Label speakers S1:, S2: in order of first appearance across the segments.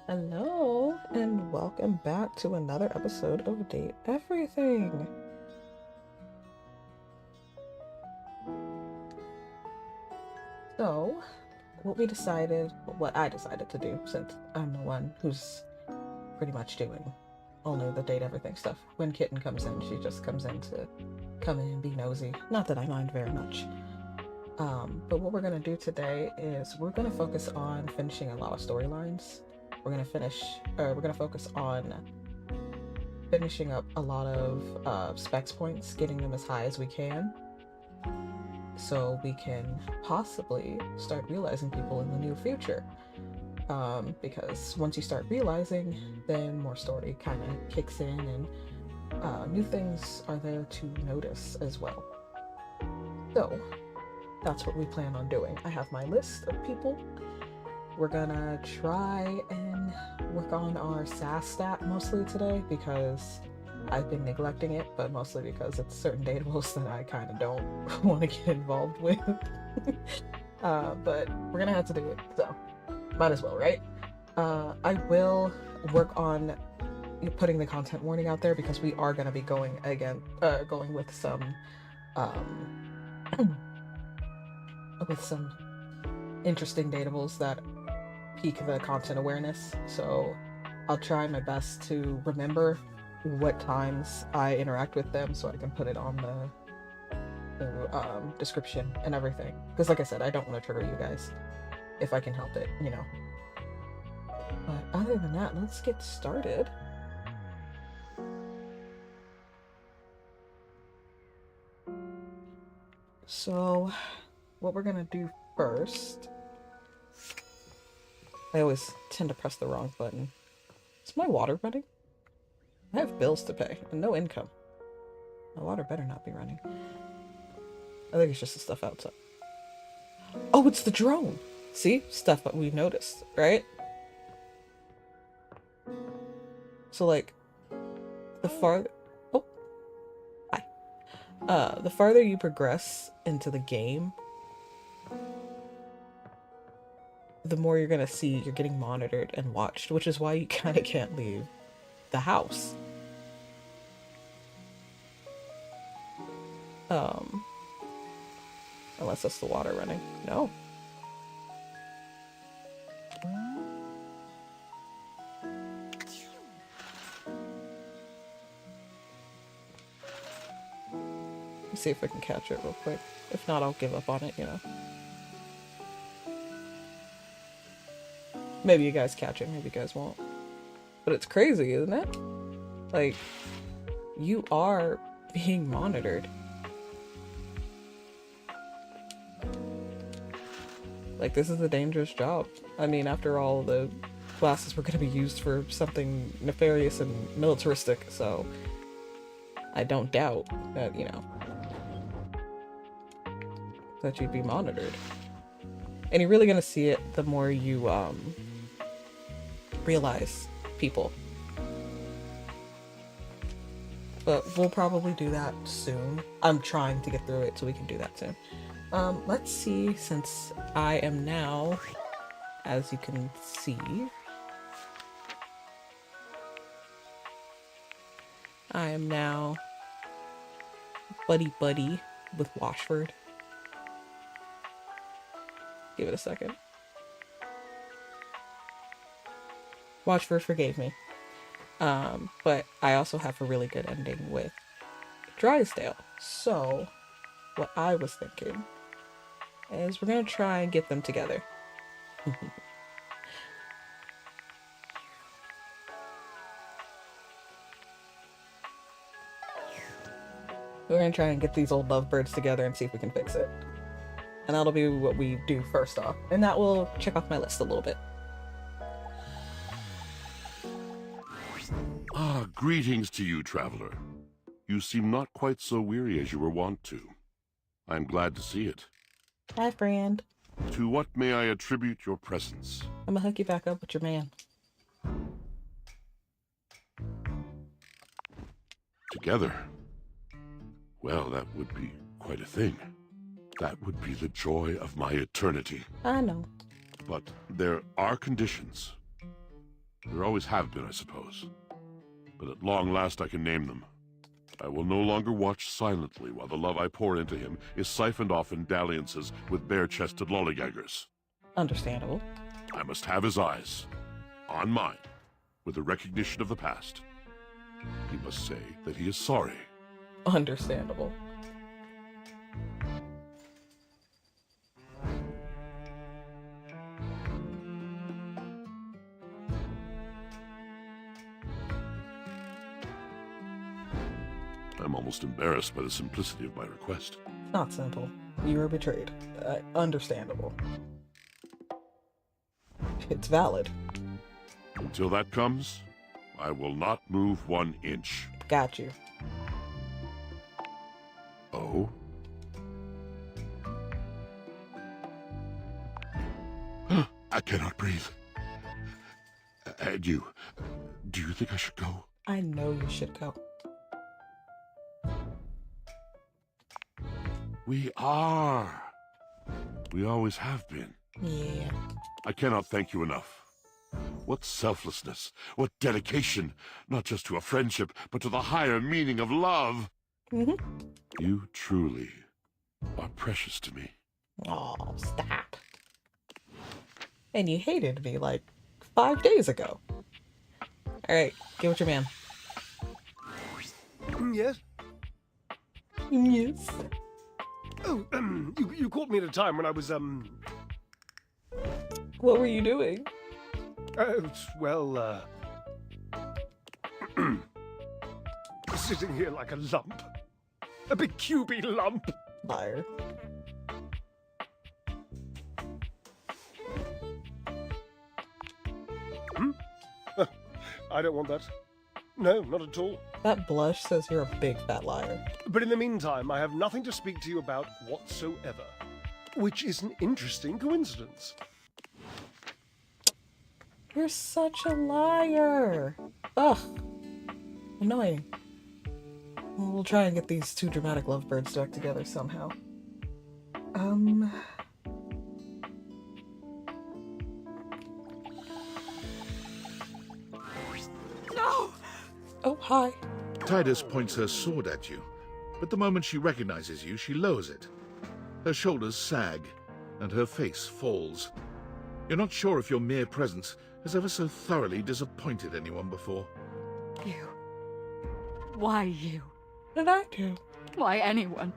S1: Hello, and welcome back to another episode of Date Everything. So, what I decided to do, since I'm the one who's pretty much doing only the Date Everything stuff. When Kitten comes in, she just comes in to come in and be nosy. Not that I mind very much. But what we're gonna do today is we're gonna focus on finishing a lot of storylines. We're gonna focus on finishing up a lot of specs points, getting them as high as we can, so we can possibly start realizing people in the near future. Because once you start realizing, then more story kind of kicks in, and new things are there to notice as well. So that's what we plan on doing. I have my list of people. We're gonna try and work on our SAS stat mostly today because I've been neglecting it, but mostly because it's certain datables that I kind of don't want to get involved with. But we're gonna have to do it, so might as well, right? I will work on putting the content warning out there because we are gonna be going with some with some interesting datables that pique the content awareness. So I'll try my best to remember what times I interact with them so I can put it on the description and everything. Because like I said, I don't want to trigger you guys if I can help it, you know. But other than that, let's get started. So what we're gonna do first, I always tend to press the wrong button. Is my water running? I have bills to pay and no income. My water better not be running. I think it's just the stuff outside. Oh, it's the drone! See? Stuff that we've noticed, right? So, like, the farther... Oh. Hi. The farther you progress into the game, the more you're gonna see you're getting monitored and watched, which is why you kind of can't leave the house. Unless that's the water running. No. Let's see if I can catch it real quick. If not, I'll give up on it, you know. Maybe you guys catch it, maybe you guys won't. But it's crazy, isn't it? Like, you are being monitored. Like, this is a dangerous job. I mean, after all, the classes were going to be used for something nefarious and militaristic, so I don't doubt that, you know, that you'd be monitored. And you're really going to see it the more you realize people. But we'll probably do that soon. I'm trying to get through it so we can do that soon. Let's see, since I am now, as you can see, I am now buddy with Washford. Give it a second. Washford forgave me. But I also have a really good ending with Drysdale. So, what I was thinking is we're gonna try and get them together. We're gonna try and get these old lovebirds together and see if we can fix it. And that'll be what we do first off. And that will check off my list a little bit.
S2: Ah, greetings to you, traveler. You seem not quite so weary as you were wont to. I am glad to see it.
S1: Hi, friend.
S2: To what may I attribute your presence?
S1: I'm gonna hook you back up with your man.
S2: Together? Well, that would be quite a thing. That would be the joy of my eternity.
S1: I know.
S2: But there are conditions. There always have been, I suppose. But at long last I can name them. I will no longer watch silently while the love I pour into him is siphoned off in dalliances with bare-chested lollygaggers.
S1: Understandable.
S2: I must have his eyes on mine with a recognition of the past. He must say that he is sorry.
S1: Understandable.
S2: I'm almost embarrassed by the simplicity of my request.
S1: Not simple. You were betrayed. Understandable. It's valid.
S2: Until that comes, I will not move 1 inch.
S1: Got you.
S2: Oh? I cannot breathe. And you, do you think I should go?
S1: I know you should go.
S2: We are. We always have been.
S1: Yeah.
S2: I cannot thank you enough. What selflessness, what dedication, not just to a friendship, but to the higher meaning of love. You truly are precious to me.
S1: Oh, stop. And you hated me like 5 days ago. Alright, get with your man.
S3: Yes?
S1: Yes.
S3: Oh, you caught me at a time when I was,
S1: What were you doing?
S3: well, sitting here like a lump. A big cubey lump.
S1: Liar.
S3: I don't want that. No, not at all.
S1: That blush says you're a big fat liar.
S3: But in the meantime, I have nothing to speak to you about whatsoever. Which is an interesting coincidence.
S1: You're such a liar. Ugh. Annoying. We'll try and get these two dramatic lovebirds back together somehow.
S4: No!
S1: Oh, hi.
S5: Tidus points her sword at you, but the moment she recognizes you, she lowers it. Her shoulders sag, and her face falls. You're not sure if your mere presence has ever so thoroughly disappointed anyone before.
S4: You. Why you?
S1: What did I do?
S4: Why anyone?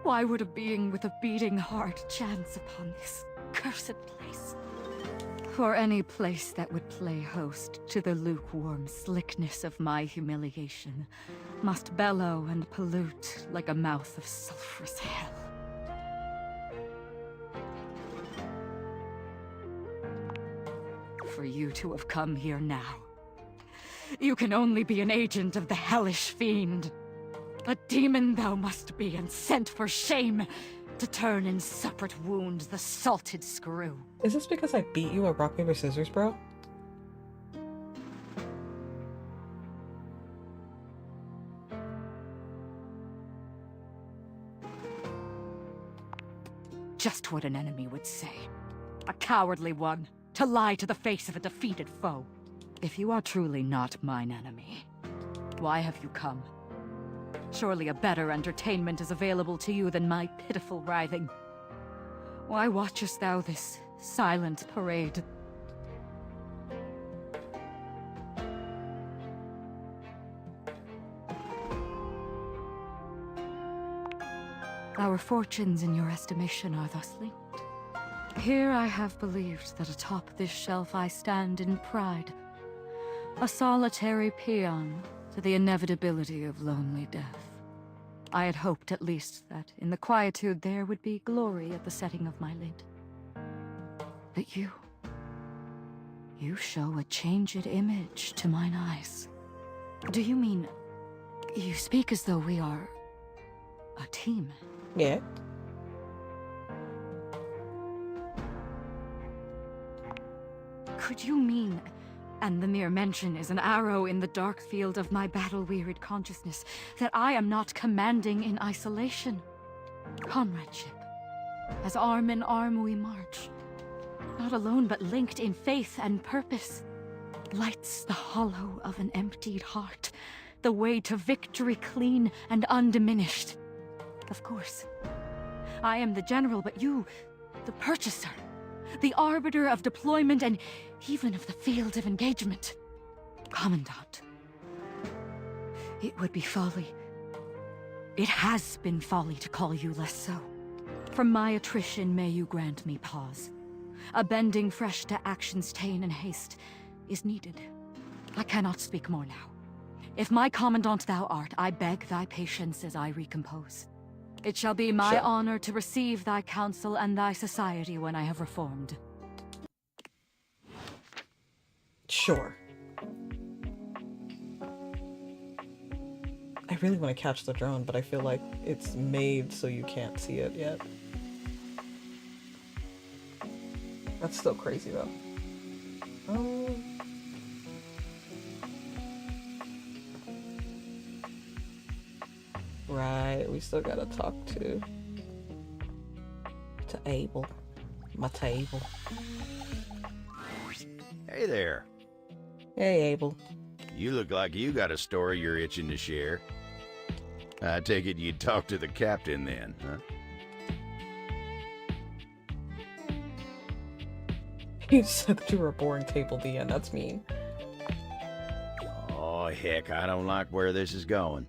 S4: Why would a being with a beating heart chance upon this cursed place? For any place that would play host to the lukewarm slickness of my humiliation must bellow and pollute like a mouth of sulphurous hell. For you to have come here now, you can only be an agent of the hellish fiend. A demon thou must be, and sent for shame, to turn in separate wounds the salted screw.
S1: Is this because I beat you at rock, paper, scissors, bro?
S4: Just what an enemy would say. A cowardly one, to lie to the face of a defeated foe. If you are truly not mine enemy, why have you come? Surely a better entertainment is available to you than my pitiful writhing. Why watchest thou this silent parade? Our fortunes in your estimation are thus linked. Here I have believed that atop this shelf I stand in pride, a solitary peon to the inevitability of lonely death. I had hoped at least that in the quietude there would be glory at the setting of my lid. But you show a changed image to mine eyes. Do you mean, you speak as though we are a team?
S1: Yeah.
S4: Could you mean, and the mere mention is an arrow in the dark field of my battle-wearied consciousness, that I am not commanding in isolation? Comradeship. As arm in arm we march. Not alone, but linked in faith and purpose. lights the hollow of an emptied heart, the way to victory clean and undiminished. Of course, I am the general, but you, the purchaser, the arbiter of deployment and even of the field of engagement. Commandant, it would be folly. It has been folly to call you less so. From my attrition, may you grant me pause. A bending fresh to action's ta'en and haste is needed. I cannot speak more now. If my commandant thou art, I beg thy patience as I recompose. It shall be my
S1: Sure.
S4: honor to receive thy counsel and thy society when I have reformed.
S1: Sure. I really want to catch the drone, but I feel like it's made so you can't see it yet. That's still crazy though. Right, we still gotta talk to Abel. My table.
S6: Hey there.
S1: Hey, Abel.
S6: You look like you got a story you're itching to share. I take it you'd talk to the captain then, huh?
S1: You said that you were a boring table the end. That's mean.
S6: Oh, heck, I don't like where this is going.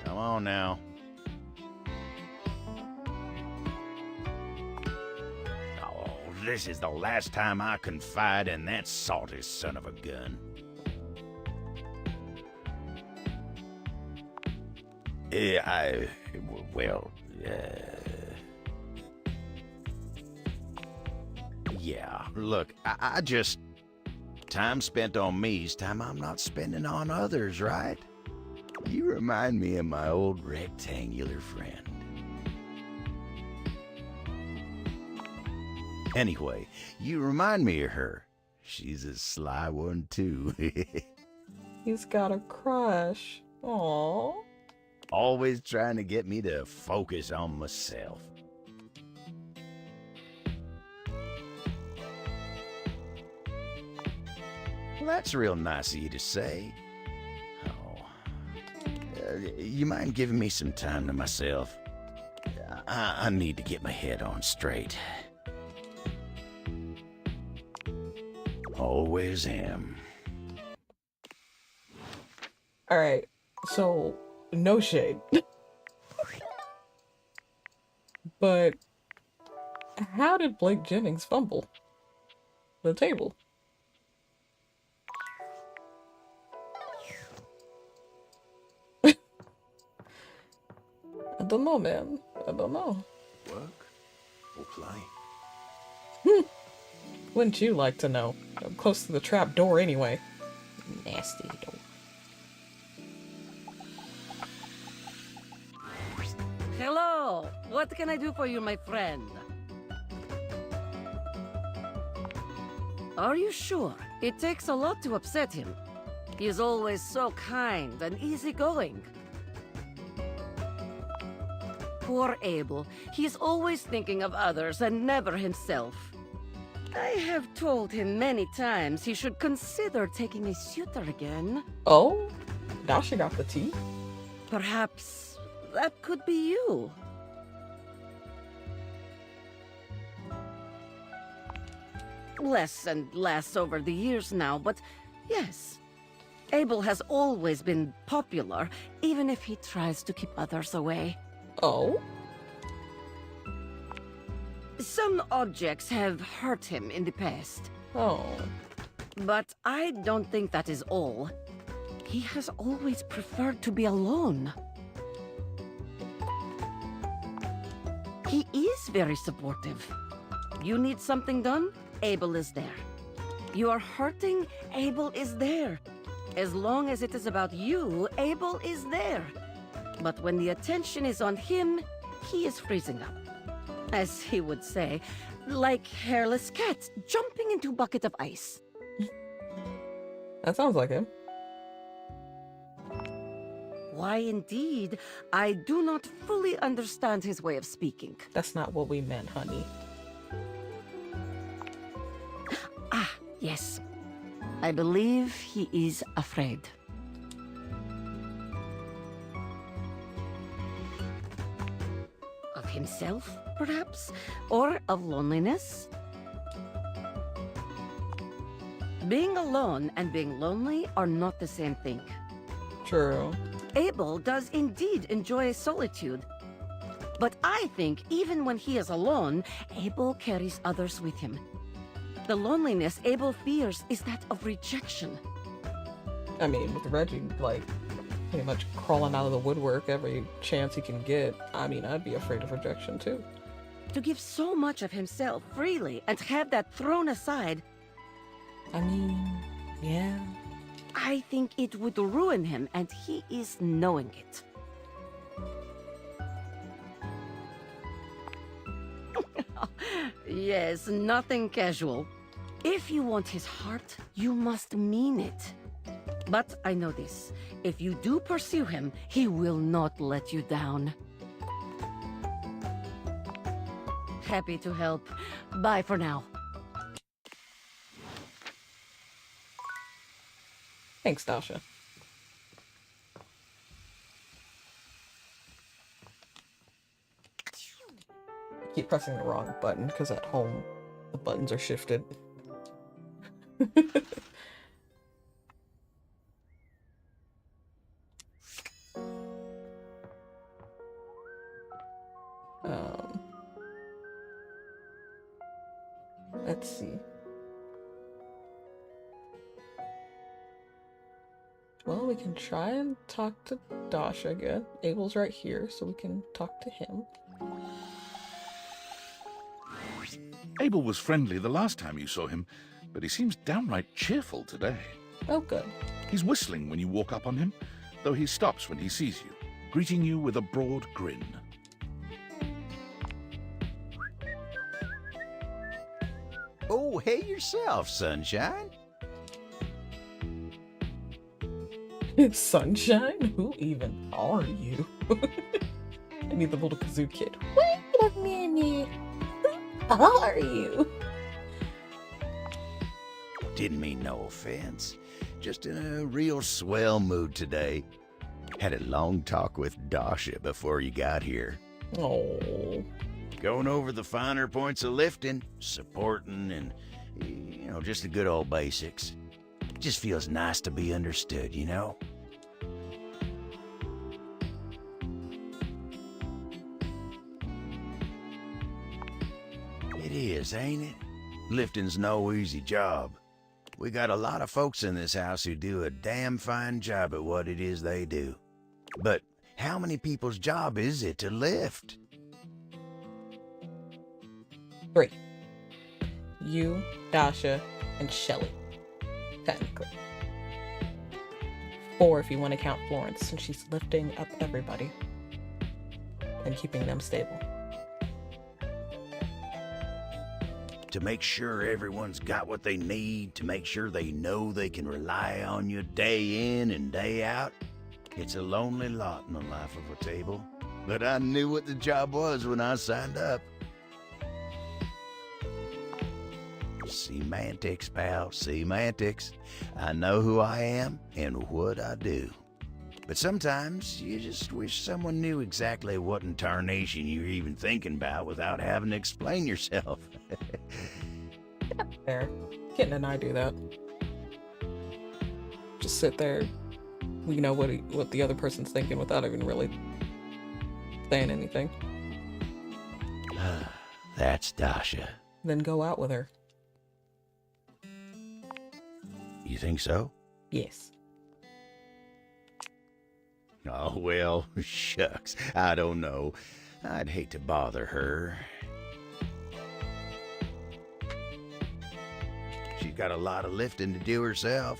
S6: Come on now. Oh, this is the last time I confide in that salty son of a gun. Yeah, look, I just... Time spent on me's time I'm not spending on others, right? You remind me of my old rectangular friend. Anyway, you remind me of her. She's a sly one, too.
S1: He's got a crush. Aww.
S6: Always trying to get me to focus on myself. Well, that's real nice of you to say. You mind giving me some time to myself? I need to get my head on straight. Always am.
S1: Alright, so, no shade. But, how did Blake Jennings fumble the table? I don't know, man. I don't know.
S6: Work or play?
S1: Wouldn't you like to know? I'm close to the trap door anyway. Nasty door.
S7: Hello! What can I do for you, my friend? Are you sure? It takes a lot to upset him. He is always so kind and easygoing. Poor Abel. He is always thinking of others and never himself. I have told him many times he should consider taking a suitor again.
S1: Oh? Now she got the tea?
S7: Perhaps that could be you. Less and less over the years now, but yes. Abel has always been popular, even if he tries to keep others away.
S1: Oh?
S7: Some objects have hurt him in the past,
S1: Oh.
S7: but I don't think that is all. He has always preferred to be alone. He is very supportive. You need something done? Abel is there. You are hurting? Abel is there. As long as it is about you, Abel is there. But when the attention is on him, he is freezing up. As he would say, like hairless cats jumping into a bucket of ice.
S1: That sounds like him.
S7: Why indeed, I do not fully understand his way of speaking.
S1: That's not what we meant, honey.
S7: Yes. I believe he is afraid. Of himself, perhaps? Or of loneliness? Being alone and being lonely are not the same thing.
S1: True.
S7: Abel does indeed enjoy solitude. But I think even when he is alone, Abel carries others with him. The loneliness Abel fears is that of rejection.
S1: I mean, with Reggie, like, pretty much crawling out of the woodwork every chance he can get, I mean, I'd be afraid of rejection too.
S7: To give so much of himself freely and have that thrown aside,
S1: I mean, yeah.
S7: I think it would ruin him, and he is knowing it. Yes, nothing casual. If you want his heart, you must mean it. But I know this. If you do pursue him, he will not let you down. Happy to help. Bye for now.
S1: Thanks, Dasha. I keep pressing the wrong button because at home the buttons are shifted. Let's see. Well, we can try and talk to Dasha again. Abel's right here, so we can talk to him.
S5: Abel was friendly the last time you saw him, but he seems downright cheerful today.
S1: Oh, good.
S5: He's whistling when you walk up on him, though he stops when he sees you, greeting you with a broad grin.
S6: Oh, hey yourself, Sunshine.
S1: It's Sunshine? Who even are you? I need the little kazoo kid. Wait a minute. Who are you?
S6: Didn't mean no offense. Just in a real swell mood today. Had a long talk with Dasha before you got here.
S1: Oh.
S6: Going over the finer points of lifting, supporting, and, you know, just the good old basics. Just feels nice to be understood, you know? It is, ain't it? Lifting's no easy job. We got a lot of folks in this house who do a damn fine job at what it is they do. But how many people's job is it to lift?
S1: 3. You, Dasha, and Shelly. Technically. 4 if you want to count Florence, since she's lifting up everybody and keeping them stable.
S6: To make sure everyone's got what they need, to make sure they know they can rely on you day in and day out. It's a lonely lot in the life of a table, but I knew what the job was when I signed up. Semantics, pal, semantics. I know who I am and what I do. But sometimes you just wish someone knew exactly what in tarnation you're even thinking about without having to explain yourself.
S1: Fair. Kitten and I do that. Just sit there. We know what the other person's thinking without even really saying anything.
S6: That's Dasha.
S1: Then go out with her.
S6: You think so?
S1: Yes.
S6: Oh, well, shucks. I don't know. I'd hate to bother her. She's got a lot of lifting to do herself.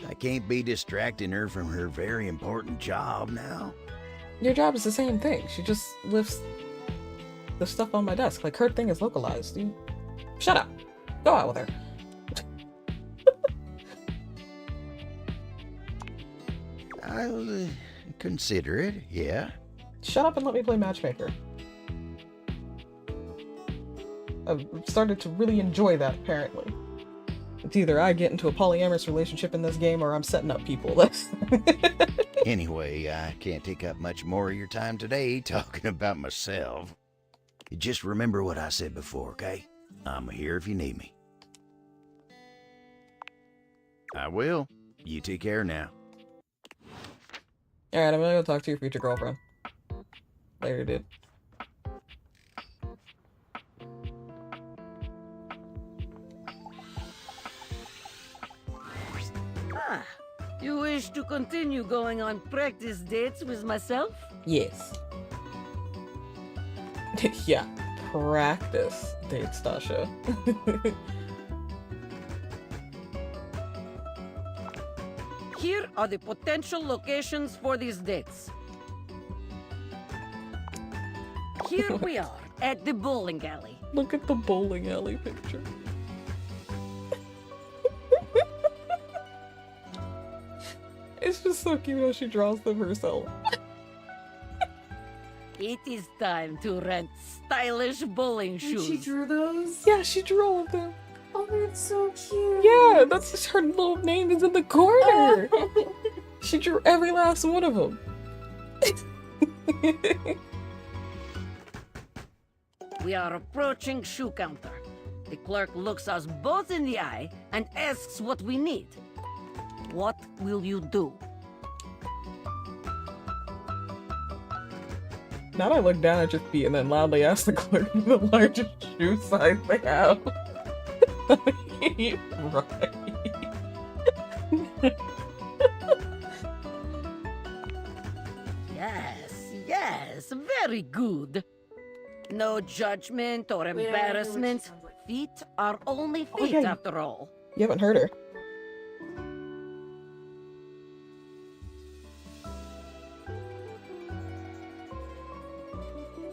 S6: I can't be distracting her from her very important job now.
S1: Your job is the same thing. She just lifts the stuff on my desk. Like, her thing is localized. You shut up. Go out with her.
S6: I'll consider it, yeah.
S1: Shut up and let me play matchmaker. I've started to really enjoy that, apparently. It's either I get into a polyamorous relationship in this game or I'm setting up people. That's
S6: Anyway, I can't take up much more of your time today talking about myself. Just remember what I said before, okay? I'm here if you need me. I will. You take care now.
S1: Alright, I'm gonna go talk to your future girlfriend. Later, dude.
S7: Ah, you wish to continue going on practice dates with myself?
S1: Yes. Yeah, practice dates, Tasha.
S7: Here are the potential locations for these dates. Here we are, at the bowling alley.
S1: Look at the bowling alley picture. It's just so cute how she draws them herself.
S7: It is time to rent stylish bowling shoes.
S8: She drew those?
S1: Yeah, she drew all of them.
S8: Oh, that's so cute.
S1: Yeah, that's just her little name is in the corner. She drew every last one of them.
S7: We are approaching shoe counter. The clerk looks us both in the eye and asks what we need. What will you do?
S1: Now I look down at your feet and then loudly ask the clerk the largest shoe size they have. Right.
S7: Yes, very good. No judgment or
S8: Wait, I don't know what she
S7: embarrassment.
S8: sounds like.
S7: Feet are only
S1: Oh,
S7: feet
S1: yeah.
S7: after all.
S1: You haven't heard her.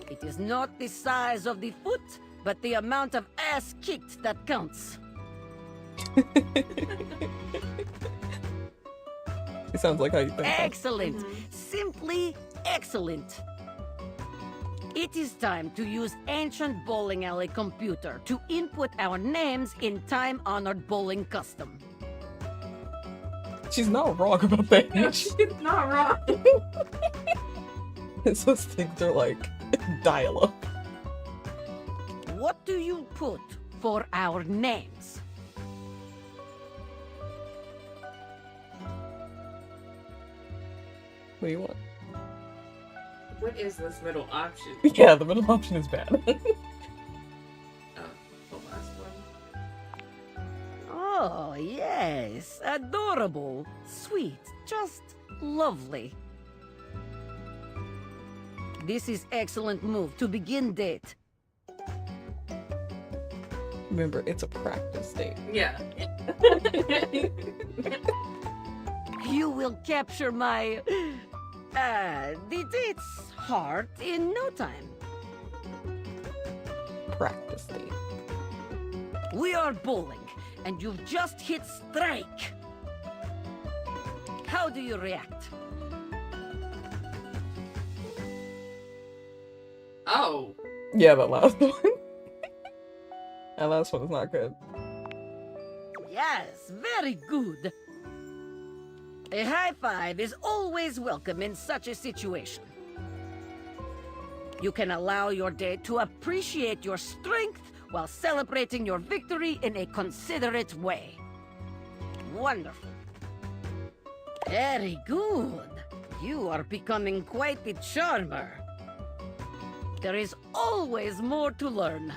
S7: It is not the size of the foot, but the amount of ass kicked that counts.
S1: It sounds like how you think. Huh?
S7: Excellent. Simply excellent. It is time to use ancient bowling alley computer to input our names in time-honored bowling custom.
S1: She's not wrong about that.
S8: No, she's not wrong.
S1: It's those things are like dial-up.
S7: What do you put for our names?
S1: What do you want?
S8: What is this middle option?
S1: Yeah, the middle option is bad.
S8: Oh, the last one.
S7: Oh, yes. Adorable. Sweet. Just lovely. This is excellent move to begin date.
S1: Remember, it's a practice date.
S8: Yeah.
S7: You will capture my... the date's heart in no time.
S1: Practice date.
S7: We are bowling, and you've just hit strike. How do you react?
S8: Oh.
S1: Yeah, that last one. That last one is not good.
S7: Yes, very good. A high five is always welcome in such a situation. You can allow your date to appreciate your strength while celebrating your victory in a considerate way. Wonderful. Very good. You are becoming quite the charmer. There is always more to learn.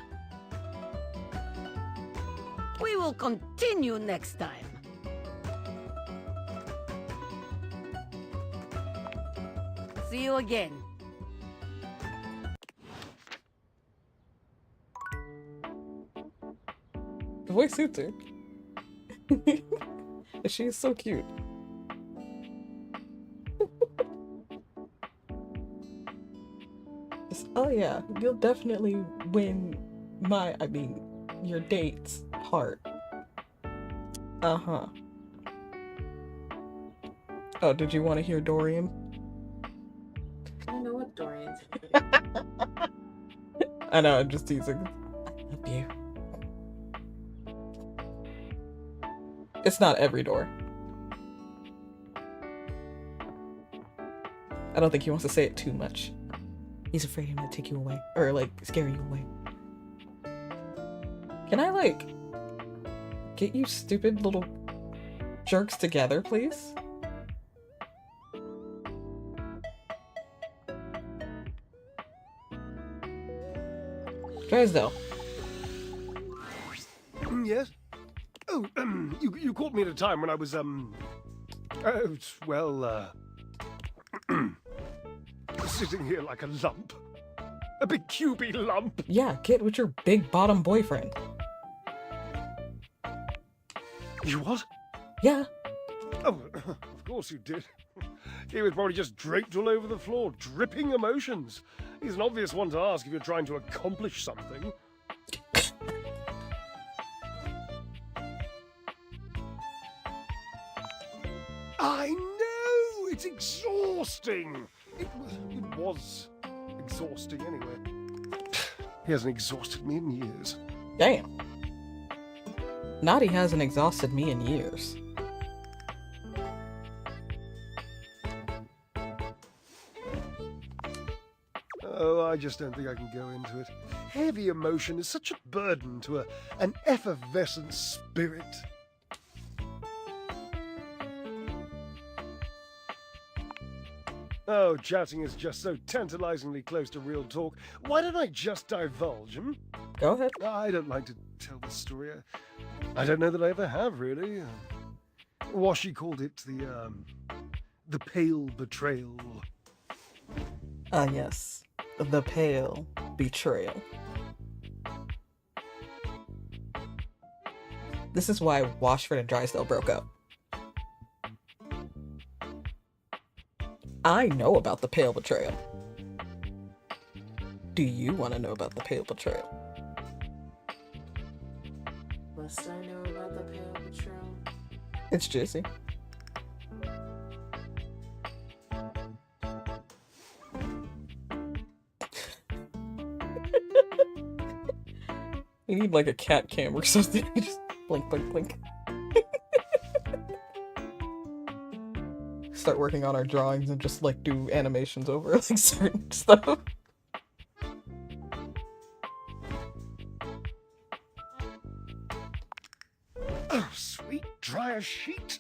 S7: We will continue next time. See you again.
S1: The voice suits her. She is so cute. Oh yeah, you'll definitely win your date's heart. Uh-huh. Oh, did you want to hear Dorian?
S8: I don't know what Dorian's.
S1: I know, I'm just teasing. I love you. It's not every door. I don't think he wants to say it too much. He's afraid he might take you away. Or, like, scare you away. Can I, like, get you stupid little jerks together, please? Drysdale.
S3: Yes? Oh, you caught me at a time when I was, sitting here like a lump. A big cubey lump.
S1: Yeah, get with your big bottom boyfriend.
S3: You what?
S1: Yeah.
S3: Oh, of course you did. He was probably just draped all over the floor, dripping emotions. He's an obvious one to ask if you're trying to accomplish something. I know! It's exhausting! It was exhausting anyway. He hasn't exhausted me in years.
S1: Damn. Naughty hasn't exhausted me in years.
S3: Oh, I just don't think I can go into it. Heavy emotion is such a burden to an effervescent spirit. Oh, chatting is just so tantalizingly close to real talk. Why don't I just divulge,
S1: Go ahead.
S3: I don't like to tell the story. I don't know that I ever have, really. Washi called it the pale betrayal.
S1: Ah, yes. The pale betrayal. This is why Washford and Drysdale broke up. I know about the pale betrayal. Do you want to know about the pale betrayal?
S8: Must I know about the pale betrayal?
S1: It's juicy. You need like a cat cam or something. Just blink, blink, blink. Start working on our drawings and just like do animations over like certain stuff.
S3: Oh, sweet dry as sheet.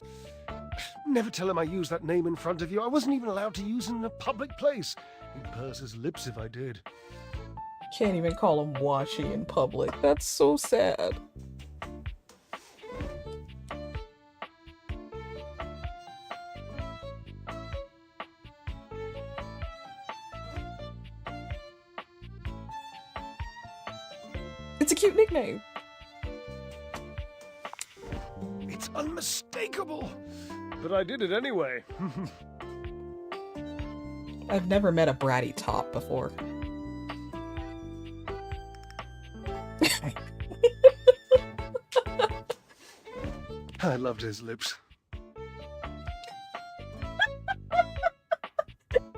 S3: Never tell him I used that name in front of you. I wasn't even allowed to use it in a public place. He'd purse his lips if I did.
S1: Can't even call him Washi in public. That's so sad. It's a cute nickname.
S3: It's unmistakable. But I did it anyway.
S1: I've never met a bratty top before.
S3: I loved his lips.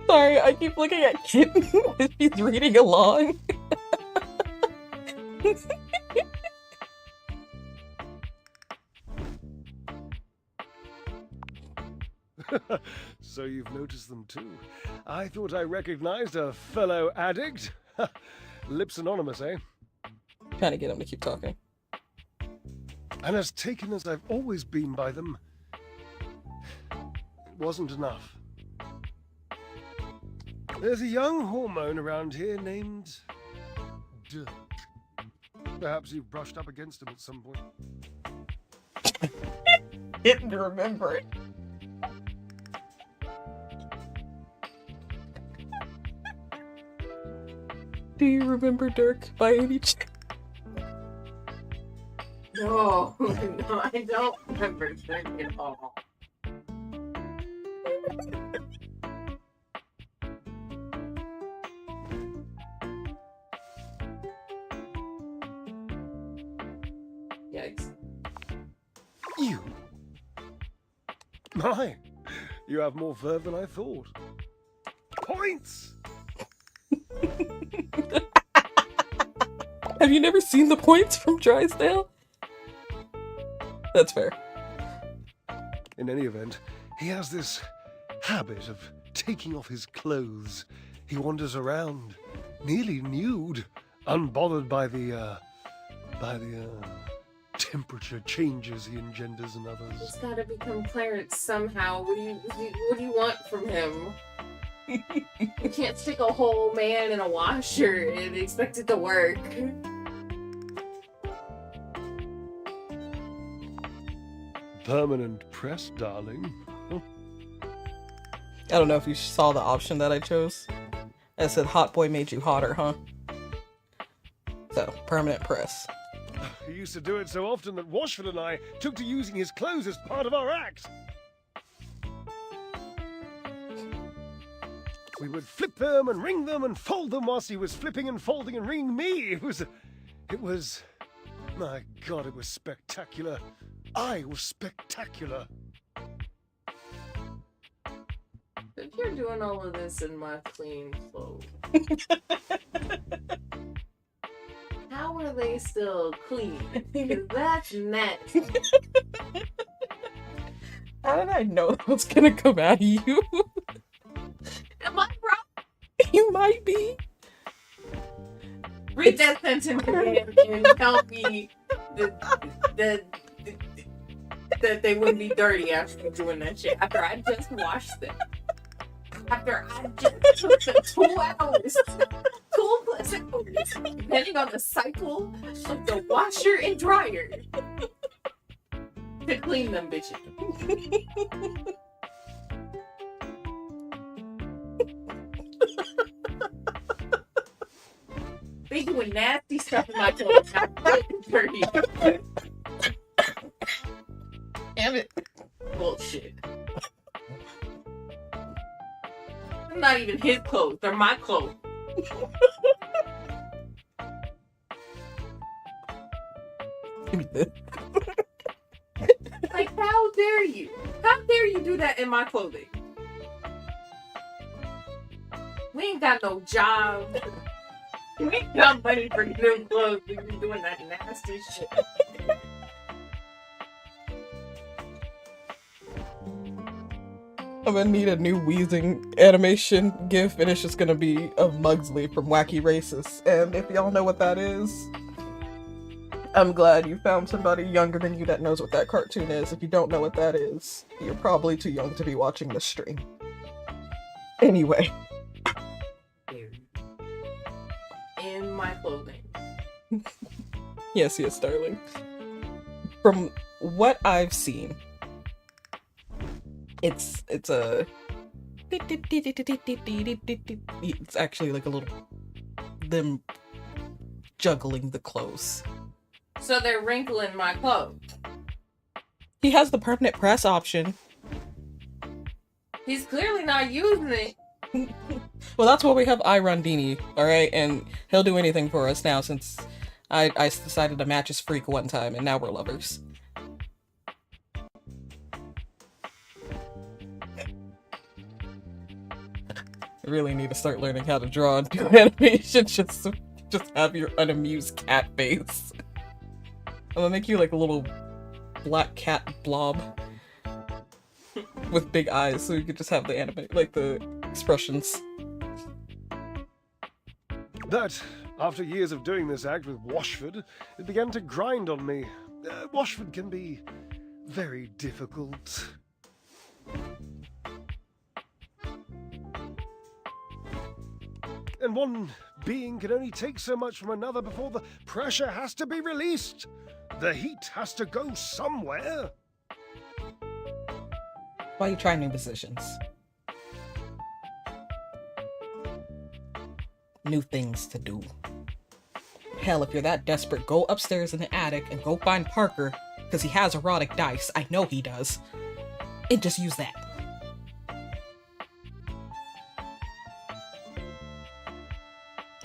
S1: Sorry, I keep looking at Kitten as she's reading along.
S3: So you've noticed them too. I thought I recognized a fellow addict. Lips anonymous, eh?
S1: Trying to get him to keep talking.
S3: And as taken as I've always been by them, it wasn't enough. There's a young hormone around here named Dirk. Perhaps you've brushed up against him at some point.
S1: Didn't remember it. Do you remember Dirk by any chance?
S8: No, no, I don't remember Dirk at all. Yikes.
S3: You? My, You have more verve than I thought. Points!
S1: Have you never seen the points from Drysdale? That's fair.
S3: In any event, he has this habit of taking off his clothes. He wanders around, nearly nude, unbothered by the temperature changes he engenders in others.
S8: He's gotta become Clarence somehow. What do you want from him? You can't stick a whole man in a washer and expect it to work.
S3: Permanent press, darling.
S1: I don't know if you saw the option that I chose. It said hot boy made you hotter, huh? So, permanent press.
S3: He used to do it so often that Washford and I took to using his clothes as part of our act. We would flip them and wring them and fold them whilst he was flipping and folding and wringing me. It was, my God, it was spectacular. I was spectacular.
S8: If you're doing all of this in my clean clothes, how are they still clean? Because that's nasty.
S1: How did I know that was gonna come out of you?
S8: Am I wrong?
S1: You might be.
S8: Read that sentence again and tell me that they wouldn't be dirty after doing that shit. After I just washed them. After I just took the 2 hours, 2+ hours, depending on the cycle of the washer and dryer, to clean them bitches. They doing nasty stuff in my clothes. I'm dirty.
S1: Damn it.
S8: Bullshit. They're not even his clothes. They're my clothes.
S1: Give me this.
S8: Like, how dare you? How dare you do that in my clothing? We ain't got no job. We ain't got money for new clothes. We be doing that nasty shit.
S1: I'm gonna need a new Wheezing animation gif, and it's just gonna be of Mugsley from Wacky Races. And if y'all know what that is, I'm glad you found somebody younger than you that knows what that cartoon is. If you don't know what that is, you're probably too young to be watching this stream. Anyway.
S8: In my clothing.
S1: Yes, darling. From what I've seen, it's a it's actually like a little them juggling the clothes.
S8: So they're wrinkling my clothes.
S1: He has the permanent press option.
S8: He's clearly not using it.
S1: Well, that's why we have Irondini, alright? And he'll do anything for us now since I decided to match his freak one time and now we're lovers. I really need to start learning how to draw and do animation just have your unamused cat face. I'm gonna make you like a little black cat blob with big eyes so you could just have the like the expressions.
S3: That, after years of doing this act with Washford, it began to grind on me. Washford can be very difficult. And one being can only take so much from another before the pressure has to be released. The heat has to go somewhere.
S1: Why you try new positions? New things to do. Hell, if you're that desperate, go upstairs in the attic and go find Parker, because he has erotic dice. I know he does. And just use that.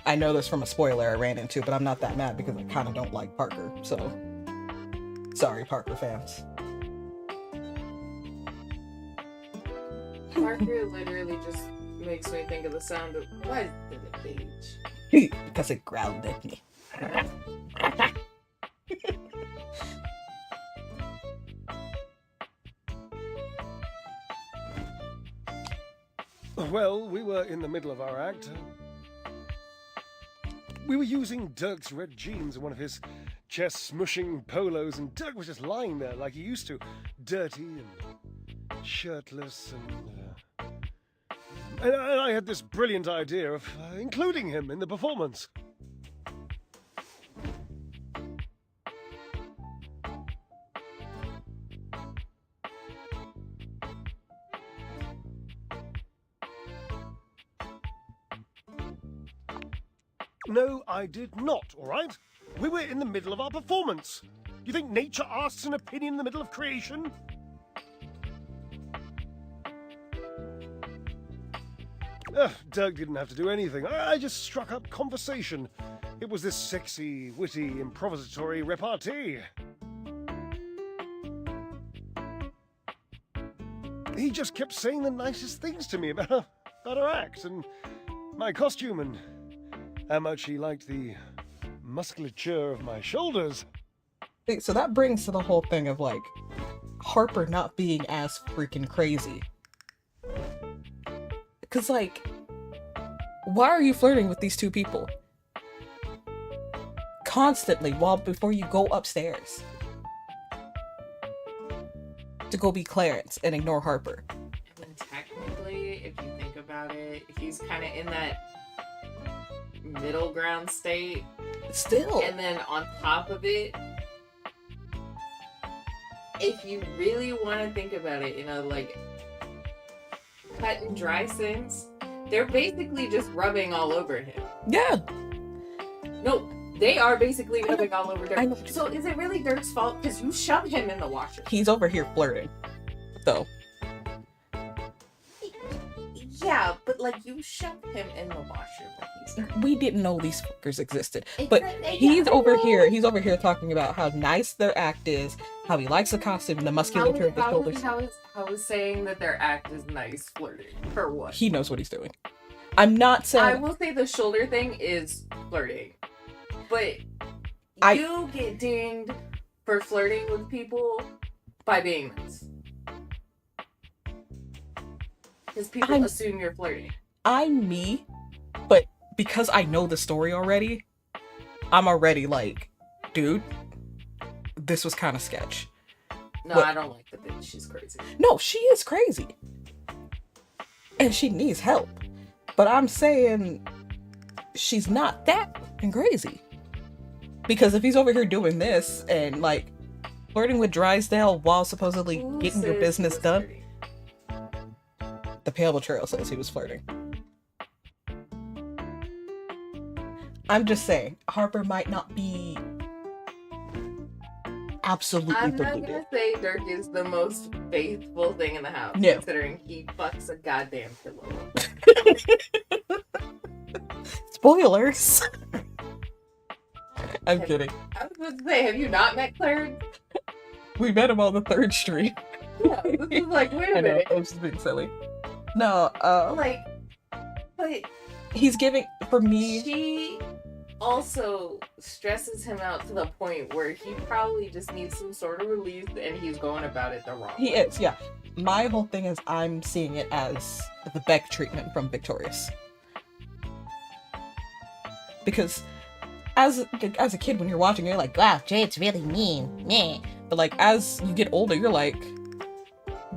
S1: I know this from a spoiler I ran into, but I'm not that mad because I kind of don't like Parker, so... Sorry, Parker fans.
S8: Mercury literally just makes me think of the sound of why did it age?
S1: Because it growled at me.
S3: Well, we were in the middle of our act. We were using Dirk's red jeans and one of his chest smushing polos, and Dirk was just lying there like he used to, dirty and shirtless, and I had this brilliant idea of including him in the performance. No, I did not, all right? We were in the middle of our performance. You think nature asks an opinion in the middle of creation? Dirk didn't have to do anything. I just struck up conversation. It was this sexy, witty, improvisatory repartee. He just kept saying the nicest things to me about our act and my costume and how much he liked the musculature of my shoulders.
S1: So that brings to the whole thing of like Harper not being as freaking crazy. Cause like, why are you flirting with these two people constantly before you go upstairs to go be Clarence and ignore Harper?
S8: And technically, if you think about it, he's kind of in that middle ground state.
S1: Still.
S8: And then on top of it, if you really want to think about it, like cut and dry sense, they're basically just rubbing all over him.
S1: Yeah.
S8: No, they are basically rubbing all over Dirk. So is it really Dirk's fault? Because you shoved him in the washer.
S1: He's over here flirting, though.
S8: Yeah, but like you shoved him in the washer.
S1: We didn't know these fuckers existed. But he's over here talking about how nice their act is, how he likes the costume and the musculature of the shoulders.
S8: How is saying that their act is nice flirting? For what?
S1: He knows what he's doing. I'm not saying...
S8: I will say the shoulder thing is flirting. But you get dinged for flirting with people by being nice. Because people assume you're flirting.
S1: I'm me, but because I know the story already, I'm already like, dude, this was kind of sketch.
S8: No,
S1: but,
S8: I don't like the bitch. She's crazy.
S1: No, she is crazy. And she needs help. But I'm saying she's not that fucking crazy. Because if he's over here doing this and like flirting with Drysdale while supposedly getting your business done, flirting? The Pale Betrayal says he was flirting. I'm just saying, Harper might not be absolutely
S8: I'm not
S1: deluded.
S8: gonna say Dirk is the most faithful thing in the house,
S1: No.
S8: considering he fucks a goddamn pillow.
S1: Spoilers. I'm kidding.
S8: I was about to say, have you not met Clarence?
S1: We met him on the 3rd Street.
S8: Yeah, this is like, wait a
S1: I know,
S8: minute.
S1: I was just being silly. No,
S8: but
S1: he's giving, for me...
S8: She also stresses him out to the point where he probably just needs some sort of release and he's going about it the wrong way.
S1: He is, yeah. My whole thing is I'm seeing it as the Beck treatment from Victorious. Because as a kid, when you're watching, you're like, wow, Jade's really mean. Meh. But like, as you get older, you're like,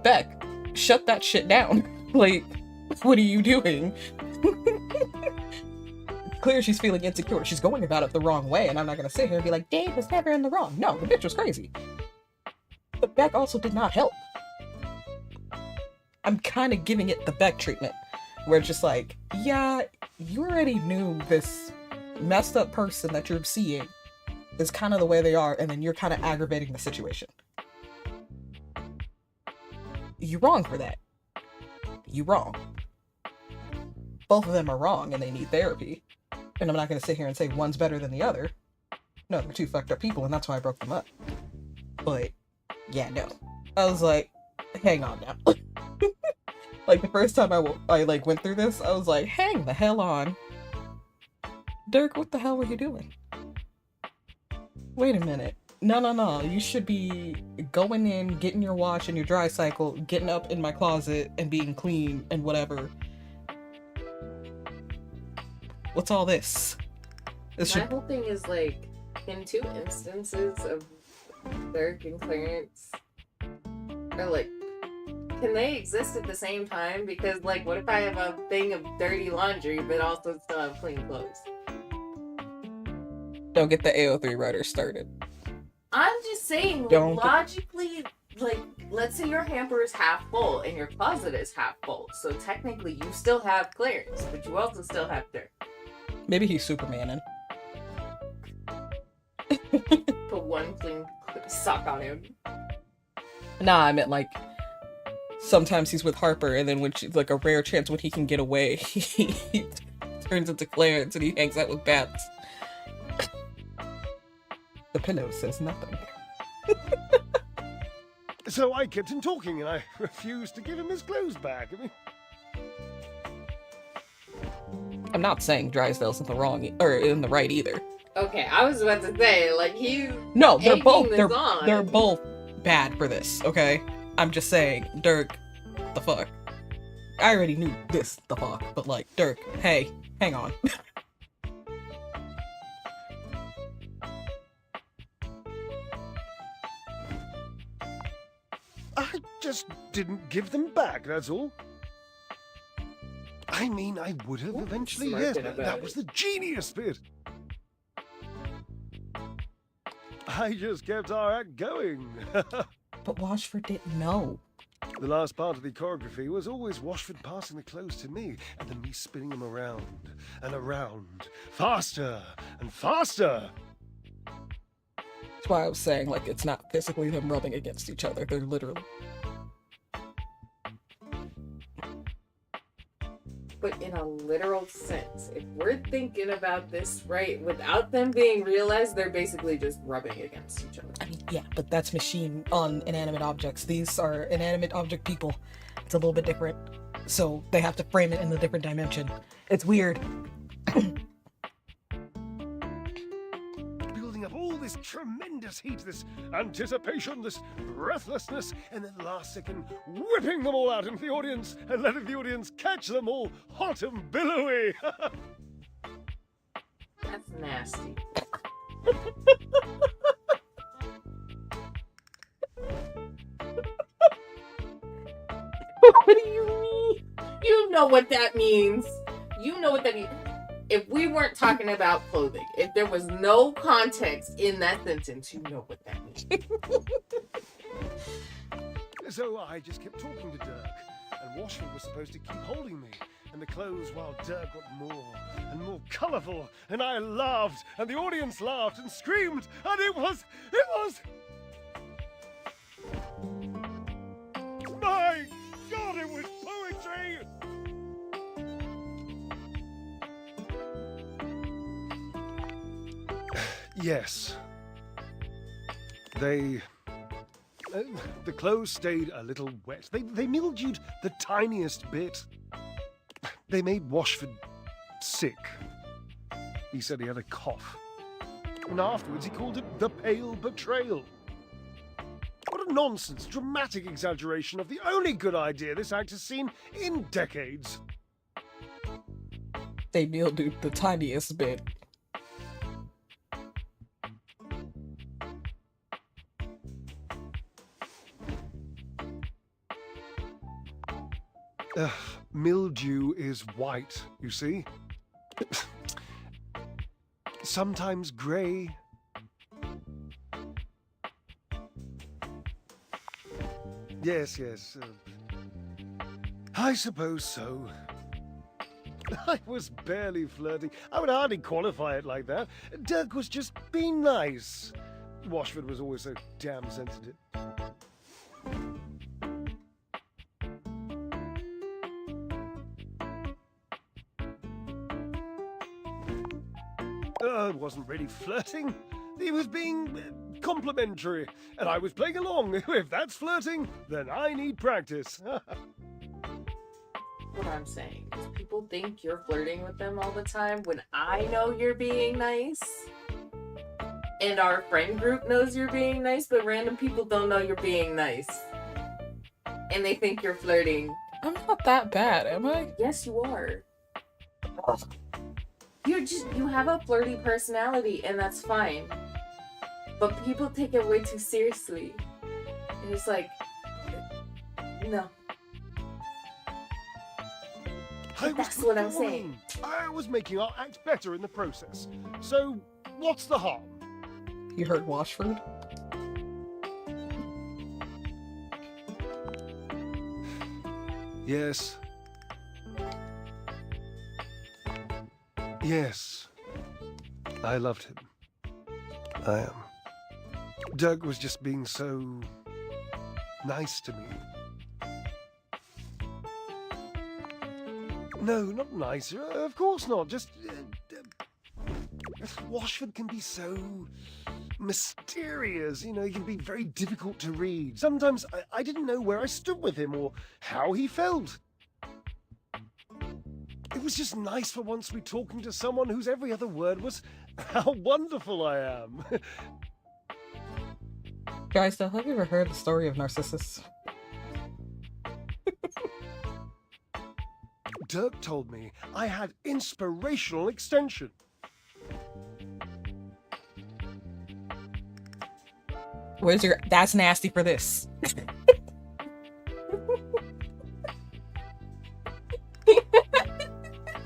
S1: Beck, shut that shit down. Like, what are you doing? Clear she's feeling insecure. She's going about it the wrong way, and I'm not gonna sit here and be like, Dave was never in the wrong. No, the bitch was crazy. But Beck also did not help. I'm kind of giving it the Beck treatment, where it's just like, yeah, you already knew this messed up person that you're seeing is kind of the way they are, and then you're kind of aggravating the situation. You're wrong for that. You're wrong. Both of them are wrong, and they need therapy. And I'm not going to sit here and say one's better than the other. No, they're two fucked up people, and that's why I broke them up. But, yeah, no. I was like, hang on now. Like the first time I like went through this, I was like, hang the hell on. Dirk, what the hell were you doing? Wait a minute. No. You should be going in, getting your wash and your dry cycle, getting up in my closet and being clean and whatever. What's all this?
S8: My whole thing is like, in 2 instances of Dirk and Clarence, are like, can they exist at the same time? Because like, what if I have a thing of dirty laundry but also still have clean clothes?
S1: Don't get the AO3 writer started.
S8: I'm just saying,
S1: Don't
S8: logically, like, let's say your hamper is half full and your closet is half full. So technically you still have Clarence, but you also still have Dirk.
S1: Maybe he's Supermanin'.
S8: Put one clean sock on him.
S1: Nah, I meant like, sometimes he's with Harper and then when she's like a rare chance when he can get away, he turns into Clarence and he hangs out with bats. The pillow says nothing.
S3: So I kept him talking and I refused to give him his clothes back. I mean,
S1: I'm not saying Drysdale's in the wrong or in the right either.
S8: Okay, I was about to say, like, he's
S1: No, they're
S8: egging
S1: both
S8: this on.
S1: they're both bad for this, okay? I'm just saying, Dirk, the fuck. I already knew this, the fuck, but like, Dirk, hey, hang on.
S3: I just didn't give them back, that's all. I mean, I would have eventually, yes,
S8: smirking
S3: but
S8: about
S3: that was the genius bit. I just kept our act going.
S1: But Washford didn't know.
S3: The last part of the choreography was always Washford passing the clothes to me, and then me spinning them around and around, faster and faster.
S1: That's why I was saying, like, it's not physically them rubbing against each other. They're literally.
S8: But in a literal sense, if we're thinking about this right, without them being realized, they're basically just rubbing against each other.
S1: I mean, yeah, but that's machine on inanimate objects. These are inanimate object people. It's a little bit different. So they have to frame it in a different dimension. It's weird.
S3: Building up all this tremendous heat, this anticipation, this breathlessness, and then the last second, whipping them all out into the audience and letting the audience catch them all hot and billowy.
S8: That's nasty.
S1: What do you mean?
S8: You know what that means. You know what that means. If we weren't talking about clothing, if there was no context in that sentence, you know what that means.
S3: So I just kept talking to Dirk, and Washford was supposed to keep holding me, and the clothes while Dirk got more and more colourful, and I laughed, and the audience laughed and screamed, and it was... My God, it was poetry! Yes. The clothes stayed a little wet. They mildewed the tiniest bit. They made Washford sick. He said he had a cough. And afterwards he called it the pale betrayal. What a nonsense, dramatic exaggeration of the only good idea this act has seen in decades.
S1: They mildewed the tiniest bit.
S3: Mildew is white, you see. Sometimes grey. Yes. I suppose so. I was barely flirting. I would hardly qualify it like that. Dirk was just being nice. Washford was always so damn sensitive. It wasn't really flirting. He was being complimentary, and I was playing along. If that's flirting, then I need practice.
S8: what I'm saying. Is people think you're flirting with them all the time when I know you're being nice. And our friend group knows you're being nice, but random people don't know you're being nice. And they think you're flirting.
S1: I'm not that bad, am I?
S8: Yes, you are. You have a flirty personality, and that's fine. But people take it way too seriously. And it's like, no. That's what I'm saying.
S3: I was making our act better in the process. So, what's the harm?
S1: You heard Washford?
S3: Yes. Yes. I loved him. I am. Doug was just being so nice to me. No, not nice. Of course not. Just Washford can be so mysterious. You know, he can be very difficult to read. Sometimes I didn't know where I stood with him or how he felt. It was just nice for once to be talking to someone whose every other word was how wonderful I am.
S1: Guys, have you ever heard the story of Narcissus?
S3: Dirk told me I had inspirational extension.
S1: Where's your that's nasty for this?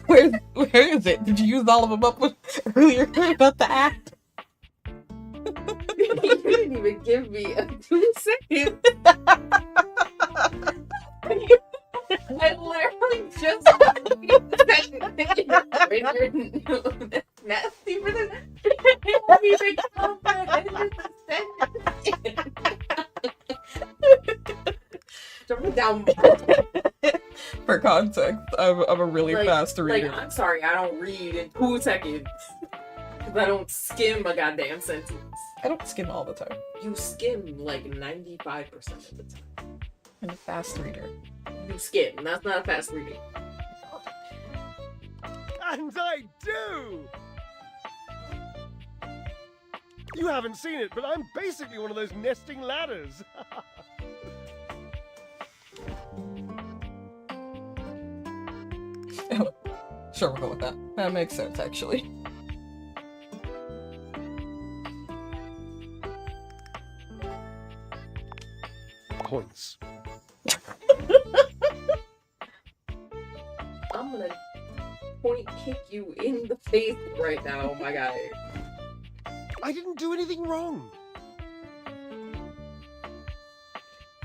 S1: Where is it? Did you use all of them up earlier about the act?
S8: You didn't even give me a 2 second. I literally just nasty for this. Have you been confident? Jump it down.
S1: For context, I'm a really fast reader.
S8: I'm sorry, I don't read in 2 seconds. Because I don't skim a goddamn sentence.
S1: I don't skim all the time.
S8: You skim like 95% of the time.
S1: I'm a fast reader.
S8: You skim. That's not a fast reading.
S3: And I do! You haven't seen it, but I'm basically one of those nesting ladders.
S1: Sure, we'll go with that. That makes sense, actually.
S3: Points.
S8: I'm gonna point kick you in the face right now, my guy.
S3: I didn't do anything wrong.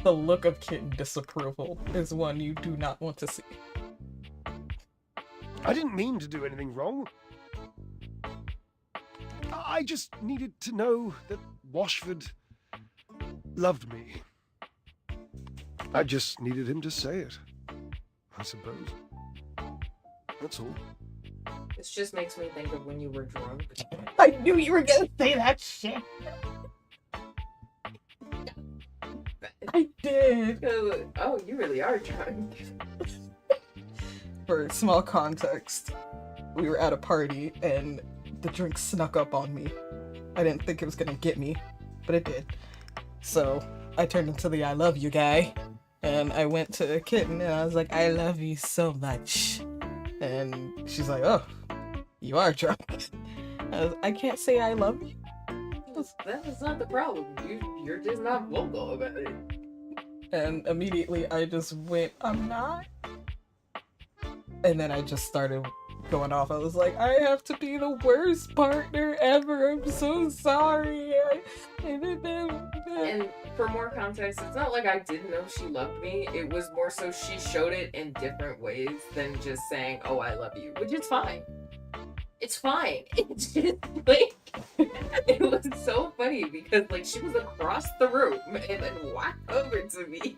S1: The look of kitten disapproval is one you do not want to see.
S3: I didn't mean to do anything wrong. I just needed to know that Washford loved me. I just needed him to say it, I suppose. That's all.
S8: This just makes me think of when you were drunk.
S1: I knew you were gonna say that shit. I did.
S8: Oh, you really are drunk.
S1: For small context, we were at a party and the drink snuck up on me. I didn't think it was gonna get me, but it did. So I turned into the I love you guy, and I went to Kitten and I was like, I love you so much. And she's like, oh, you are drunk. I can't say I love you.
S8: That is not the problem. You're just not vocal about it.
S1: And immediately I just went, I'm not. And then I just started going off. I was like, I have to be the worst partner ever. I'm so sorry.
S8: And for more context, it's not like I didn't know she loved me. It was more so she showed it in different ways than just saying, oh, I love you, which is fine. It's fine. It's just like, it was so funny because like she was across the room and then walked over to me.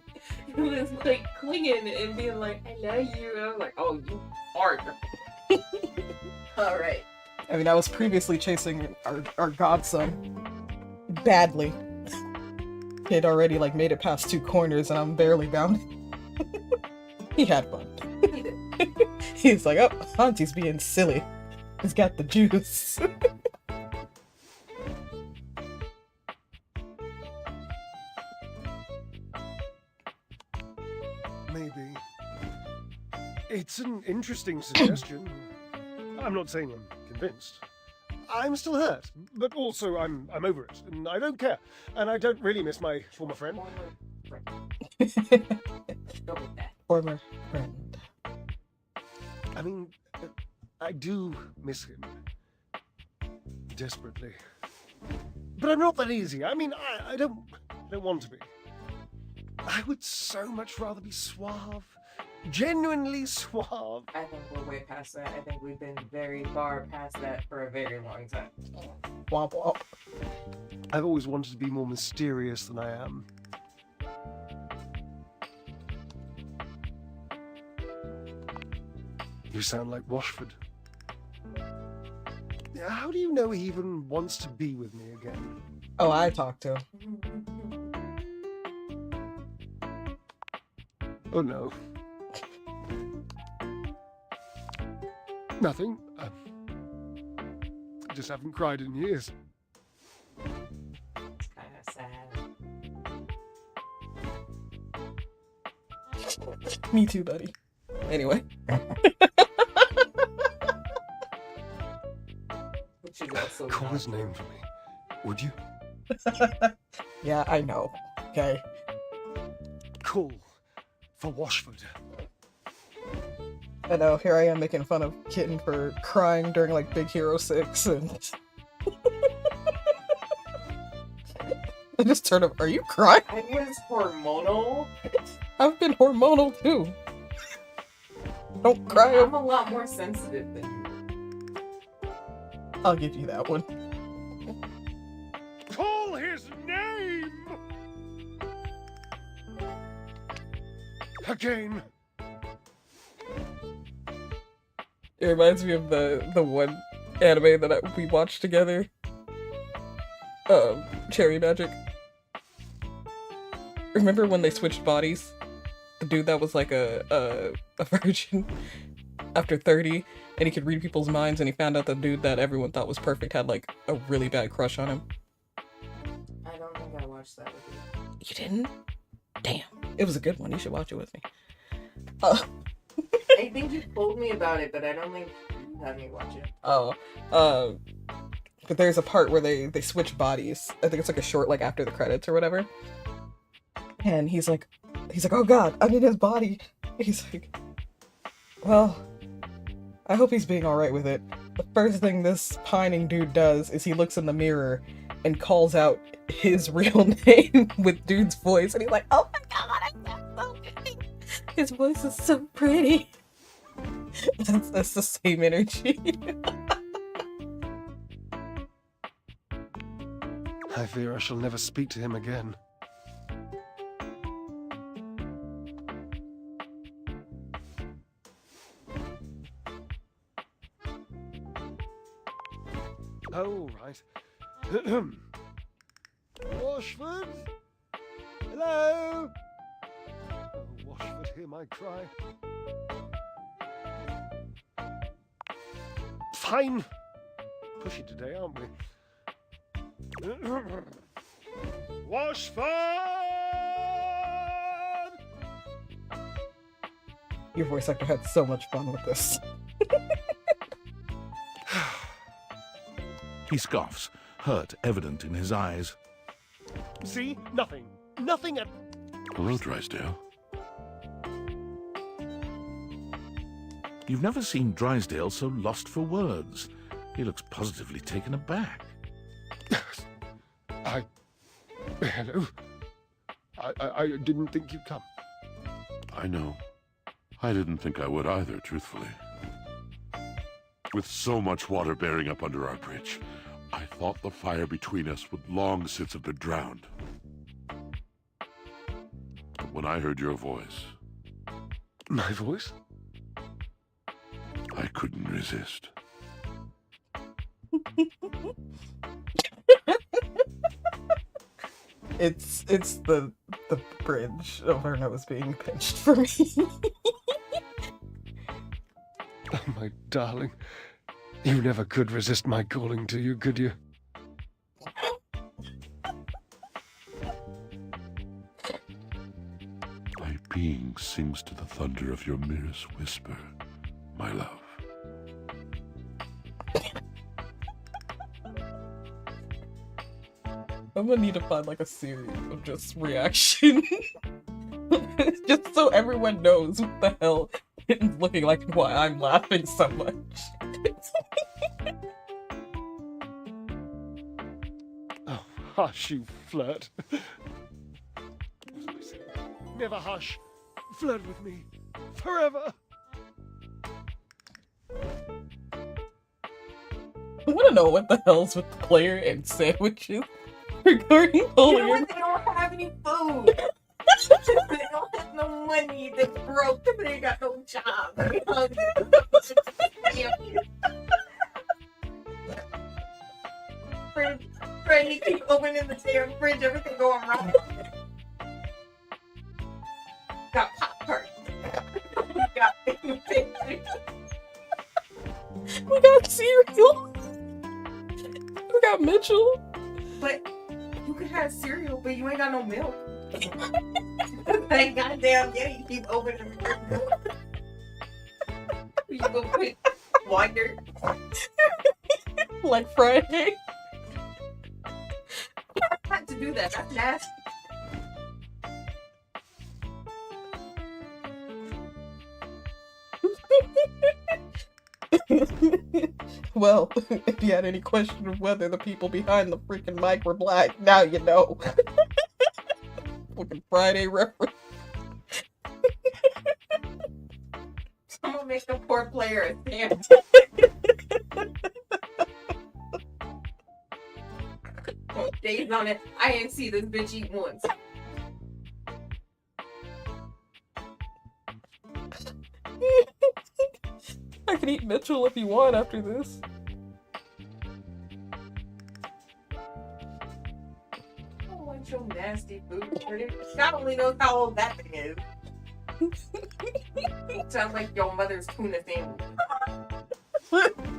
S8: It was like clinging and being like, I love you. I was like, oh, you are. All right.
S1: I mean, I was previously chasing our godson badly. He had already like made it past 2 corners and I'm barely bound. He had fun.
S8: He did.
S1: He's like, oh, Auntie's being silly. He's got the juice.
S3: Maybe. It's an interesting suggestion. I'm not saying I'm convinced. I'm still hurt, but also I'm over it, and I don't care. And I don't really miss my former friend.
S8: Go with that.
S1: Former friend.
S3: I mean, I do miss him. Desperately. But I'm not that easy. I mean, I don't want to be. I would so much rather be suave. Genuinely suave.
S8: I think we're way past that. I think we've been very far past that for a very long time.
S1: Womp womp.
S3: I've always wanted to be more mysterious than I am. You sound like Washford. How do you know he even wants to be with me again?
S1: Oh, I talked to him.
S3: Oh no. Nothing. I just haven't cried in years.
S8: It's kind of sad.
S1: Me too, buddy. Anyway.
S8: Which is also
S3: Call
S8: not
S3: his name for me, would you?
S1: Yeah, I know. Okay.
S3: Call for Washford.
S1: I know, here I am making fun of Kitten for crying during like Big Hero 6 and I just turned up, are you crying?
S8: I was hormonal.
S1: I've been hormonal too. Don't cry.
S8: I'm a lot more sensitive than you.
S1: I'll give you that one.
S3: Call his name! Again.
S1: It reminds me of the one anime that we watched together. Cherry Magic. Remember when they switched bodies? The dude that was like a virgin after 30 and he could read people's minds, and he found out the dude that everyone thought was perfect had like a really bad crush on him.
S8: I don't think I watched that with you.
S1: You didn't? Damn. It was a good one. You should watch it with me.
S8: I think you told me about it, but I don't think you had me watch it.
S1: But there's a part where they switch bodies. I think it's like a short, like after the credits or whatever. And he's like, oh god, I'm in his body. He's like, well, I hope he's being alright with it. The first thing this pining dude does is he looks in the mirror and calls out his real name with dude's voice. And he's like, oh my god, I sound so pretty. His voice is so pretty. That's the same energy.
S3: I fear I shall never speak to him again. Oh, right. Washford? Hello? Oh, Washford, hear my cry. Fine. Pushy today, aren't we? Washford!
S1: Your voice actor had so much fun with this.
S5: He scoffs, hurt evident in his eyes.
S3: See? Nothing. Nothing at...
S2: Hello, Drysdale.
S5: You've never seen Drysdale so lost for words. He looks positively taken aback.
S3: Hello? I didn't think you'd come.
S2: I know. I didn't think I would either, truthfully. With so much water bearing up under our bridge, I thought the fire between us would long since have been drowned. But when I heard your voice,
S3: My voice?
S2: I couldn't resist.
S1: It's the bridge of her nose being pinched for me.
S3: Oh, my darling. You never could resist my calling to you, could you?
S2: My being sings to the thunder of your merest whisper, my love.
S1: I'm gonna need to find like a series of just reaction. Just so everyone knows what the hell it's looking like and why I'm laughing so much.
S3: Oh, hush, you flirt. Never hush. Flirt with me. Forever.
S1: I want to know what the hell's with the player and sandwiches regarding
S8: You know
S1: Holy.
S8: what? They don't have any food. They don't have no money. They're broke. They got no job. They're hungry. Fred, you keep opening the damn fridge. Everything going wrong. Got Pop-Tarts. Got
S1: We got cereal. We got Mitchell.
S8: But you could have cereal, but you ain't got no milk. Thank goddamn yeah, you keep opening the fridge. You go put water.
S1: Like Friday.
S8: Not to do that. That's nasty.
S1: Well, if you had any question of whether the people behind the freaking mic were black, now you know. Fucking Friday reference.
S8: I'm gonna make the poor player a sandwich. Days on it. I didn't see this bitch eat once.
S1: I can eat Mitchell if you want after this.
S8: I don't want your nasty food. God only knows how old that thing is. Sounds like your mother's tuna sandwich.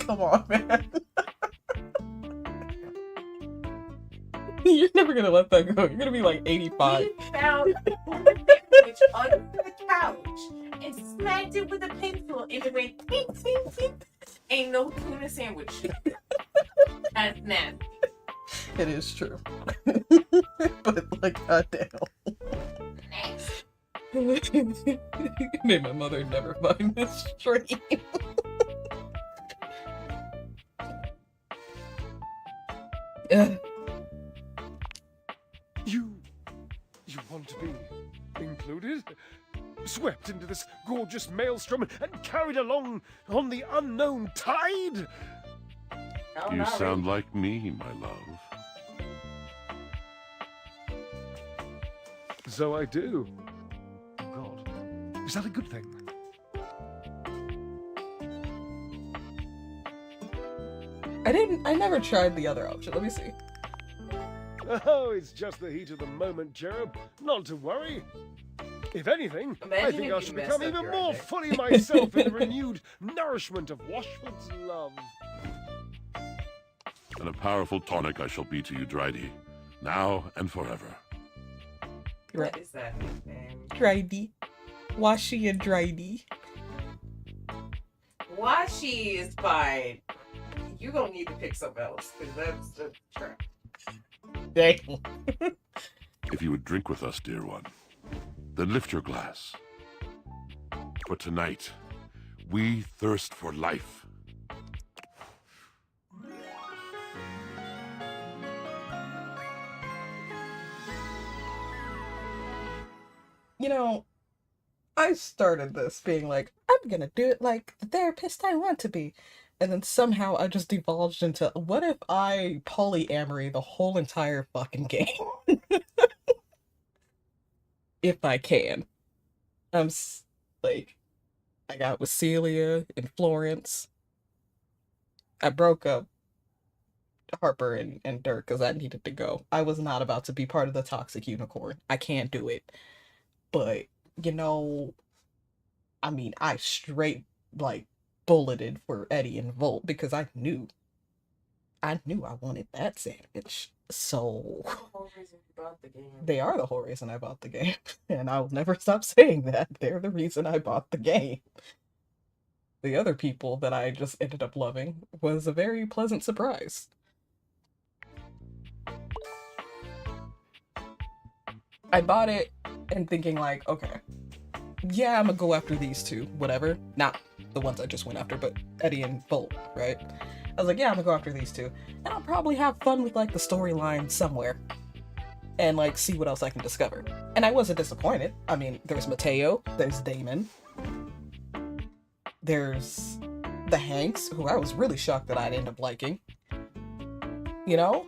S1: Come on, man. You're never gonna let that go. You're gonna be like 85.
S8: We found a tuna sandwich under the couch and smacked it with a pencil and it went ping, ping, ping. Ain't no tuna sandwich. That's nasty.
S1: It is true. But like, goddamn. Made my mother never find this stream.
S3: You want to be included? Swept into this gorgeous maelstrom and carried along on the unknown tide?
S8: No,
S2: You
S8: not
S2: sound like me, my love.
S3: So I do. Oh God, is that a good thing?
S1: I never tried the other option. Let me see.
S3: Oh, it's just the heat of the moment, Cherub. Not to worry. If anything, I
S8: Imagine
S3: think
S8: if
S3: I
S8: you
S3: should
S8: messed
S3: become
S8: up
S3: even
S8: your
S3: more
S8: ending.
S3: fully myself in the renewed nourishment of Washwood's love.
S2: And a powerful tonic I shall be to you, Drydy. Now and forever.
S8: What is that nickname?
S1: Drydy. Washy and Drydy.
S8: Washi is fine. You're gonna need to pick something else, because that's the trash.
S1: Dang.
S2: If you would drink with us, dear one, then lift your glass. For tonight, we thirst for life.
S1: You know, I started this being like, I'm gonna do it like the therapist I want to be. And then somehow I just divulged into, what if I polyamory the whole entire fucking game? If I can. Like, I got with Celia in Florence. I broke up Harper and Dirk because I needed to go. I was not about to be part of the toxic unicorn. I can't do it. But, you know, I mean, I straight, like, bulleted for Eddie and Volt because I knew I wanted that sandwich. So
S8: The whole reason you bought the game.
S1: they are the whole reason I bought the game. And I'll never stop saying that. They're the reason I bought the game. The other people that I just ended up loving was a very pleasant surprise. I bought it and thinking like, okay, yeah, I'm gonna go after these two, whatever. Not the ones I just went after, but Eddie and Volt, right? I was like, yeah, I'm gonna go after these two. And I'll probably have fun with like the storyline somewhere. And like see what else I can discover. And I wasn't disappointed. I mean, there's Mateo, there's Damon, there's the Hanks, who I was really shocked that I'd end up liking. You know?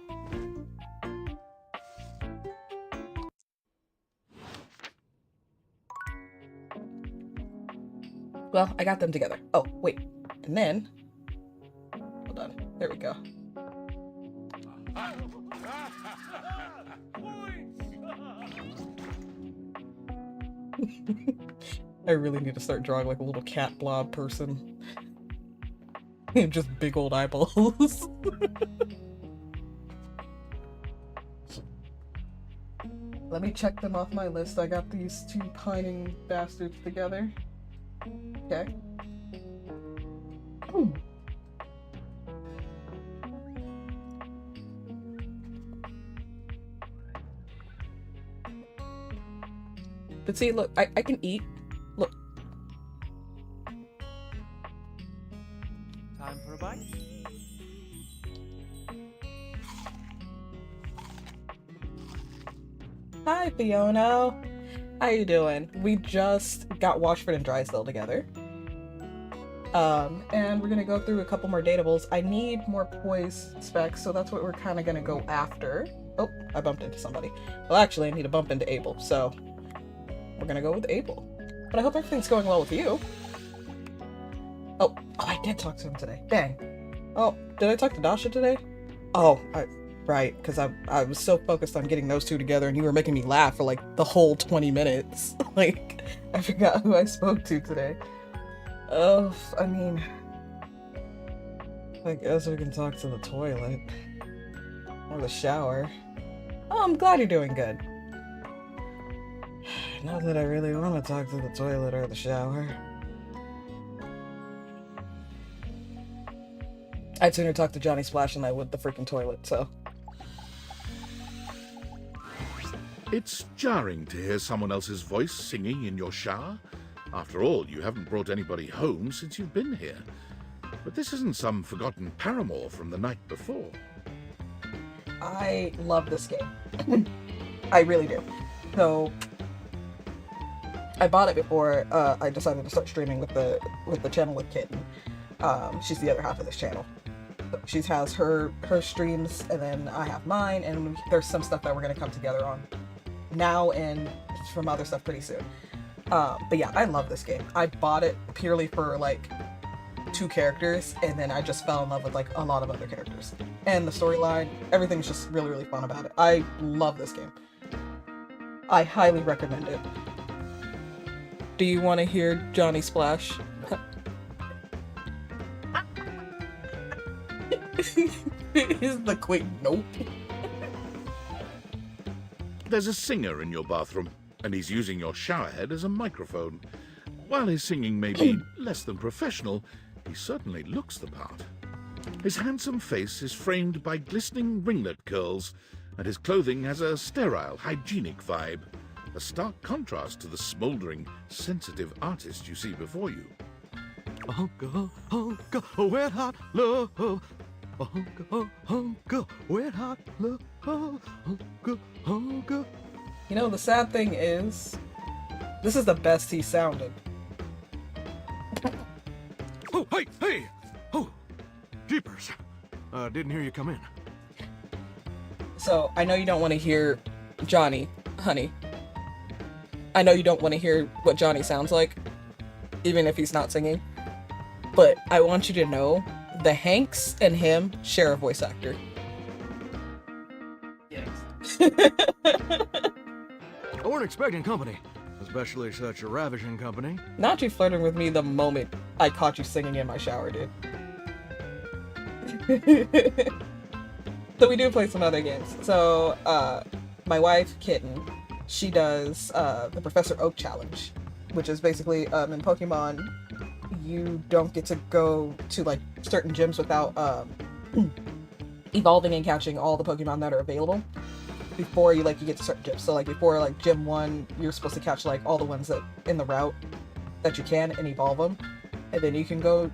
S1: Well, I got them together. Oh, wait. And then... Hold on. There we go. I really need to start drawing like a little cat blob person. Just big old eyeballs. Let me check them off my list. I got these two pining bastards together. Okay. Ooh. But see, look, I can eat. Look.
S9: Time for a bite?
S1: Hi, Fiona. How you doing? We just got Washford and Drysdale together. And we're gonna go through a couple more datables. I need more poise specs, so that's what we're kind of gonna go after. Oh, I bumped into somebody. Well, actually, I need to bump into Abel, so we're gonna go with Abel. But I hope everything's going well with you. Oh, I did talk to him today. Dang. Oh, did I talk to Dasha today? Oh, right, because I was so focused on getting those two together, and you were making me laugh for like the whole 20 minutes. Like, I forgot who I spoke to today. Oh, I mean, I guess we can talk to the toilet. Or the shower. Oh, I'm glad you're doing good. Not that I really want to talk to the toilet or the shower. I'd sooner talk to Johnny Splash than I would the freaking toilet, so.
S5: It's jarring to hear someone else's voice singing in your shower. After all, you haven't brought anybody home since you've been here. But this isn't some forgotten paramour from the night before.
S1: I love this game. I really do. So, I bought it before I decided to start streaming with the channel with Kitten. She's the other half of this channel. She has her streams, and then I have mine, and there's some stuff that we're gonna come together on now and some other stuff pretty soon. But yeah, I love this game. I bought it purely for like 2 characters, and then I just fell in love with like a lot of other characters. And the storyline, everything's just really, really fun about it. I love this game. I highly recommend it. Do you want to hear Johnny Splash? Is the quick nope.
S5: There's a singer in your bathroom, and he's using your showerhead as a microphone. While his singing may be less than professional, he certainly looks the part. His handsome face is framed by glistening ringlet curls, and his clothing has a sterile, hygienic vibe, a stark contrast to the smouldering, sensitive artist you see before you.
S9: Hunka, hunka, wet hot love. Hunka, hunka, wet hot love. Hunka, hunka.
S1: You know, the sad thing is, this is the best he sounded.
S9: Oh, hey! Oh, jeepers. Didn't hear you come in.
S1: So, I know you don't want to hear Johnny, honey. I know you don't want to hear what Johnny sounds like, even if he's not singing. But I want you to know, the Hanks and him share a voice actor.
S8: Yes.
S9: I weren't expecting company. especially such a ravishing company.
S1: Not you flirting with me the moment I caught you singing in my shower, dude. So we do play some other games. So, my wife, Kitten, she does the Professor Oak Challenge, which is basically in Pokemon, you don't get to go to like certain gyms without evolving and catching all the Pokemon that are available before you get to certain gyms. So like before like gym 1, you're supposed to catch like all the ones that in the route that you can and evolve them, and then you can go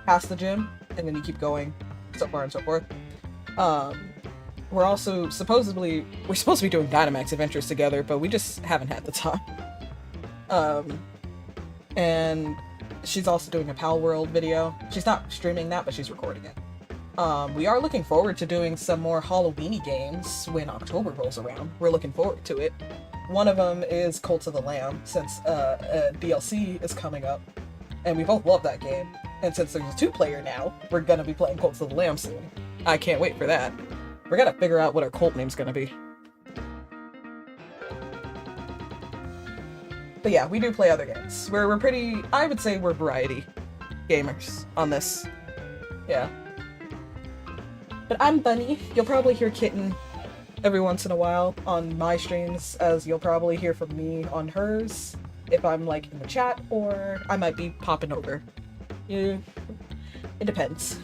S1: past the gym, and then you keep going, so far and so forth. We're also supposed to be doing Dynamax adventures together, but we just haven't had the time. And she's also doing a Pal World video. She's not streaming that, but she's recording it. We are looking forward to doing some more Halloweeny games when October rolls around. We're looking forward to it. One of them is Cult of the Lamb, since DLC is coming up, and we both love that game. And since there's a 2-player now, we're gonna be playing Cult of the Lamb soon. I can't wait for that. We're gonna figure out what our cult name's gonna be. But yeah, we do play other games. We're pretty, I would say we're variety gamers on this. Yeah. But I'm Bunny. You'll probably hear Kitten every once in a while on my streams, as you'll probably hear from me on hers if I'm like in the chat, or I might be popping over. Yeah, it depends.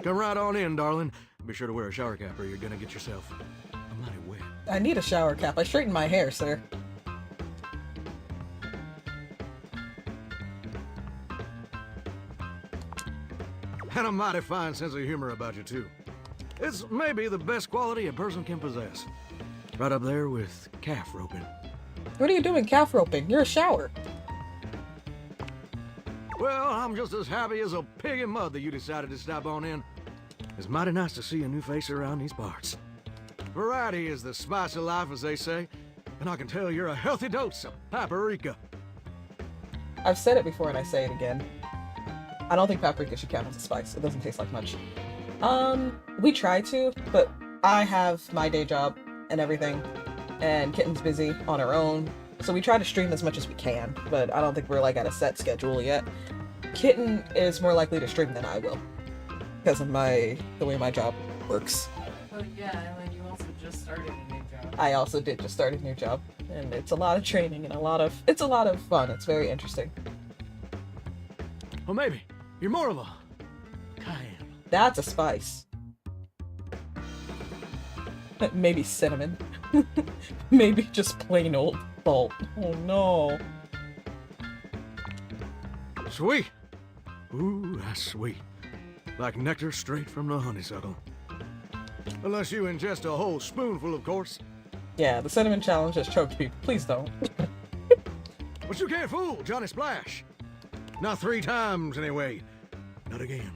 S9: Come right on in, darling. Be sure to wear a shower cap or you're gonna get yourself a mighty wet.
S1: I need a shower cap. I straightened my hair, sir.
S9: And a mighty fine sense of humor about you, too. It's maybe the best quality a person can possess. Right up there with calf roping.
S1: What are you doing calf roping? You're a shower.
S9: Well, I'm just as happy as a pig in mud that you decided to stop on in. It's mighty nice to see a new face around these parts. Variety is the spice of life, as they say, and I can tell you're a healthy dose of paprika.
S1: I've said it before and I say it again. I don't think paprika should count as a spice. It doesn't taste like much. We try to, but I have my day job and everything, and Kitten's busy on her own, so we try to stream as much as we can, but I don't think we're like at a set schedule yet. Kitten is more likely to stream than I will, because of the way my job works.
S8: Oh yeah, and then you also just started a new job.
S1: I also did just start a new job, and it's a lot of training and it's a lot of fun. It's very interesting.
S9: Well, maybe you're more of a cayenne.
S1: That's a spice. Maybe cinnamon. Maybe just plain old salt. Oh no.
S9: Sweet. Ooh, that's sweet. Like nectar straight from the honeysuckle. Unless you ingest a whole spoonful, of course.
S1: Yeah, the cinnamon challenge has choked people. Please don't.
S9: But you can't fool Johnny Splash. Not 3 times, anyway. Not again.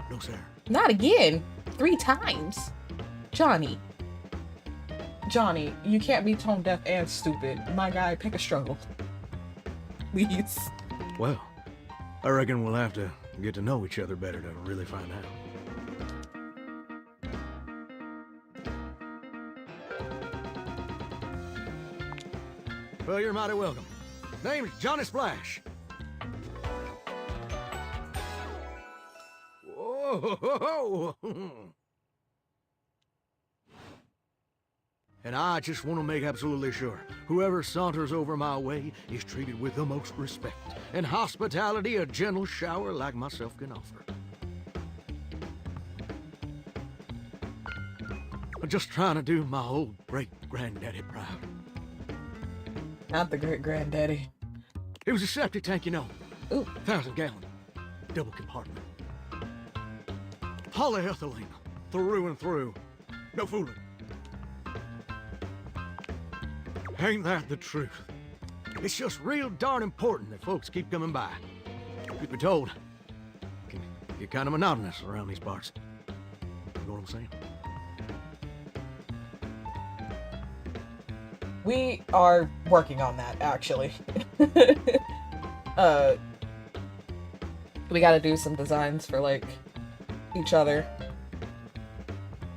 S9: No, sir.
S1: Not again. 3 times. Johnny, you can't be tone deaf and stupid. My guy, pick a struggle. Please.
S9: Well, I reckon we'll have to get to know each other better to really find out. Well, you're mighty welcome. Name's Johnny Splash. Whoa! And I just want to make absolutely sure whoever saunters over my way is treated with the most respect and hospitality a gentle shower like myself can offer. I'm just trying to do my old great-granddaddy proud.
S1: Not the great-granddaddy.
S9: It was a septic tank, you know.
S1: Ooh.
S9: 1,000-gallon. Double compartment. Polyethylene. Through and through. No fooling. Ain't that the truth? It's just real darn important that folks keep coming by. Truth be told, it can get kind of monotonous around these parts. You know what I'm saying?
S1: We are working on that, actually. We gotta do some designs for, like, each other.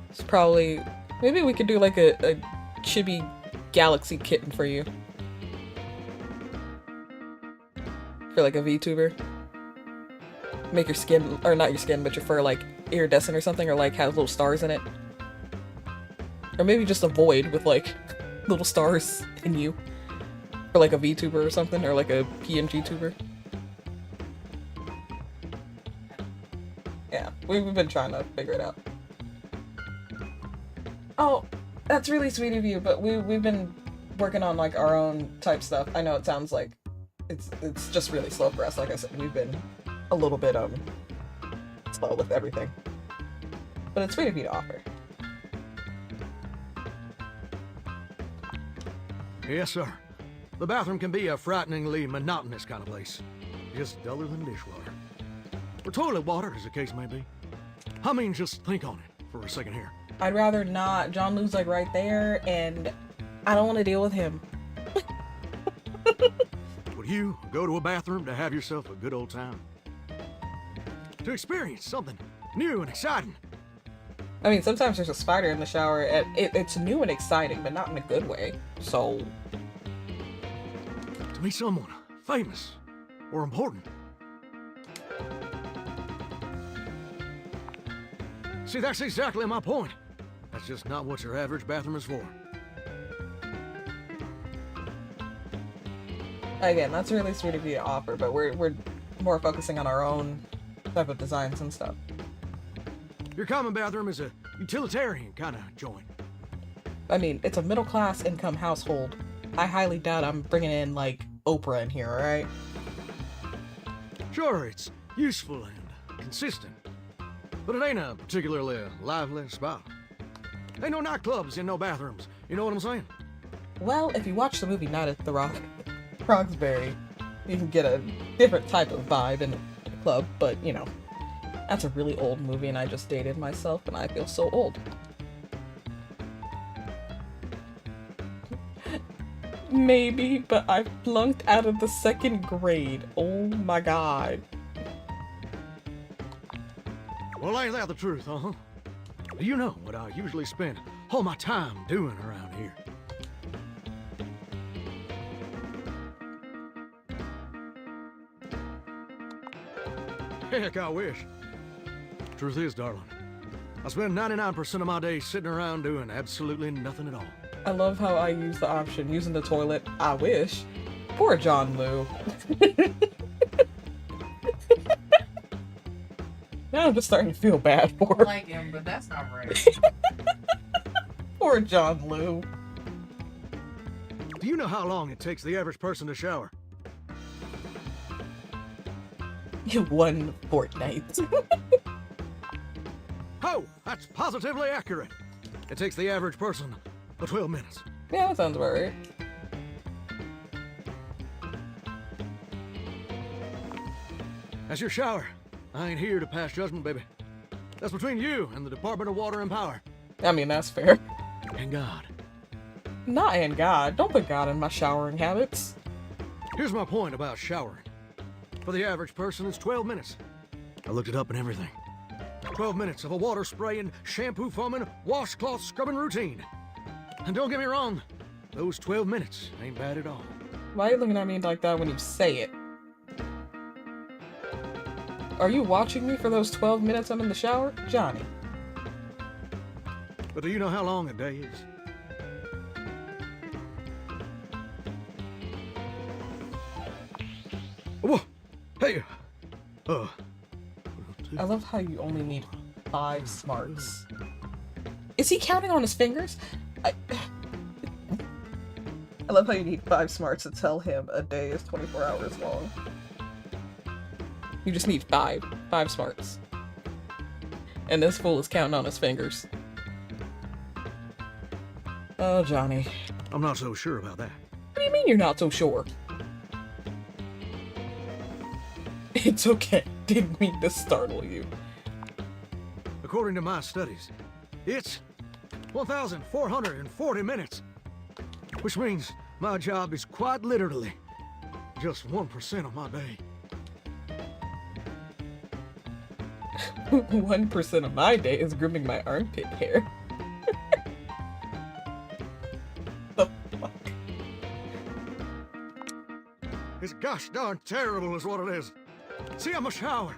S1: It's probably... Maybe we could do, like, a chibi Galaxy Kitten for you. For like a VTuber. Make your skin, or not your skin, but your fur like iridescent or something, or like have little stars in it. Or maybe just a void with like little stars in you. For like a VTuber or something, or like a PNG tuber. Yeah, we've been trying to figure it out. Oh, that's really sweet of you, but we've been working on like our own type stuff. I know it sounds like it's just really slow for us. Like I said, we've been a little bit slow with everything. But it's sweet of you to offer.
S9: Yes, sir. The bathroom can be a frighteningly monotonous kind of place. Just duller than dishwater. Or toilet water, as the case may be. I mean, just think on it for a second here.
S1: I'd rather not. John Lu's like right there, and I don't want to deal with him.
S9: Would you go to a bathroom to have yourself a good old time? To experience something new and exciting?
S1: I mean, sometimes there's a spider in the shower, and it's new and exciting, but not in a good way. So...
S9: to meet someone famous or important. See, that's exactly my point. That's just not what your average bathroom is for.
S1: Again, that's really sweet of you to offer, but we're more focusing on our own type of designs and stuff.
S9: Your common bathroom is a utilitarian kind of joint.
S1: I mean, it's a middle-class income household. I highly doubt I'm bringing in, like, Oprah in here, alright?
S9: Sure, it's useful and consistent, but it ain't a particularly lively spot. Ain't no nightclubs and no bathrooms, you know what I'm saying?
S1: Well, if you watch the movie Night at the Roxbury, you can get a different type of vibe in a club, but, you know, that's a really old movie and I just dated myself and I feel so old. Maybe, but I flunked out of the 2nd grade. Oh my god.
S9: Well, ain't that the truth, huh? Do you know what I usually spend all my time doing around here? Heck, I wish. Truth is, darling, I spend 99% of my day sitting around doing absolutely nothing at all.
S1: I love how I use the option, using the toilet, I wish. Poor John Lu. Now I'm just starting to feel bad for
S8: I
S1: him.
S8: like him, but that's not right.
S1: Poor John Lu.
S9: Do you know how long it takes the average person to shower?
S1: 1 fortnight.
S9: Oh, that's positively accurate. It takes the average person 12 minutes.
S1: Yeah, that sounds about right.
S9: That's your shower. I ain't here to pass judgment, baby. That's between you and the Department of Water and Power.
S1: I mean, that's fair.
S9: And God.
S1: Not and God. Don't put God in my showering habits.
S9: Here's my point about showering. For the average person, it's 12 minutes. I looked it up and everything. 12 minutes of a water spraying, shampoo foaming, washcloth scrubbing routine. And don't get me wrong, those 12 minutes ain't bad at all.
S1: Why are you looking at me like that when you say it? Are you watching me for those 12 minutes I'm in the shower? Johnny.
S9: But do you know how long a day is? Whoa! Hey!
S1: I love how you only need 5 smarts. Is he counting on his fingers? I love how you need 5 smarts to tell him a day is 24 hours long. You just need 5 smarts. And this fool is counting on his fingers. Oh, Johnny.
S9: I'm not so sure about that.
S1: What do you mean you're not so sure? It's okay. Didn't mean to startle you.
S9: According to my studies, it's 1,440 minutes. Which means my job is quite literally just 1% of my day.
S1: 1% of my day is grooming my armpit hair. The fuck?
S9: Gosh darn terrible is what it is. See, I'm a shower.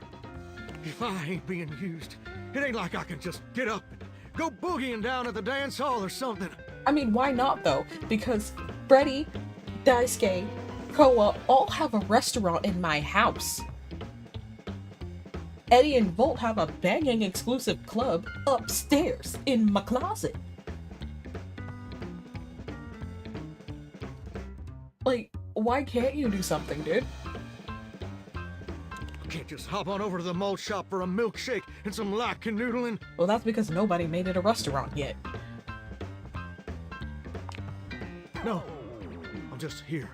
S9: If I ain't being used, it ain't like I can just get up and go boogieing down at the dance hall or something.
S1: I mean, why not though? Because Freddy, Daisuke, Koa all have a restaurant in my house. Eddie and Volt have a banging exclusive club upstairs in my closet. Like, why can't you do something, dude?
S9: Can't just hop on over to the malt shop for a milkshake and some light canoodling.
S1: Well, that's because nobody made it a restaurant yet.
S9: No, I'm just here,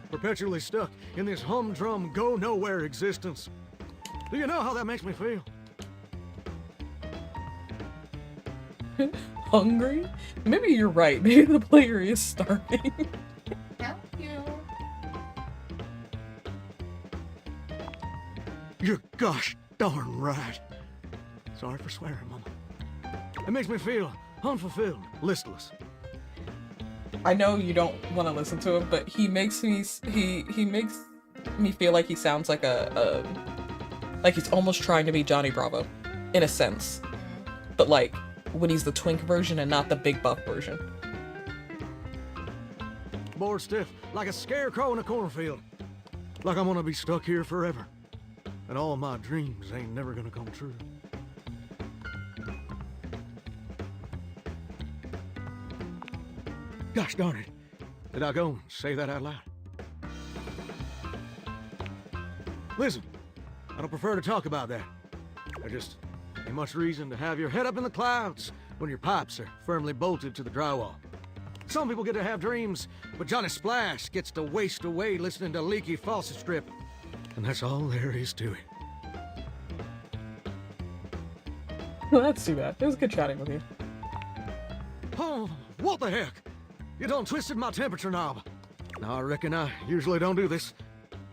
S9: perpetually stuck in this humdrum, go-nowhere existence. Do you know how that makes me feel?
S1: Hungry? Maybe you're right. Maybe the player is starving.
S8: Help you.
S9: You're gosh darn right. Sorry for swearing, Mama. It makes me feel unfulfilled, listless.
S1: I know you don't want to listen to him, but he makes me feel like he sounds like like he's almost trying to be Johnny Bravo, in a sense. But like, when he's the twink version and not the big buff version.
S9: Bored stiff, like a scarecrow in a cornfield. Like I'm gonna be stuck here forever. And all my dreams ain't never gonna come true. Gosh darn it. Did I go and say that out loud? Listen, I don't prefer to talk about that. There just ain't much reason to have your head up in the clouds when your pipes are firmly bolted to the drywall. Some people get to have dreams, but Johnny Splash gets to waste away listening to leaky faucet strip. And that's all there is to it.
S1: Well, that's too bad. It was good chatting with you.
S9: Oh, what the heck? You done twisted my temperature knob. Now, I reckon I usually don't do this,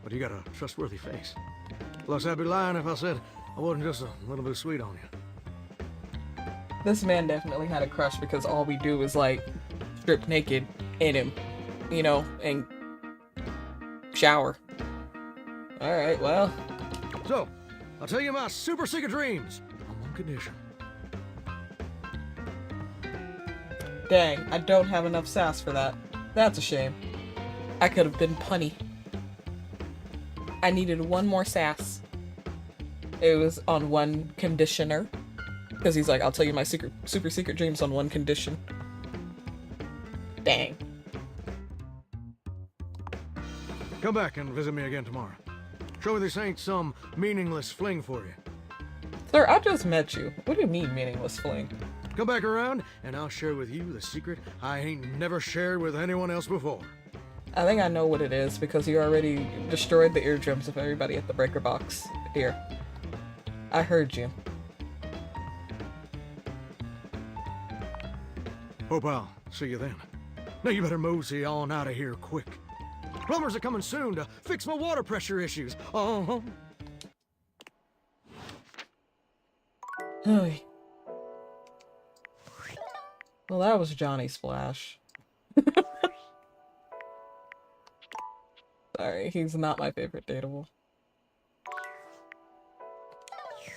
S9: but you got a trustworthy face. Plus, I'd be lying if I said I wasn't just a little bit sweet on you.
S1: This man definitely had a crush because all we do is like strip naked in him, you know, and shower. Alright, well.
S9: So, I'll tell you my super secret dreams on one condition.
S1: Dang, I don't have enough sass for that. That's a shame. I could have been punny. I needed one more sass. It was on one conditioner. Because he's like, I'll tell you my super secret dreams on one condition. Dang.
S9: Come back and visit me again tomorrow. Show me this ain't some meaningless fling for you.
S1: Sir, I just met you. What do you mean meaningless fling?
S9: Come back around, and I'll share with you the secret I ain't never shared with anyone else before.
S1: I think I know what it is because you already destroyed the eardrums of everybody at the breaker box. Here. I heard you.
S9: Hope I'll see you then. Now you better mosey on out of here quick. Plumbers are coming soon to fix my water pressure issues.
S1: Well, that was Johnny Splash. Sorry, he's not my favorite dateable.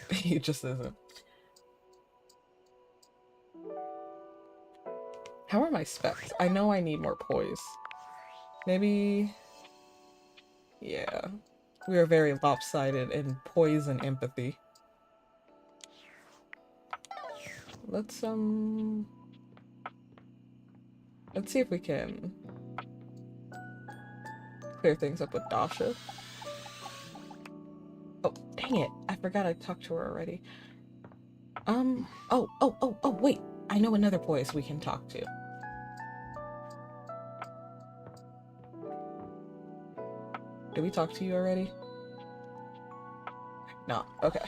S1: He just isn't. How are my specs? I know I need more poise. Maybe... Yeah. We are very lopsided in poise and empathy. Let's see if we can clear things up with Dasha. Oh, dang it. I forgot I talked to her already. Oh, wait. I know another poise we can talk to. Did we talk to you already? No. Okay.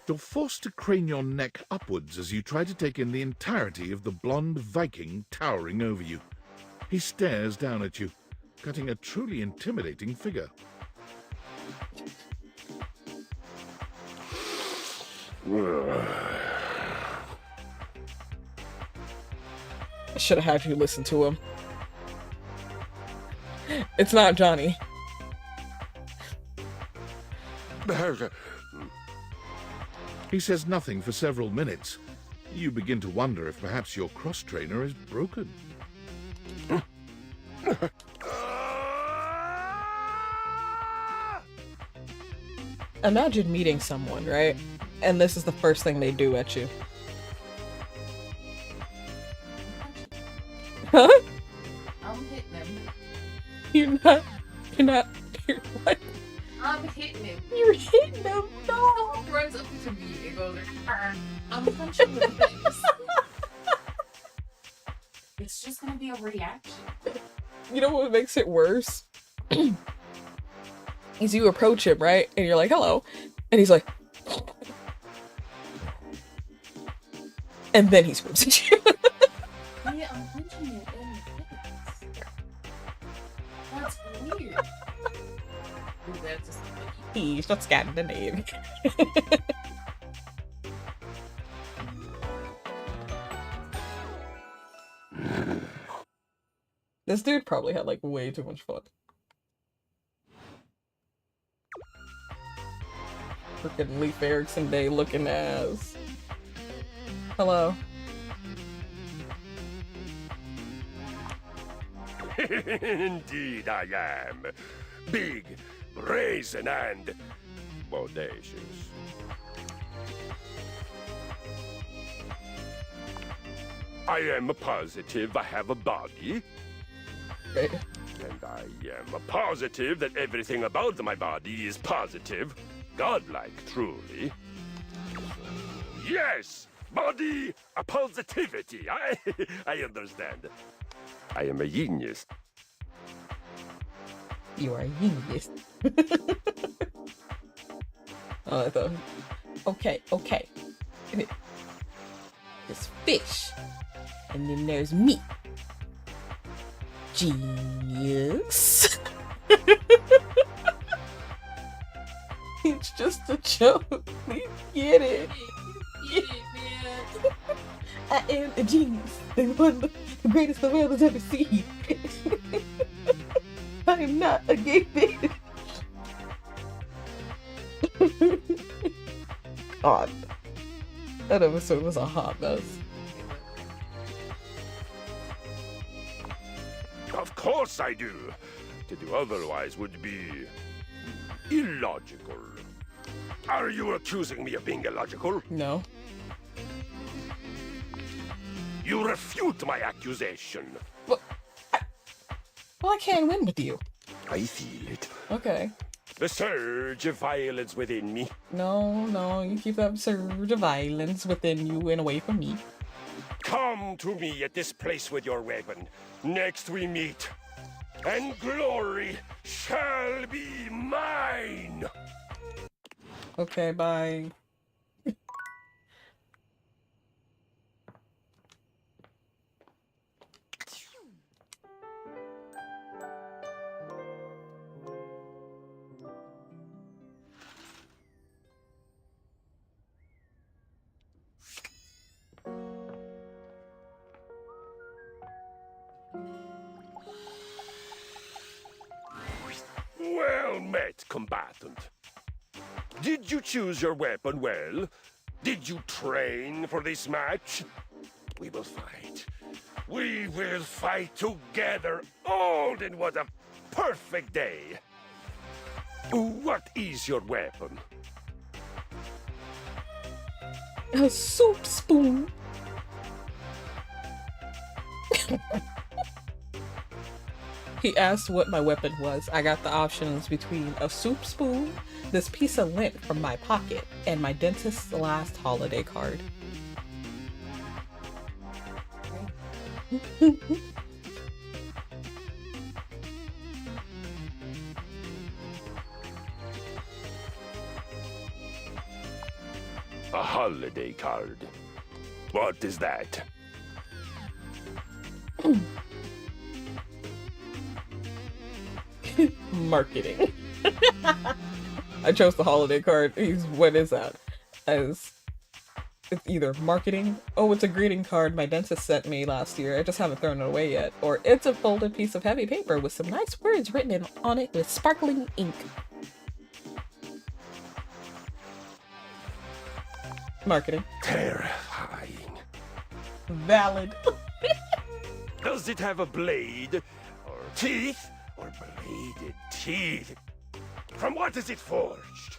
S5: You're forced to crane your neck upwards as you try to take in the entirety of the blonde Viking towering over you. He stares down at you, cutting a truly intimidating figure.
S1: I should have had you listen to him. It's not Johnny.
S5: He says nothing for several minutes. You begin to wonder if perhaps your cross-trainer is broken.
S1: Imagine meeting someone, right? And this is the first thing they do at you. Huh?
S8: I'm hitting him.
S1: You're not, what?
S8: I'm hitting him.
S1: You're hitting them, no!
S8: Someone runs up to me and goes, I'm punching him in the face. It's just gonna be a reaction.
S1: You know what makes it worse? Is you approach him, right? And you're like, hello. And he's like... And then he swoops at you.
S8: Yeah, I'm punching it in the face. That's weird. Ooh, that's just
S1: He's not scanning the name. This dude probably had like way too much fun. Freaking Leif Erikson Day looking ass. Hello.
S10: Indeed I am. Big, brazen, and bodacious. I am positive I have a body.
S1: Okay.
S10: And I am positive that everything about my body is positive. Godlike, truly. Yes! Body a positivity. I understand. I am a genius.
S1: You are a genius. Oh, I thought. Okay. There's fish. And then there's meat. Genius. It's just a joke. Please get it.
S8: Get it, man.
S1: I am a genius. The greatest the world has ever seen. I am not a gay bitch. God. That episode was a hot mess.
S10: Of course I do. To do otherwise would be illogical. Are you accusing me of being illogical?
S1: No.
S10: You refute my accusation.
S1: Well, I can't win with you.
S10: I feel it.
S1: Okay.
S10: The surge of violence within me.
S1: No, you keep that surge of violence within you and away from me.
S10: Come to me at this place with your weapon. Next we meet, and glory shall be mine.
S1: Okay, bye.
S10: Well met, combatant. Did you choose your weapon well? Did you train for this match? We will fight. We will fight together. Oh, then what a perfect day. What is your weapon?
S1: A soup spoon. He asked what my weapon was. I got the options between a soup spoon, this piece of lint from my pocket, and my dentist's last holiday card.
S10: A holiday card. What is that?
S1: Marketing. I chose the holiday card. What is that? As it's either marketing, oh, it's a greeting card my dentist sent me last year, I just haven't thrown it away yet, or it's a folded piece of heavy paper with some nice words written on it with sparkling ink. Marketing.
S10: Terrifying.
S1: Valid.
S10: Does it have a blade? Or teeth? Or bladed teeth? From what is it forged?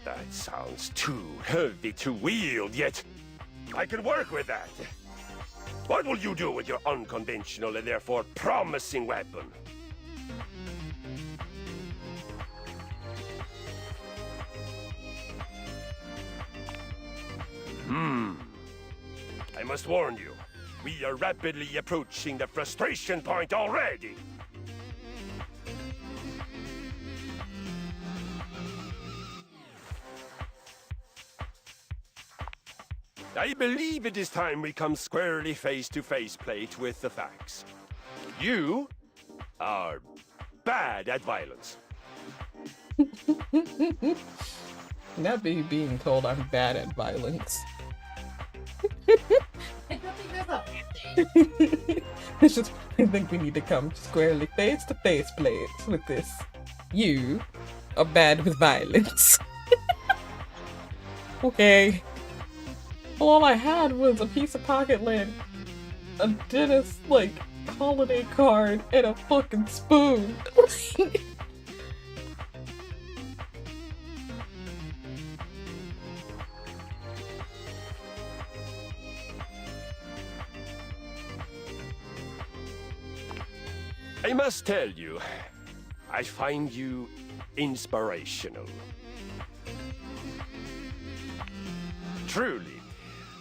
S10: That sounds too heavy to wield, yet I can work with that. What will you do with your unconventional and therefore promising weapon? I must warn you, we are rapidly approaching the frustration point already. I believe it is time we come squarely face to face, plate, with the facts. You are bad at violence.
S1: Not be being told I'm bad at violence.
S8: I don't think that's a bad thing.
S1: It's just, I think we need to come squarely face to face, plate, with this. You are bad with violence. Okay. Well, all I had was a piece of pocket lint, a dentist, like, holiday card, and a fucking spoon.
S10: I must tell you, I find you inspirational. Truly,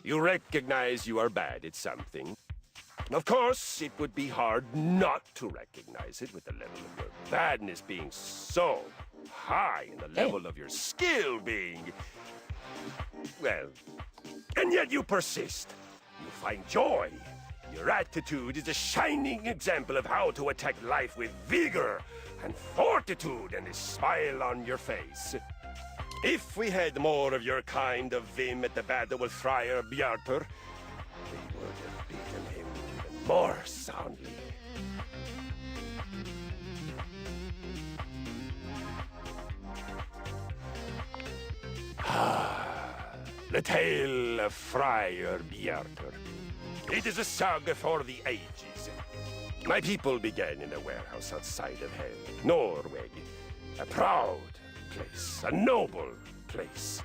S10: you recognize you are bad at something. Of course, it would be hard not to recognize it with the level of your badness being so high and the level of your skill being... well, and yet you persist. You find joy. Your attitude is a shining example of how to attack life with vigor and fortitude and a smile on your face. If we had more of your kind of vim at the battle with Friar Bjartur, we would have beaten him even more soundly. The tale of Friar Bjartur. It is a saga for the ages. My people began in a warehouse outside of Hell, Norway. A proud place, a noble place.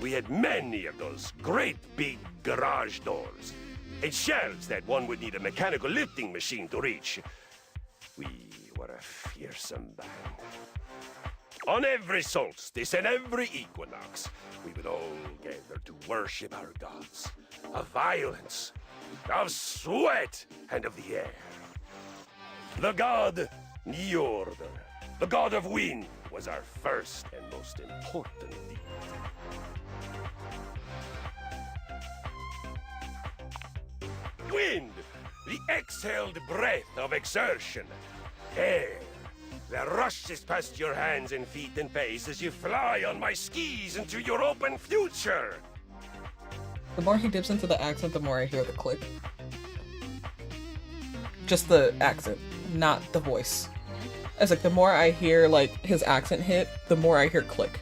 S10: We had many of those great big garage doors, and shelves that one would need a mechanical lifting machine to reach. We were a fearsome band. On every solstice and every equinox, we would all gather to worship our gods of violence, of sweat, and of the air. The god Njordr, the god of wind, was our first and most important deed. Wind, the exhaled breath of exertion. Air, that rushes past your hands and feet and face as you fly on my skis into your open future.
S1: The more he dips into the accent, the more I hear the click. Just the accent, not the voice. It's like the more I hear like his accent hit, the more I hear click.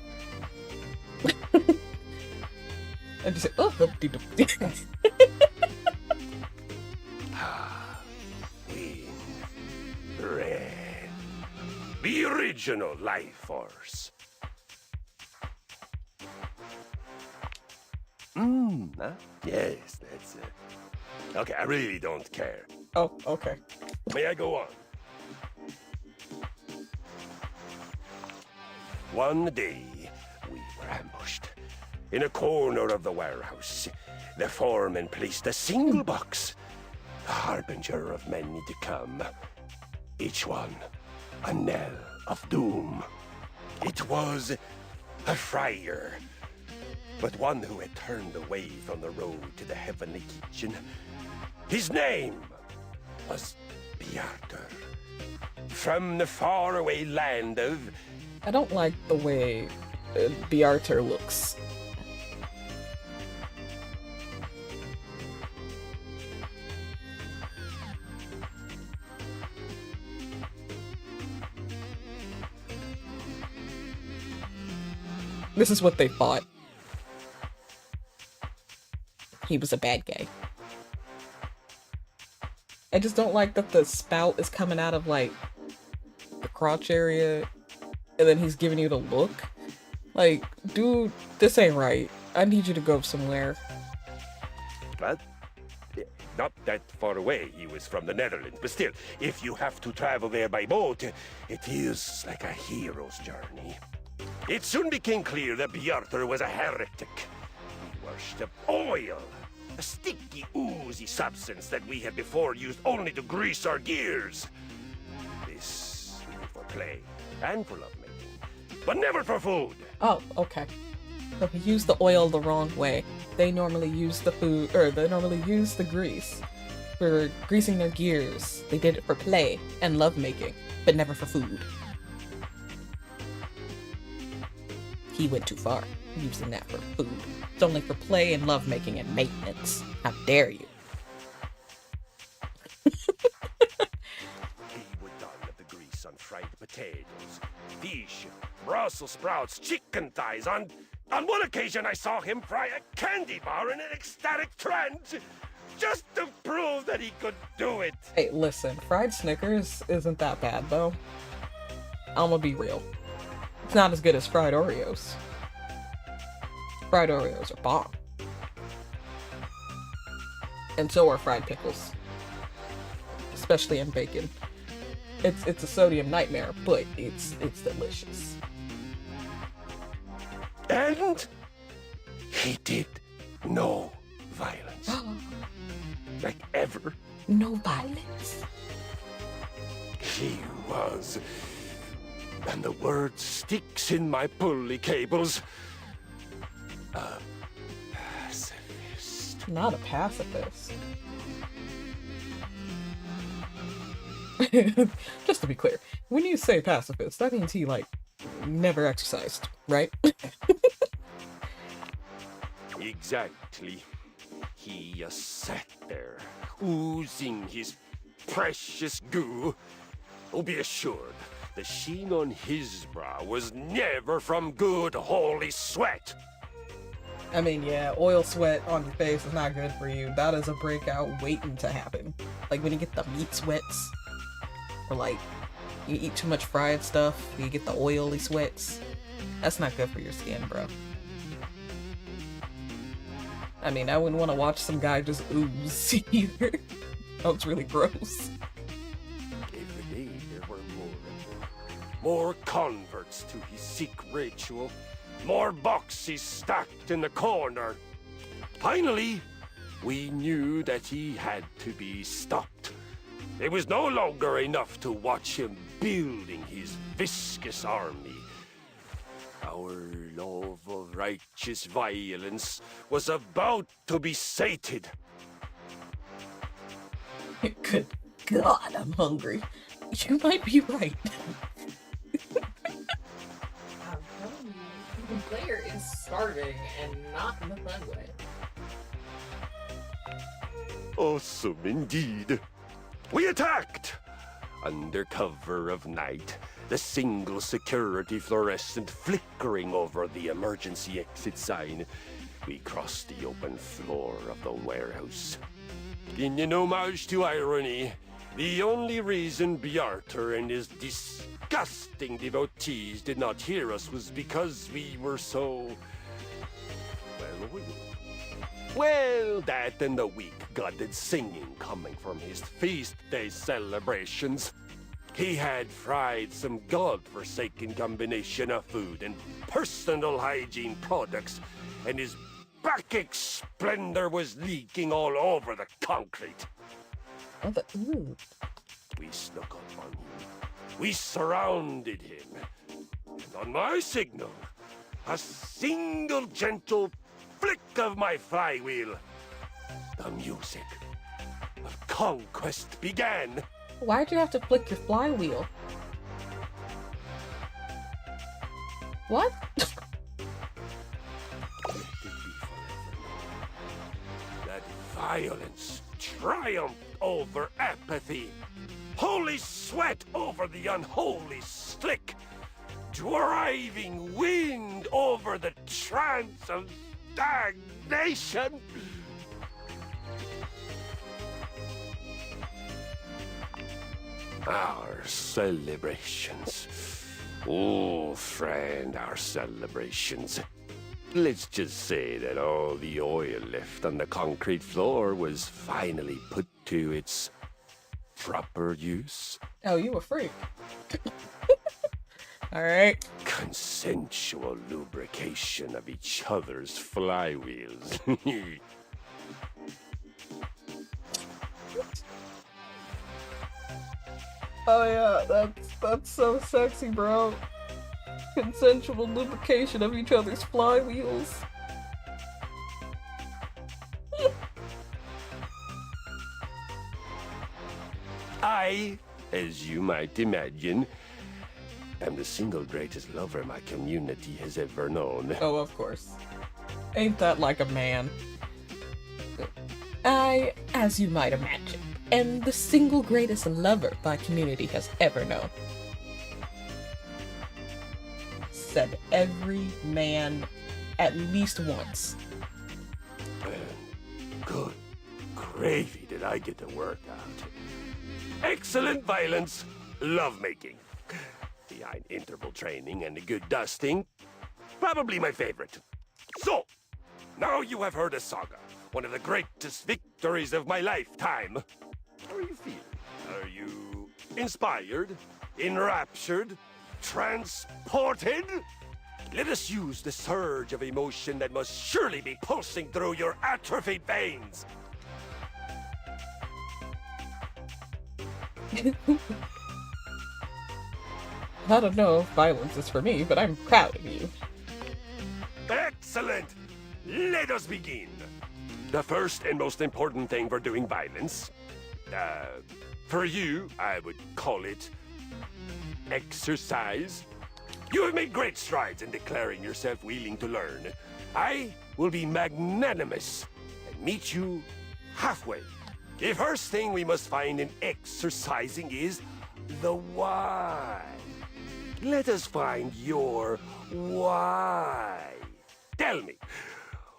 S1: And just say, oh,
S10: Red. The original life force. Huh? Yes, that's it. Okay, I really don't care.
S1: Oh, okay.
S10: May I go on? One day, we were ambushed. In a corner of the warehouse, the foreman placed a single box, the harbinger of many to come. Each one, a knell of doom. It was a friar, but one who had turned away from the road to the heavenly kitchen. His name was Bjartur. From the faraway land of
S1: I don't like the way Bjartur looks. This is what they thought. He was a bad guy. I just don't like that the spout is coming out of, like, the crotch area, and then he's giving you the look. Like, dude, this ain't right. I need you to go somewhere.
S10: Well, not that far away. He was from the Netherlands, but still, if you have to travel there by boat, it feels like a hero's journey. It soon became clear that Bjartur was a heretic. He worshipped oil, a sticky, oozy substance that we had before used only to grease our gears. This for play and for lovemaking, but never for food.
S1: Oh, okay. So he used the oil the wrong way. They normally use the food, or they normally use the grease for greasing their gears. They did it for play and lovemaking, but never for food. He went too far, using that for food. It's only for play and lovemaking and maintenance. How dare you?
S10: He would done of the grease on fried potatoes, fish, Brussels sprouts, chicken thighs. On one occasion, I saw him fry a candy bar in an ecstatic trance, just to prove that he could do it.
S1: Hey, listen, fried Snickers isn't that bad, though. I'ma be real. It's not as good as fried Oreos. Fried Oreos are bomb. And so are fried pickles. Especially in bacon. It's a sodium nightmare, but it's delicious.
S10: And he did no violence. Like ever.
S1: No violence.
S10: He was, and the word sticks in my pulley cables, a pacifist.
S1: Not a pacifist. Just to be clear, when you say pacifist, that means he, like, never exercised, right?
S10: Exactly. He just sat there, oozing his precious goo. Oh, be assured, the sheen on his brow was never from good holy sweat.
S1: I mean, yeah, oil sweat on your face is not good for you. That is a breakout waiting to happen. Like when you get the meat sweats, or like you eat too much fried stuff, you get the oily sweats. That's not good for your skin, bro. I mean, I wouldn't want to watch some guy just ooze either. That was really gross.
S10: Every day there were more converts to his sick ritual, more boxes stacked in the corner. Finally, we knew that he had to be stopped. It was no longer enough to watch him building his viscous army. Our love of righteous violence was about to be sated.
S1: Good God, I'm hungry. You might be right.
S8: I'm telling you, the player is starving and not in the fun way.
S10: Awesome indeed. We attacked! Under cover of night, the single security fluorescent flickering over the emergency exit sign, we crossed the open floor of the warehouse. In an homage to irony, the only reason Bjartur and his disgusting devotees did not hear us was because we were so... Well, that and the weak-gutted singing coming from his feast day celebrations. He had fried some god-forsaken combination of food and personal hygiene products, and his Bacchic splendor was leaking all over the concrete. We snuck up on him. We surrounded him. And on my signal, a single gentle flick of my flywheel, the music of conquest began.
S1: Why'd you have to flick your flywheel? What?
S10: Let it be forever. That violence triumphed over apathy. Holy sweat over the unholy slick. Driving wind over the trance of stagnation. Our celebrations. Oh, friend, our celebrations. Let's just say that all the oil left on the concrete floor was finally put to its proper use.
S1: Oh, you a freak. Alright.
S10: Consensual lubrication of each other's flywheels.
S1: Oh yeah, that's so sexy, bro. Consensual lubrication of each other's flywheels.
S10: I, as you might imagine, am the single greatest lover my community has ever known.
S1: Oh, of course. Ain't that like a man? I, as you might imagine, am the single greatest lover my community has ever known. Said every man at least once.
S10: Good gravy did I get to work out. Excellent violence, lovemaking. Behind interval training and a good dusting, probably my favorite. So, now you have heard a saga, one of the greatest victories of my lifetime. How are you feeling? Are you inspired, enraptured, transported? Let us use the surge of emotion that must surely be pulsing through your atrophied veins.
S1: I don't know if violence is for me, but I'm proud of you.
S10: Excellent! Let us begin. The first and most important thing for doing violence, for you, I would call it exercise. You have made great strides in declaring yourself willing to learn. I will be magnanimous and meet you halfway. The first thing we must find in exercising is the why. Let us find your why. Tell me,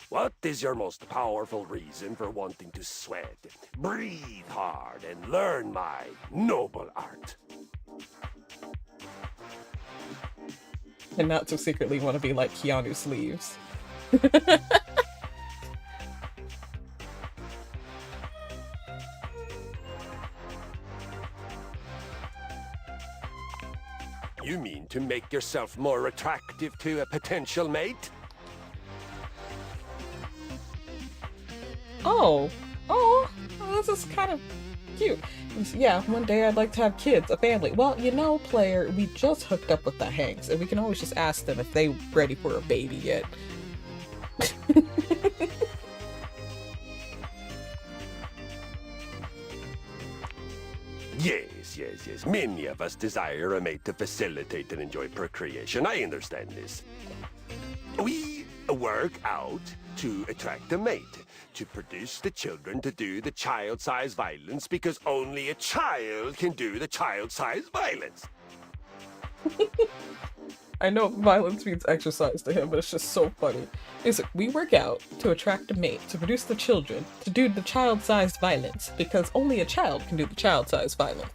S10: what is your most powerful reason for wanting to sweat, breathe hard, and learn my noble art?
S1: And not to secretly want to be like Keanu Sleeves.
S10: You mean to make yourself more attractive to a potential mate?
S1: Oh, this is kind of cute. Yeah, one day I'd like to have kids, a family. Well, you know, player, we just hooked up with the Hanks, and we can always just ask them if they're ready for a baby yet.
S10: Yes. Many of us desire a mate to facilitate and enjoy procreation. I understand this. We work out to attract a mate, to produce the children, to do the child-size violence, because only a child can do the child-size violence.
S1: I know violence means exercise to him, but it's just so funny. We work out to attract a mate, to produce the children, to do the child-sized violence, because only a child can do the child-sized violence.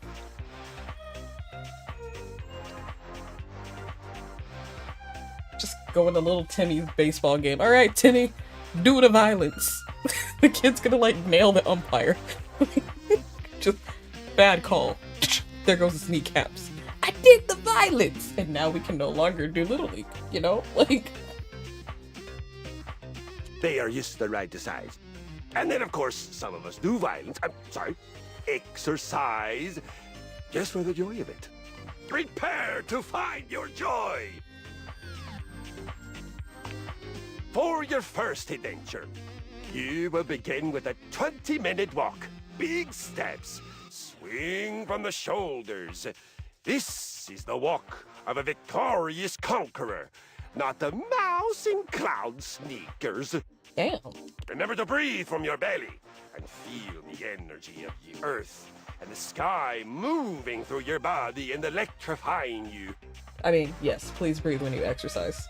S1: Just going to little Timmy's baseball game. Alright, Timmy, do the violence. The kid's gonna, like, nail the umpire. Just bad call. There goes his kneecaps. I did the violence! And now we can no longer do Little League, you know? Like...
S10: They are just the right size. And then, of course, some of us do violence. Exercise. Just for the joy of it. Prepare to find your joy! For your first adventure, you will begin with a 20-minute walk. Big steps. Swing from the shoulders. This is the walk of a victorious conqueror. not a mouse in cloud sneakers.
S1: Damn.
S10: Remember to breathe from your belly and feel the energy of the earth and the sky moving through your body and electrifying you.
S1: I mean, yes, please breathe when you exercise.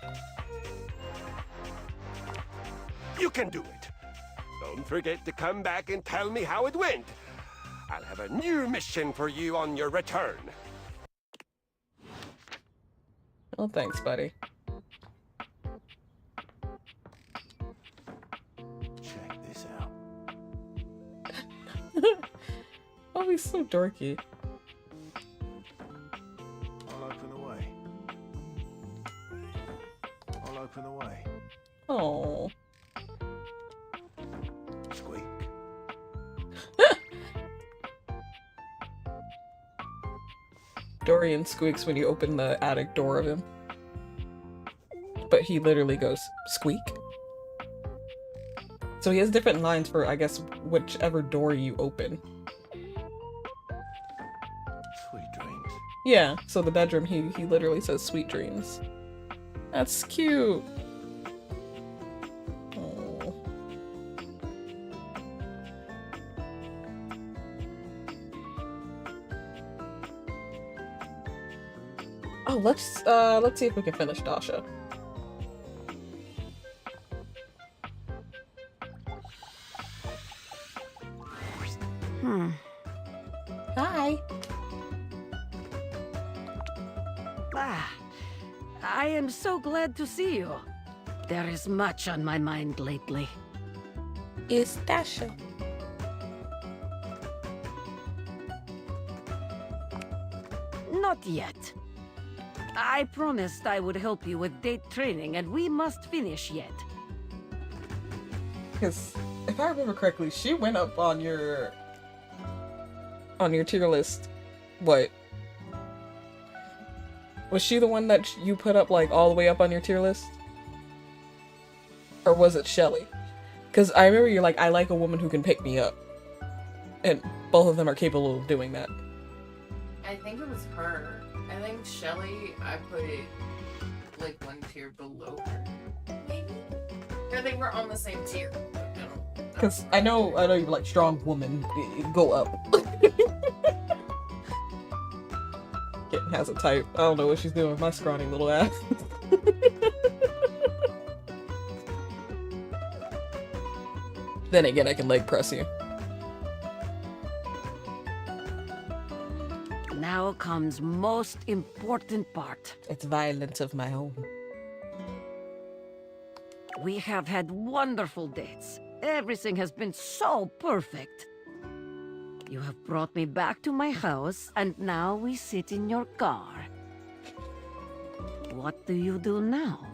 S10: You can do it. Don't forget to come back and tell me how it went. I'll have a new mission for you on your return.
S1: Well, thanks, buddy.
S6: Check this out.
S1: Oh, he's so dorky.
S6: I'll open the way. I'll open the way.
S1: Oh.
S6: Squeak.
S1: Dorian squeaks when you open the attic door of him. But he literally goes, squeak. So he has different lines for, I guess, whichever door you open.
S6: Sweet dreams.
S1: Yeah, so the bedroom, he literally says sweet dreams. That's cute. Oh. Oh, let's see if we can finish Dasha. Hi.
S7: Ah, I am so glad to see you. There is much on my mind lately.
S1: Is Dasha?
S7: Not yet. I promised I would help you with date training, and we must finish yet.
S1: Because if I remember correctly, she went up on your tier list. What? Was she the one that you put up like all the way up on your tier list? Or was it Shelly? Because I remember you're like, I like a woman who can pick me up. And both of them are capable of doing that.
S8: I think it was her. I think Shelly, I put it like one tier below her. Maybe? Or they were on the same tier.
S1: Because I know you're like, strong woman, go up. Kitten has a type. I don't know what she's doing with my scrawny little ass. Then again, I can leg press you.
S7: Now comes most important part.
S1: It's violence of my own.
S7: We have had wonderful dates. Everything has been so perfect. You have brought me back to my house, and now we sit in your car. What do you do now?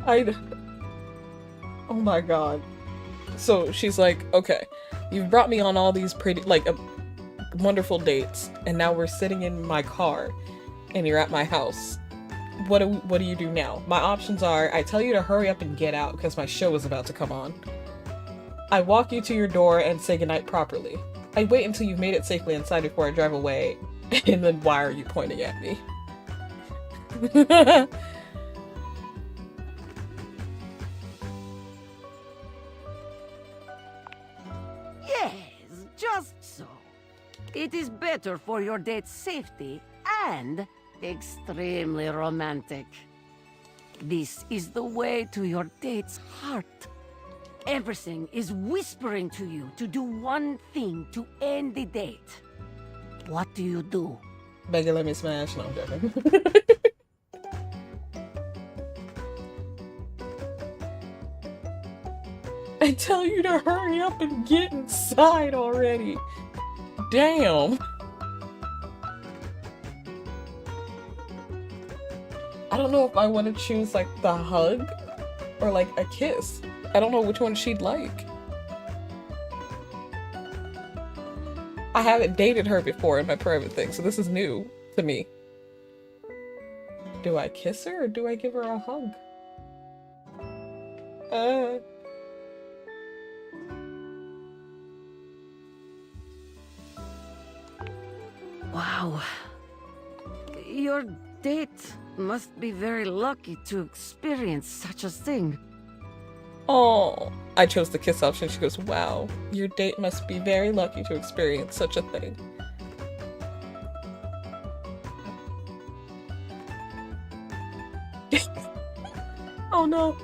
S1: Oh my god. So she's like, okay, you've brought me on all these pretty, like, wonderful dates, and now we're sitting in my car, and you're at my house. What do you do now? My options are, I tell you to hurry up and get out because my show is about to come on. I walk you to your door and say goodnight properly. I wait until you've made it safely inside before I drive away, and then why are you pointing at me?
S7: Yes, just so. It is better for your date's safety and extremely romantic. This is the way to your date's heart. Everything is whispering to you to do one thing to end the date. What do you do?
S1: Beggar, let me smash. No, I'm joking. I tell you to hurry up and get inside already. Damn. I don't know if I want to choose like the hug or like a kiss. I don't know which one she'd like. I haven't dated her before in my private thing, so this is new to me. Do I kiss her or do I give her a hug?
S7: Wow. Your date must be very lucky to experience such a thing.
S1: Oh, I chose the kiss option. She goes, wow, your date must be very lucky to experience such a thing. Oh no.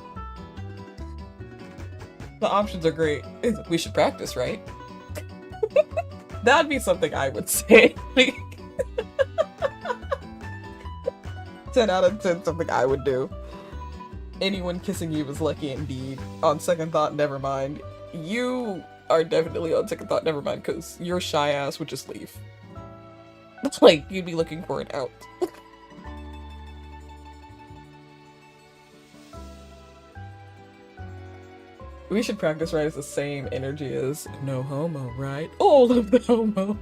S1: The options are great. We should practice, right? That'd be something I would say. 10 out of 10, something I would do. Anyone kissing you is lucky indeed. On second thought, never mind. You are definitely on second thought, never mind, because your shy ass would just leave. Like, you'd be looking for an out. We should practice right as the same energy as no homo, right? All of the homo.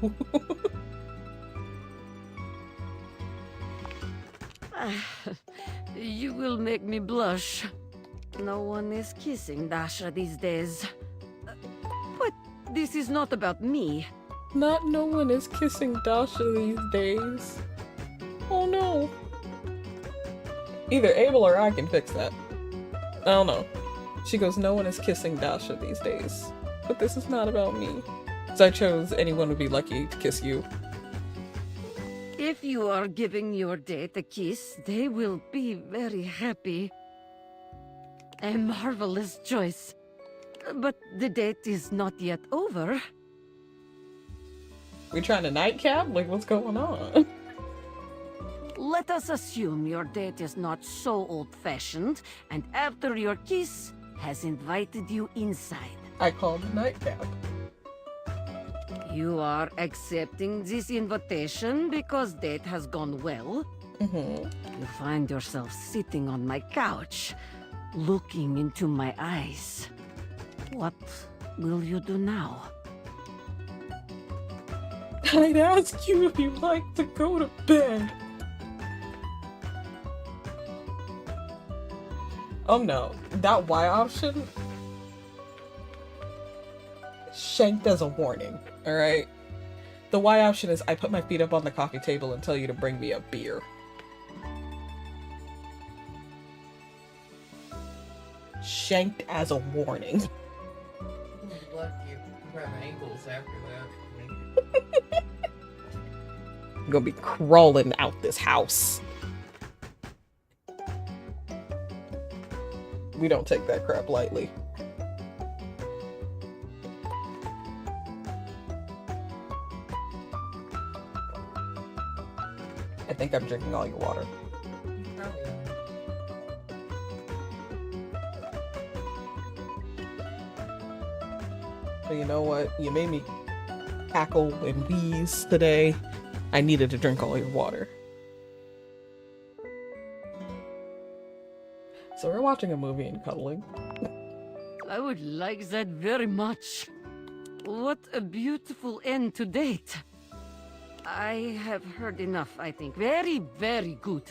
S7: You will make me blush. No one is kissing Dasha these days. But this is not about me.
S1: Not no one is kissing Dasha these days. Oh no. Either Abel or I can fix that. I don't know. She goes, no one is kissing Dasha these days. But this is not about me. So I chose anyone would be lucky to kiss you.
S7: If you are giving your date a kiss, they will be very happy. A marvelous choice. But the date is not yet over.
S1: We trying to nightcap? Like, what's going on?
S7: Let us assume your date is not so old-fashioned, and after your kiss, has invited you inside.
S1: I called a nightcap.
S7: You are accepting this invitation because date has gone well. You find yourself sitting on my couch, looking into my eyes. What will you do now?
S1: I'd ask you if you'd like to go to bed. Oh no, that Y option shanked as a warning, alright? The Y option is I put my feet up on the coffee table and tell you to bring me a beer. Shanked as a warning.
S8: Lucky you grab ankles after that.
S1: I'm gonna be crawling out this house. We don't take that crap lightly. I think I'm drinking all your water. But you know what? You made me cackle and wheeze today. I needed to drink all your water. So we're watching a movie and cuddling.
S7: I would like that very much. What a beautiful end to date. I have heard enough, I think. Very, very good.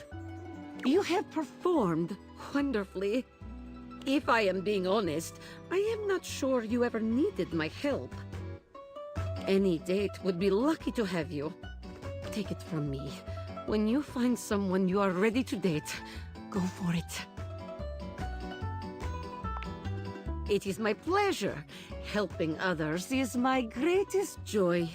S7: You have performed wonderfully. If I am being honest, I am not sure you ever needed my help. Any date would be lucky to have you. Take it from me. When you find someone you are ready to date, go for it. It is my pleasure. Helping others is my greatest joy.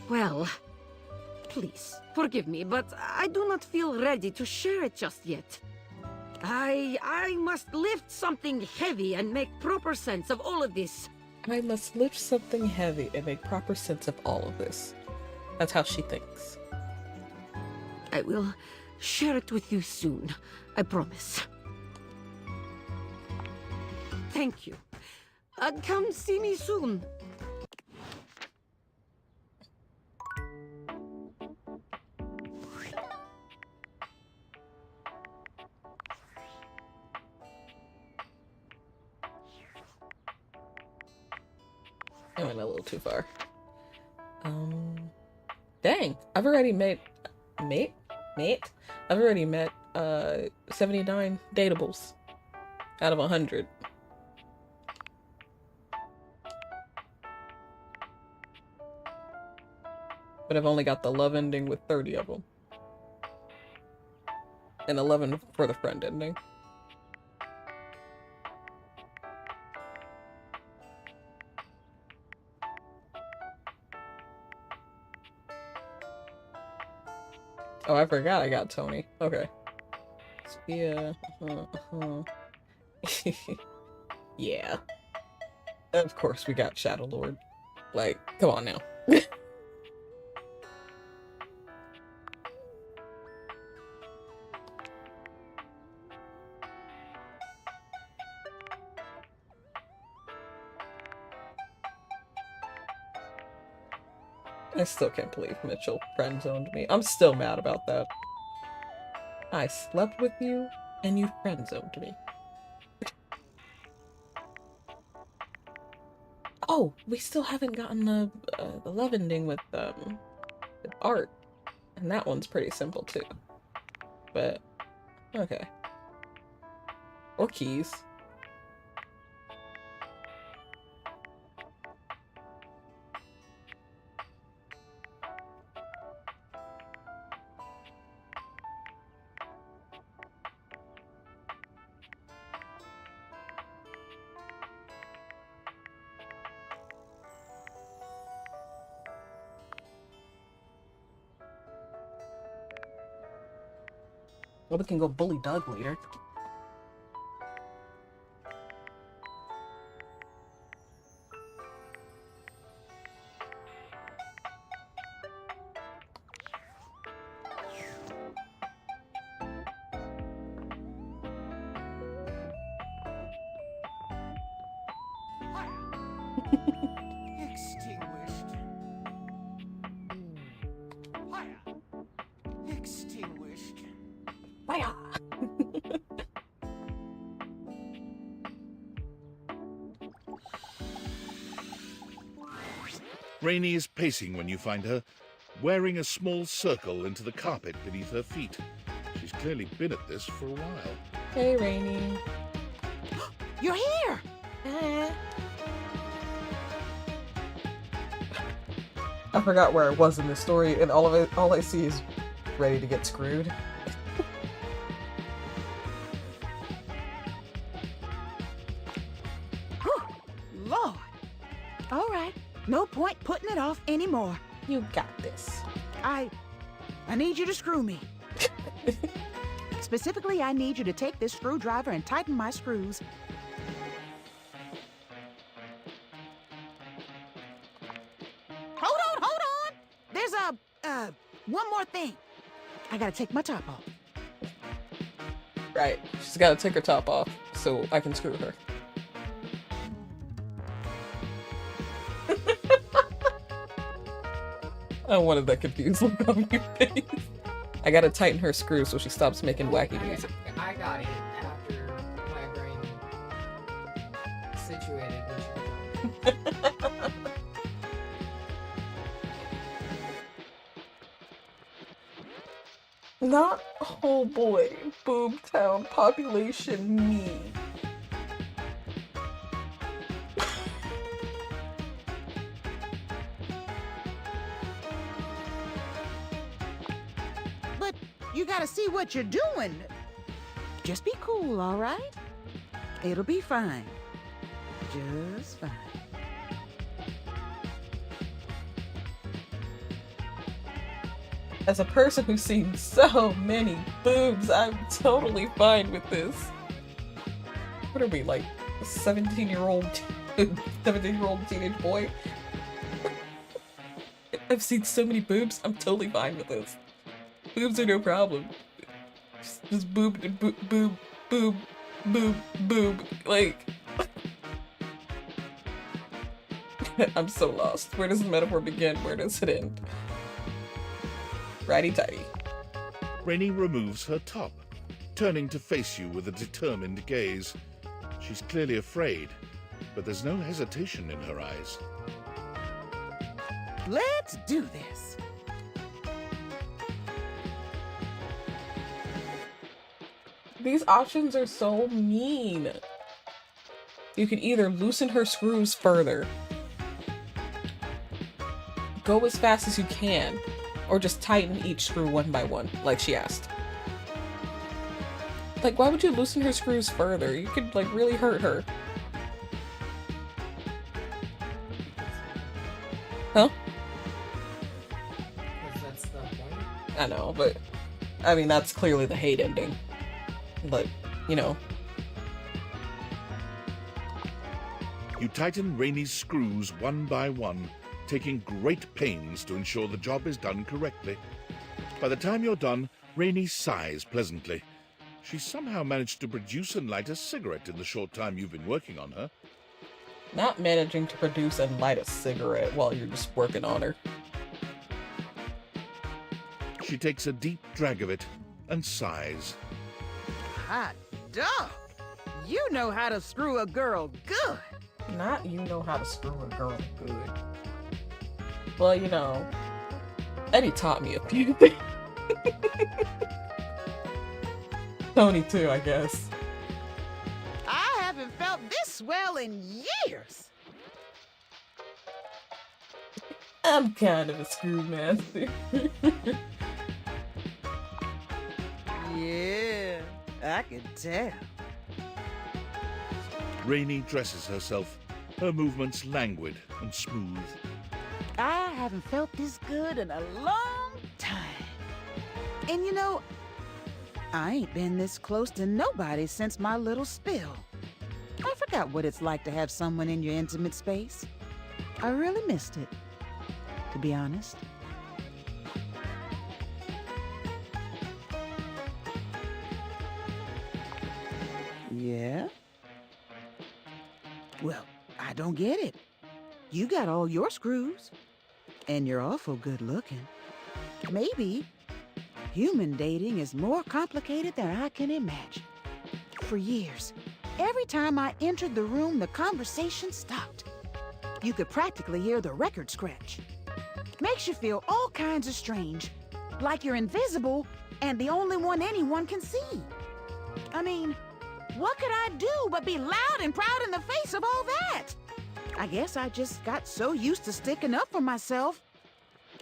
S7: Well, please, forgive me, but I do not feel ready to share it just yet. I must lift something heavy and make proper sense of all of this.
S1: I must lift something heavy and make proper sense of all of this. That's how she thinks.
S7: I will share it with you soon, I promise. Thank you. Come see me soon.
S1: I went a little too far. Dang, I've already met, I've already met, 79 dateables out of 100. But I've only got the love ending with 30 of them. And 11 for the friend ending. Oh, I forgot I got Tony. Okay. Yeah. Yeah. Of course we got Shadow Lord. Like, come on now. I still can't believe Mitchell friend-zoned me. I'm still mad about that. I slept with you, and you friend-zoned me. Oh, we still haven't gotten the love ending with Art. And that one's pretty simple, too. But, okay. Or Keys. Well, we can go bully Doug later.
S11: Extinguished. Fire. Extinguished.
S1: Fire!
S5: Rainey is pacing when you find her, wearing a small circle into the carpet beneath her feet. She's clearly been at this for a while.
S1: Hey, Rainey.
S11: You're here!
S1: I forgot where I was in this story, and all I see is ready to get screwed.
S11: Lord! All right, no point putting it off anymore.
S1: You got this.
S11: I need you to screw me. Specifically, I need you to take this screwdriver and tighten my screws. Hold on! There's one more thing. I gotta take my top off.
S1: Right. She's gotta take her top off so I can screw her. I wanted that confused look on your face. I gotta tighten her screws so she stops making wacky music.
S8: I got it after my brain situated.
S1: Not, oh boy, Boomtown population me.
S11: But you gotta see what you're doing. Just be cool, all right? It'll be fine. Just fine.
S1: As a person who's seen so many boobs, I'm totally fine with this. What are we, like, a 17-year-old teenage boy? I've seen so many boobs, I'm totally fine with this. Boobs are no problem. Just boob, like... I'm so lost. Where does the metaphor begin? Where does it end? Righty-tighty.
S5: Rainey removes her top, turning to face you with a determined gaze. She's clearly afraid, but there's no hesitation in her eyes.
S11: Let's do this.
S1: These options are so mean. You can either loosen her screws further, go as fast as you can, or just tighten each screw one by one, like she asked. Like, why would you loosen her screws further? You could, like, really hurt her. Huh?
S8: That's the point.
S1: I know, but I mean, that's clearly the hate ending. But, you know.
S5: You tighten Rainey's screws one by one, taking great pains to ensure the job is done correctly. By the time you're done, Rainey sighs pleasantly. She somehow managed to produce and light a cigarette in the short time you've been working on her.
S1: Not managing to produce and light a cigarette while you're just working on her.
S5: She takes a deep drag of it and sighs.
S11: Hot dog! You know how to screw a girl good.
S1: Not you know how to screw a girl good. Well, you know, Eddie taught me a few things. Tony too, I guess.
S11: I haven't felt this well in years.
S1: I'm kind of a screw master.
S11: Yeah, I can tell.
S5: Rainey dresses herself, her movements languid and smooth.
S11: I haven't felt this good in a long time. And you know, I ain't been this close to nobody since my little spill. I forgot what it's like to have someone in your intimate space. I really missed it, to be honest. Yeah? Well, I don't get it. You got all your screws, and you're awful good looking. Maybe human dating is more complicated than I can imagine. For years, every time I entered the room, the conversation stopped. You could practically hear the record scratch. Makes you feel all kinds of strange, like you're invisible and the only one anyone can see. I mean, what could I do but be loud and proud in the face of all that? I guess I just got so used to sticking up for myself.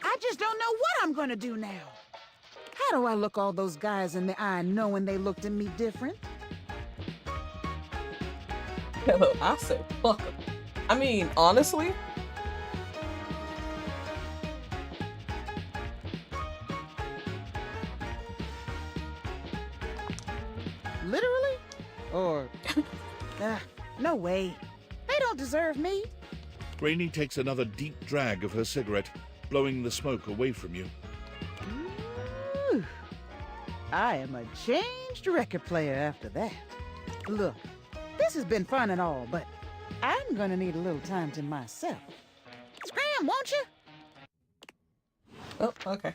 S11: I just don't know what I'm gonna do now. How do I look all those guys in the eye knowing they looked at me different?
S1: Hello, I said fuck 'em. I mean, honestly,
S11: Literally? Or... no way. They don't deserve me.
S5: Rainey takes another deep drag of her cigarette, blowing the smoke away from you.
S11: Ooh, I am a changed record player after that. Look, this has been fun and all, but I'm gonna need a little time to myself. Scram, won't you?
S1: oh, okay.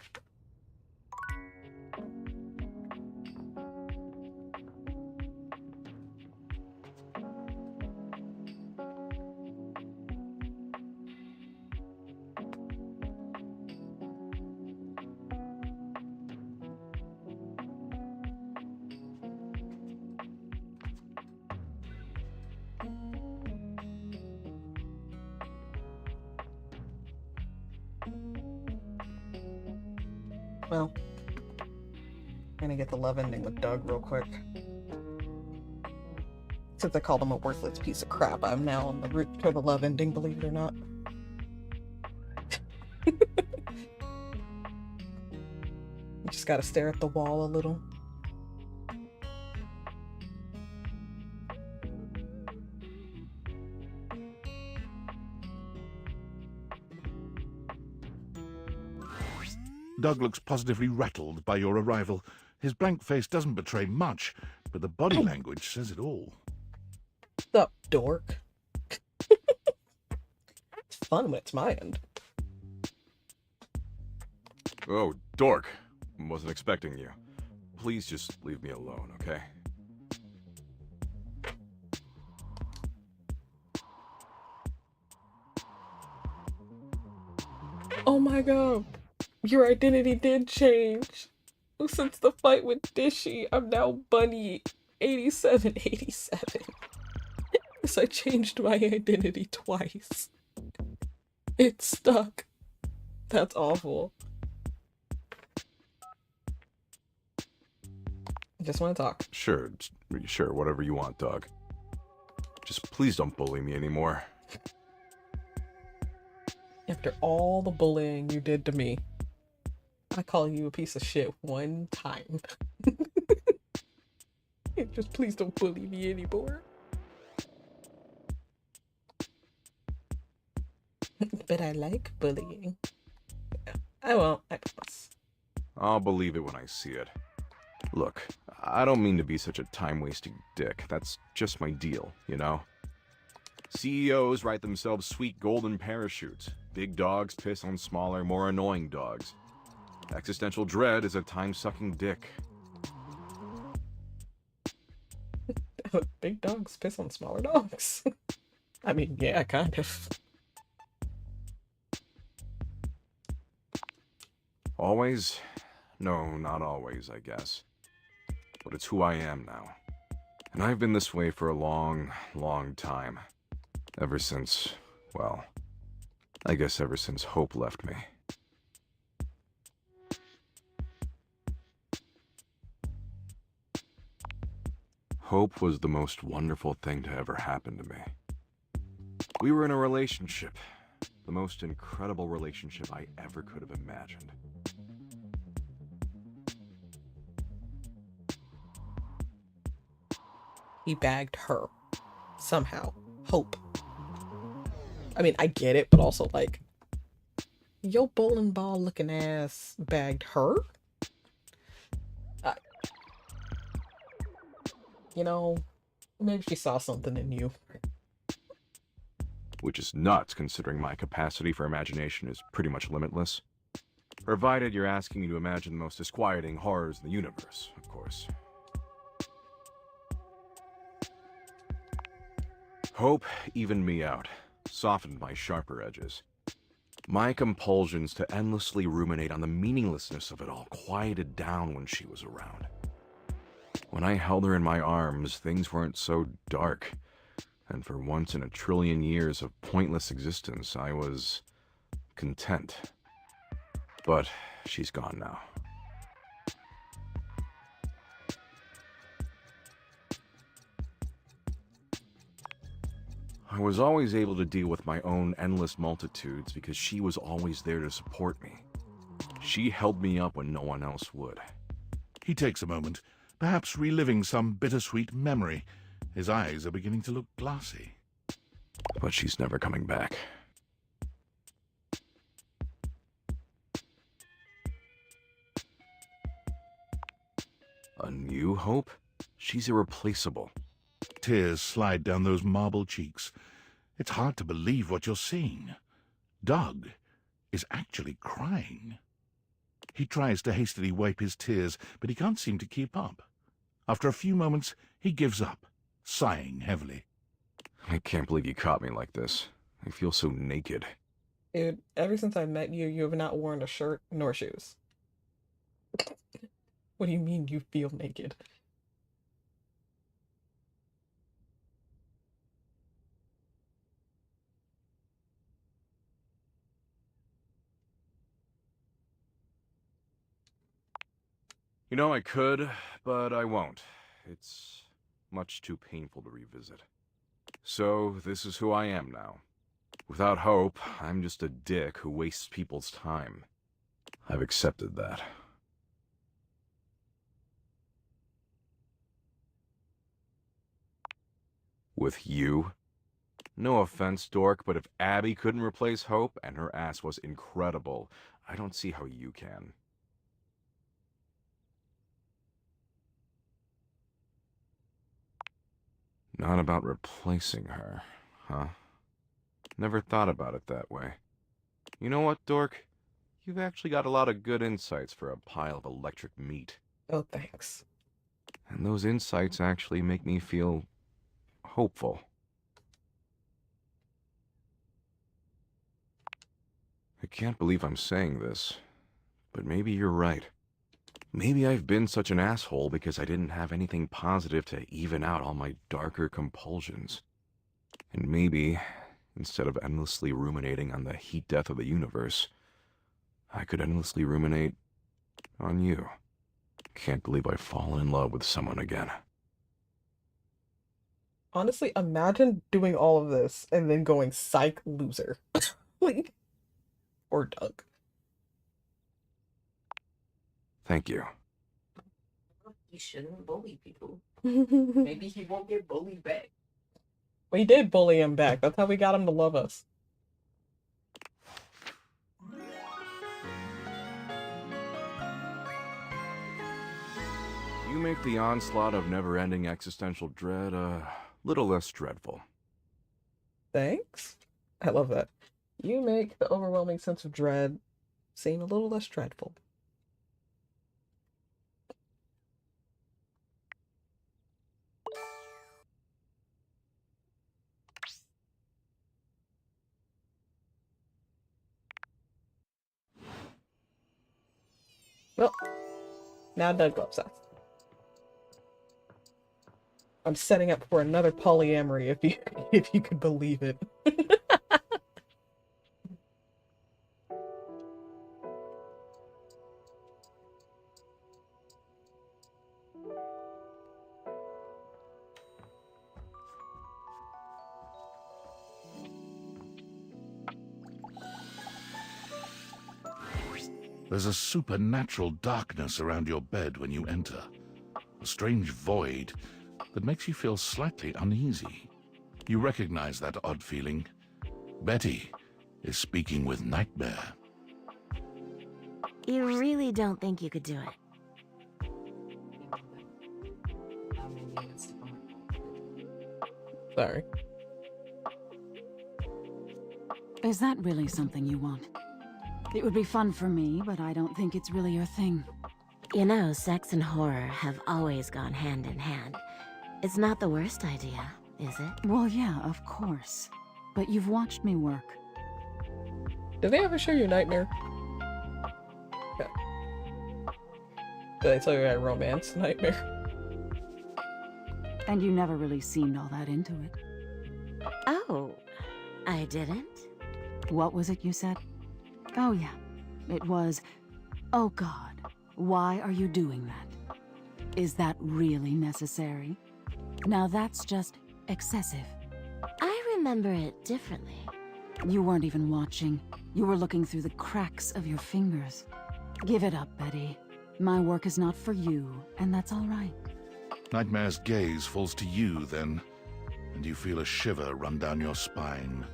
S1: Well, I'm gonna get the love ending with Doug real quick. Since I called him a worthless piece of crap, I'm now on the route to the love ending, believe it or not. You just gotta stare at the wall a little.
S5: Doug looks positively rattled by your arrival. His blank face doesn't betray much, but the body language says it all.
S1: What's up, dork? It's fun when it's my end.
S12: Oh, dork. Wasn't expecting you. Please just leave me alone, okay?
S1: Oh my god. Your identity did change. Since the fight with Dishy, I'm now Bunny 8787. Because I changed my identity twice. It's stuck. That's awful. Just want to talk.
S12: Sure, whatever you want, dog. Just please don't bully me anymore.
S1: After all the bullying you did to me, I call you a piece of shit one time. Just please don't bully me anymore. But I like bullying. I won't, I promise.
S12: I'll believe it when I see it. Look, I don't mean to be such a time-wasting dick. That's just my deal, you know? CEOs write themselves sweet golden parachutes. Big dogs piss on smaller, more annoying dogs. Existential dread is a time-sucking dick.
S1: Big dogs piss on smaller dogs. I mean, yeah, kind of.
S12: Always? No, not always, I guess. But it's who I am now. And I've been this way for a long, long time. Ever since, well, I guess ever since Hope left me. Hope was the most wonderful thing to ever happen to me. We were in a relationship. The most incredible relationship I ever could have imagined.
S1: He bagged her. Somehow. Hope. I mean, I get it, but also, like, your bowling ball looking ass bagged her? You know, maybe she saw something in you.
S12: Which is nuts, considering my capacity for imagination is pretty much limitless. Provided you're asking me to imagine the most disquieting horrors in the universe, of course. Hope evened me out, softened my sharper edges. My compulsions to endlessly ruminate on the meaninglessness of it all quieted down when she was around. When I held her in my arms, things weren't so dark, and for once in a trillion years of pointless existence, I was content. But she's gone now. I was always able to deal with my own endless multitudes because she was always there to support me. She held me up when no one else would.
S5: He takes a moment, perhaps reliving some bittersweet memory. His eyes are beginning to look glassy.
S12: But she's never coming back. A new Hope? She's irreplaceable.
S5: Tears slide down those marble cheeks. It's hard to believe what you're seeing. Doug is actually crying. He tries to hastily wipe his tears, but he can't seem to keep up. After a few moments, he gives up, sighing heavily.
S12: I can't believe you caught me like this. I feel so naked.
S1: Dude, ever since I met you, you have not worn a shirt nor shoes. What do you mean you feel naked?
S12: You know, I could, but I won't. It's much too painful to revisit. So, this is who I am now. Without Hope, I'm just a dick who wastes people's time. I've accepted that. With you? No offense, dork, but if Abby couldn't replace Hope, and her ass was incredible, I don't see how you can. Not about replacing her, huh? Never thought about it that way. You know what, dork? You've actually got a lot of good insights for a pile of electric meat.
S1: Oh, thanks.
S12: And those insights actually make me feel hopeful. I can't believe I'm saying this, but maybe you're right. Maybe I've been such an asshole because I didn't have anything positive to even out all my darker compulsions. And maybe, instead of endlessly ruminating on the heat death of the universe, I could endlessly ruminate on you. Can't believe I've fallen in love with someone again.
S1: Honestly, imagine doing all of this and then going psych loser. Like, or Doug.
S12: Thank you.
S8: He shouldn't bully people. Maybe he won't get bullied back.
S1: We did bully him back. That's how we got him to love us.
S12: You make the onslaught of never-ending existential dread a little less dreadful.
S1: Thanks. I love that. You make the overwhelming sense of dread seem a little less dreadful. Well, now Doug loves us. I'm setting up for another polyamory if you could believe it.
S5: There's a supernatural darkness around your bed when you enter. A strange void that makes you feel slightly uneasy. You recognize that odd feeling. Betty is speaking with Nightmare.
S13: You really don't think you could do it?
S1: Sorry.
S4: Is that really something you want? It would be fun for me, but I don't think it's really your thing.
S13: You know, sex and horror have always gone hand in hand. It's not the worst idea, is it?
S4: Well, yeah, of course. But you've watched me work.
S1: Did they ever show you Nightmare? Yeah. Did I tell you I romance Nightmare?
S4: And you never really seemed all that into it.
S13: Oh, I didn't?
S4: What was it you said? Oh yeah, it was, oh God, why are you doing that? Is that really necessary? Now that's just excessive.
S13: I remember it differently.
S4: You weren't even watching. You were looking through the cracks of your fingers. Give it up, Betty. My work is not for you, and that's all right.
S5: Nightmare's gaze falls to you then, and you feel a shiver run down your spine.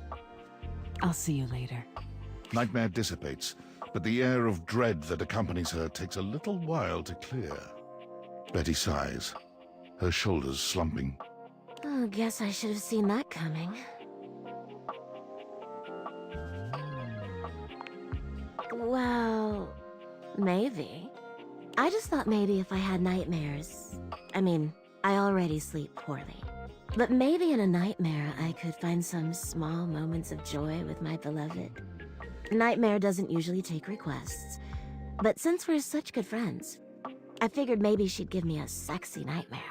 S4: I'll see you later.
S5: Nightmare dissipates, but the air of dread that accompanies her takes a little while to clear. Betty sighs, her shoulders slumping.
S13: Oh, guess I should have seen that coming. Well, maybe. I just thought maybe if I had nightmares... I mean, I already sleep poorly. But maybe in a nightmare I could find some small moments of joy with my beloved. Nightmare doesn't usually take requests, but since we're such good friends, I figured maybe she'd give me a sexy nightmare.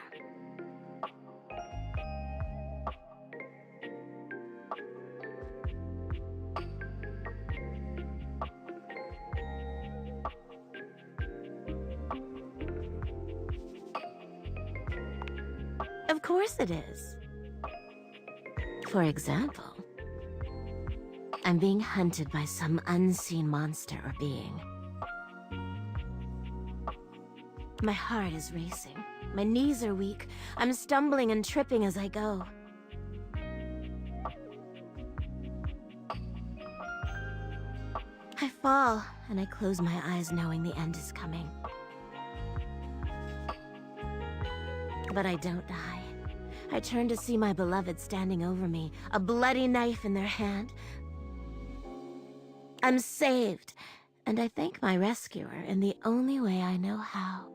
S13: Of course it is. For example, I'm being hunted by some unseen monster or being. My heart is racing. My knees are weak. I'm stumbling and tripping as I go. I fall, and I close my eyes knowing the end is coming. But I don't die. I turn to see my beloved standing over me, a bloody knife in their hand. I'm saved, and I thank my rescuer in the only way I know how.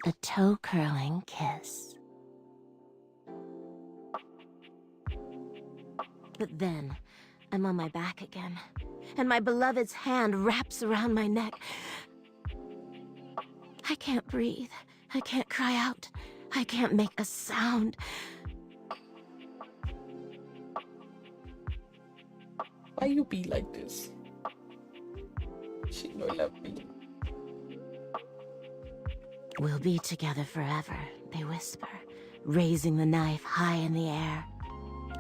S13: A toe-curling kiss. But then, I'm on my back again, and my beloved's hand wraps around my neck. I can't breathe. I can't cry out. I can't make a sound.
S1: Why you be like this? She no love me.
S13: We'll be together forever, they whisper, raising the knife high in the air.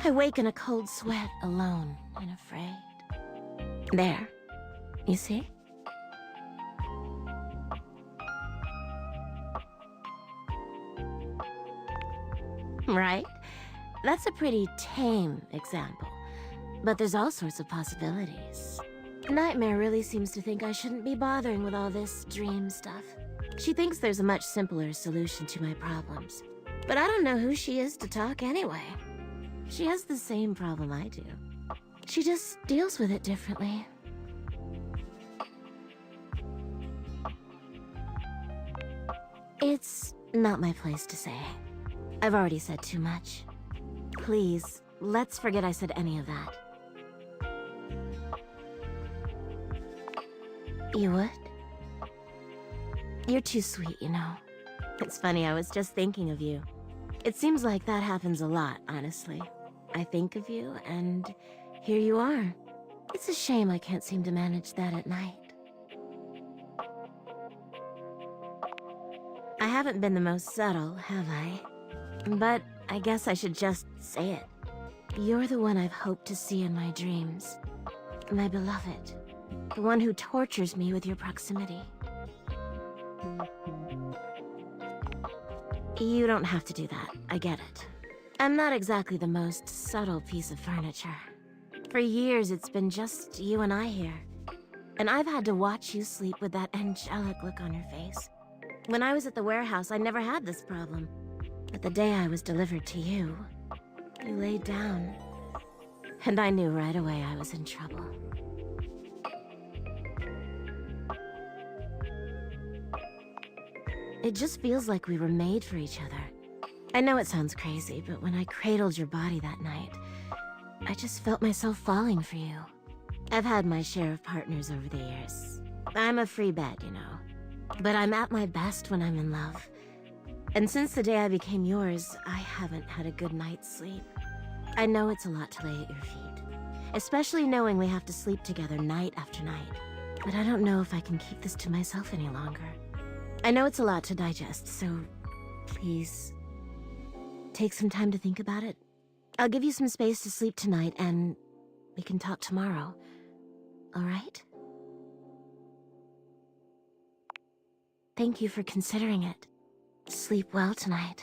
S13: I wake in a cold sweat, alone and afraid. There. You see? Right? That's a pretty tame example. But there's all sorts of possibilities. Nightmare really seems to think I shouldn't be bothering with all this dream stuff. She thinks there's a much simpler solution to my problems. But I don't know who she is to talk anyway. She has the same problem I do. She just deals with it differently. It's not my place to say. I've already said too much. Please, let's forget I said any of that. You would? You're too sweet, you know. It's funny, I was just thinking of you. It seems like that happens a lot, honestly. I think of you, and here you are. It's a shame I can't seem to manage that at night. I haven't been the most subtle, have I? But I guess I should just say it. You're the one I've hoped to see in my dreams. My beloved. The one who tortures me with your proximity. You don't have to do that. I get it. I'm not exactly the most subtle piece of furniture. For years, it's been just you and I here. And I've had to watch you sleep with that angelic look on your face. When I was at the warehouse, I never had this problem. But the day I was delivered to you, you laid down. And I knew right away I was in trouble. It just feels like we were made for each other. I know it sounds crazy, but when I cradled your body that night, I just felt myself falling for you. I've had my share of partners over the years. I'm a free bed, you know. But I'm at my best when I'm in love. And since the day I became yours, I haven't had a good night's sleep. I know it's a lot to lay at your feet. Especially knowing we have to sleep together night after night. But I don't know if I can keep this to myself any longer. I know it's a lot to digest, so please, take some time to think about it. I'll give you some space to sleep tonight, and we can talk tomorrow. All right? Thank you for considering it. Sleep well tonight.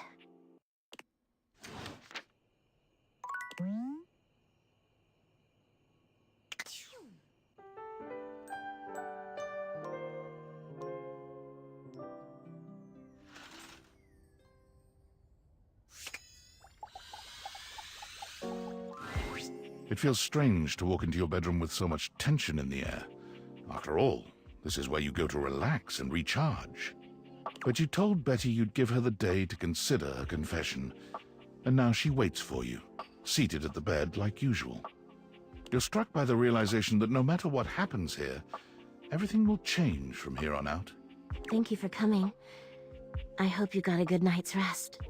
S5: It feels strange to walk into your bedroom with so much tension in the air. After all, this is where you go to relax and recharge. But you told Betty you'd give her the day to consider her confession, and now she waits for you, seated at the bed like usual. You're struck by the realization that no matter what happens here, everything will change from here on out.
S13: Thank you for coming. I hope you got a good night's rest.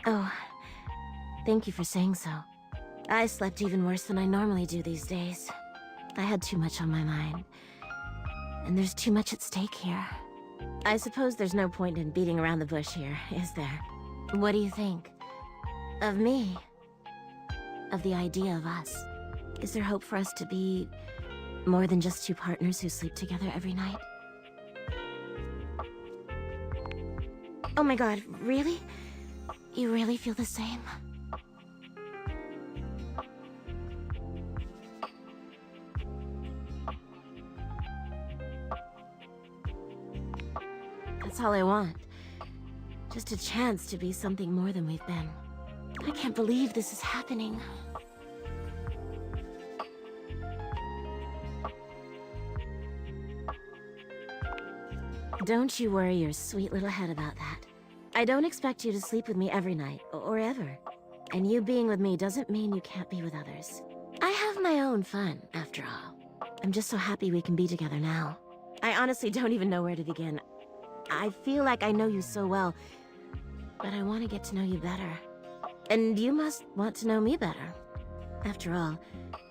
S13: Oh, thank you for saying so. I slept even worse than I normally do these days. I had too much on my mind. And there's too much at stake here. I suppose there's no point in beating around the bush here, is there? What do you think? Of me? Of the idea of us? Is there hope for us to be more than just two partners who sleep together every night? Oh my god, really? You really feel the same? That's all I want. Just a chance to be something more than we've been. I can't believe this is happening. Don't you worry your sweet little head about that. I don't expect you to sleep with me every night, or ever. And you being with me doesn't mean you can't be with others. I have my own fun, after all. I'm just so happy we can be together now. I honestly don't even know where to begin. I feel like I know you so well, but I want to get to know you better. And you must want to know me better. After all,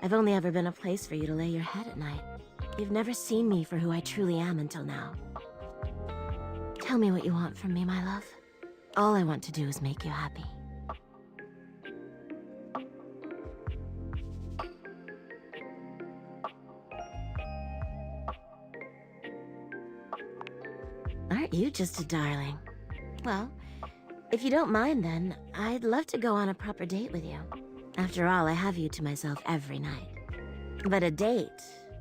S13: I've only ever been a place for you to lay your head at night. You've never seen me for who I truly am until now. Tell me what you want from me, my love. All I want to do is make you happy. Aren't you just a darling? Well, if you don't mind then, I'd love to go on a proper date with you. After all, I have you to myself every night. But a date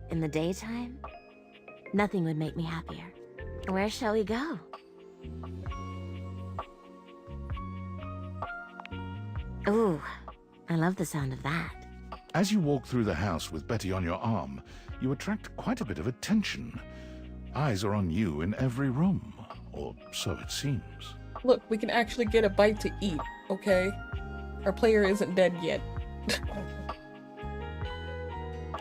S13: in the daytime? Nothing would make me happier. Where shall we go? Ooh, I love the sound of that.
S5: As you walk through the house with Betty on your arm, you attract quite a bit of attention. Eyes are on you in every room, or so it seems.
S1: Look, we can actually get a bite to eat, okay? Our player isn't dead yet.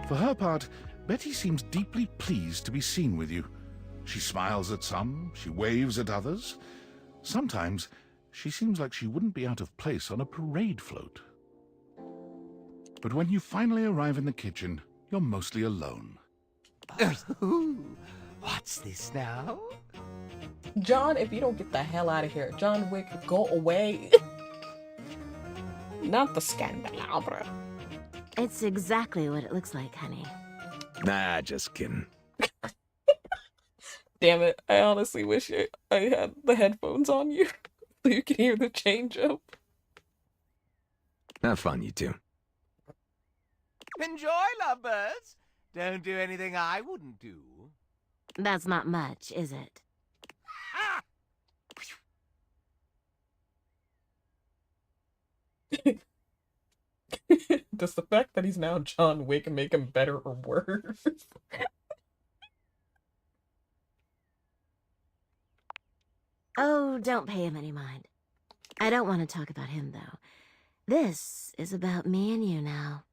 S5: For her part, Betty seems deeply pleased to be seen with you. She smiles at some, she waves at others. Sometimes, she seems like she wouldn't be out of place on a parade float. But when you finally arrive in the kitchen, you're mostly alone.
S14: What's this now?
S1: John, if you don't get the hell out of here. John Wick, go away. Not the Scandalabra.
S13: It's exactly what it looks like, honey.
S14: Nah, just kidding.
S1: Damn it, I honestly wish I had the headphones on you so you can hear the change up.
S14: Have fun, you two.
S15: Enjoy, lovebirds. Don't do anything I wouldn't do.
S13: That's not much, is it?
S1: Does the fact that he's now John Wick make him better or worse?
S13: Oh, don't pay him any mind. I don't want to talk about him, though. This is about me and you now.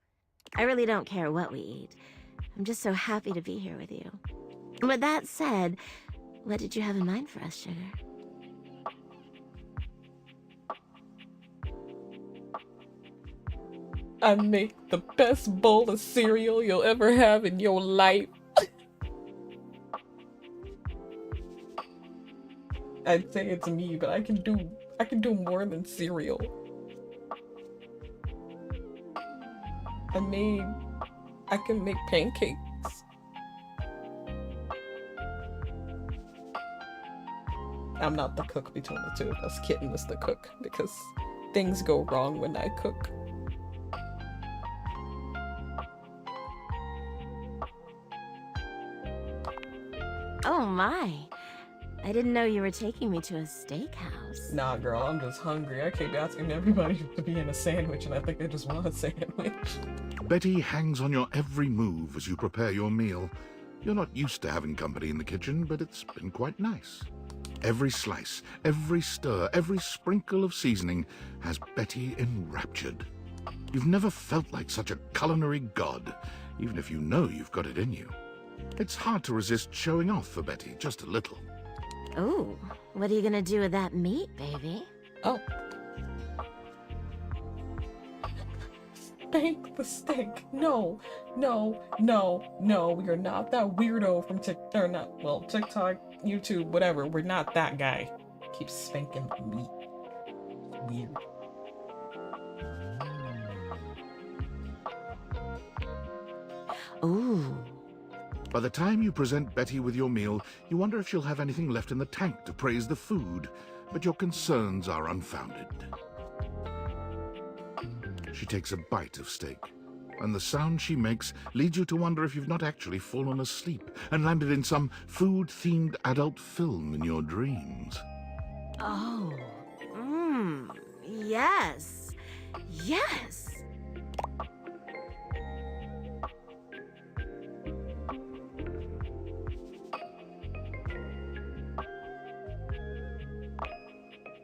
S13: I really don't care what we eat. I'm just so happy to be here with you. With that said, what did you have in mind for us, sugar?
S1: I make the best bowl of cereal you'll ever have in your life. I'd say it's me, but I can do more than cereal. I can make pancakes. I'm not the cook between the two of us. Kitten is the cook because things go wrong when I cook.
S13: Oh my. I didn't know you were taking me to a steakhouse.
S1: Nah, girl, I'm just hungry. I keep asking everybody to be in a sandwich, and I think I just want a sandwich.
S5: Betty hangs on your every move as you prepare your meal. You're not used to having company in the kitchen, but it's been quite nice. Every slice, every stir, every sprinkle of seasoning has Betty enraptured. You've never felt like such a culinary god, even if you know you've got it in you. It's hard to resist showing off for Betty, just a little.
S13: Ooh, what are you gonna do with that meat, baby?
S1: Oh. Spank the steak. No, no, no, no. We are not that weirdo from TikTok, YouTube, whatever. We're not that guy. Keep spanking the meat. Weird.
S13: Ooh.
S5: By the time you present Betty with your meal, you wonder if she'll have anything left in the tank to praise the food, but your concerns are unfounded. She takes a bite of steak, and the sound she makes leads you to wonder if you've not actually fallen asleep and landed in some food-themed adult film in your dreams.
S13: Oh. Yes. Yes.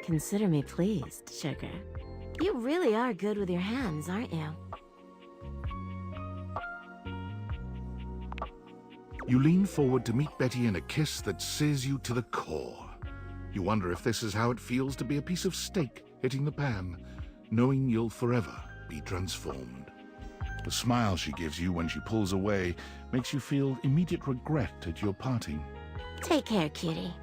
S13: Consider me pleased, sugar. You really are good with your hands, aren't you?
S5: You lean forward to meet Betty in a kiss that sears you to the core. You wonder if this is how it feels to be a piece of steak hitting the pan, knowing you'll forever be transformed. The smile she gives you when she pulls away makes you feel immediate regret at your parting.
S13: Take care, kitty.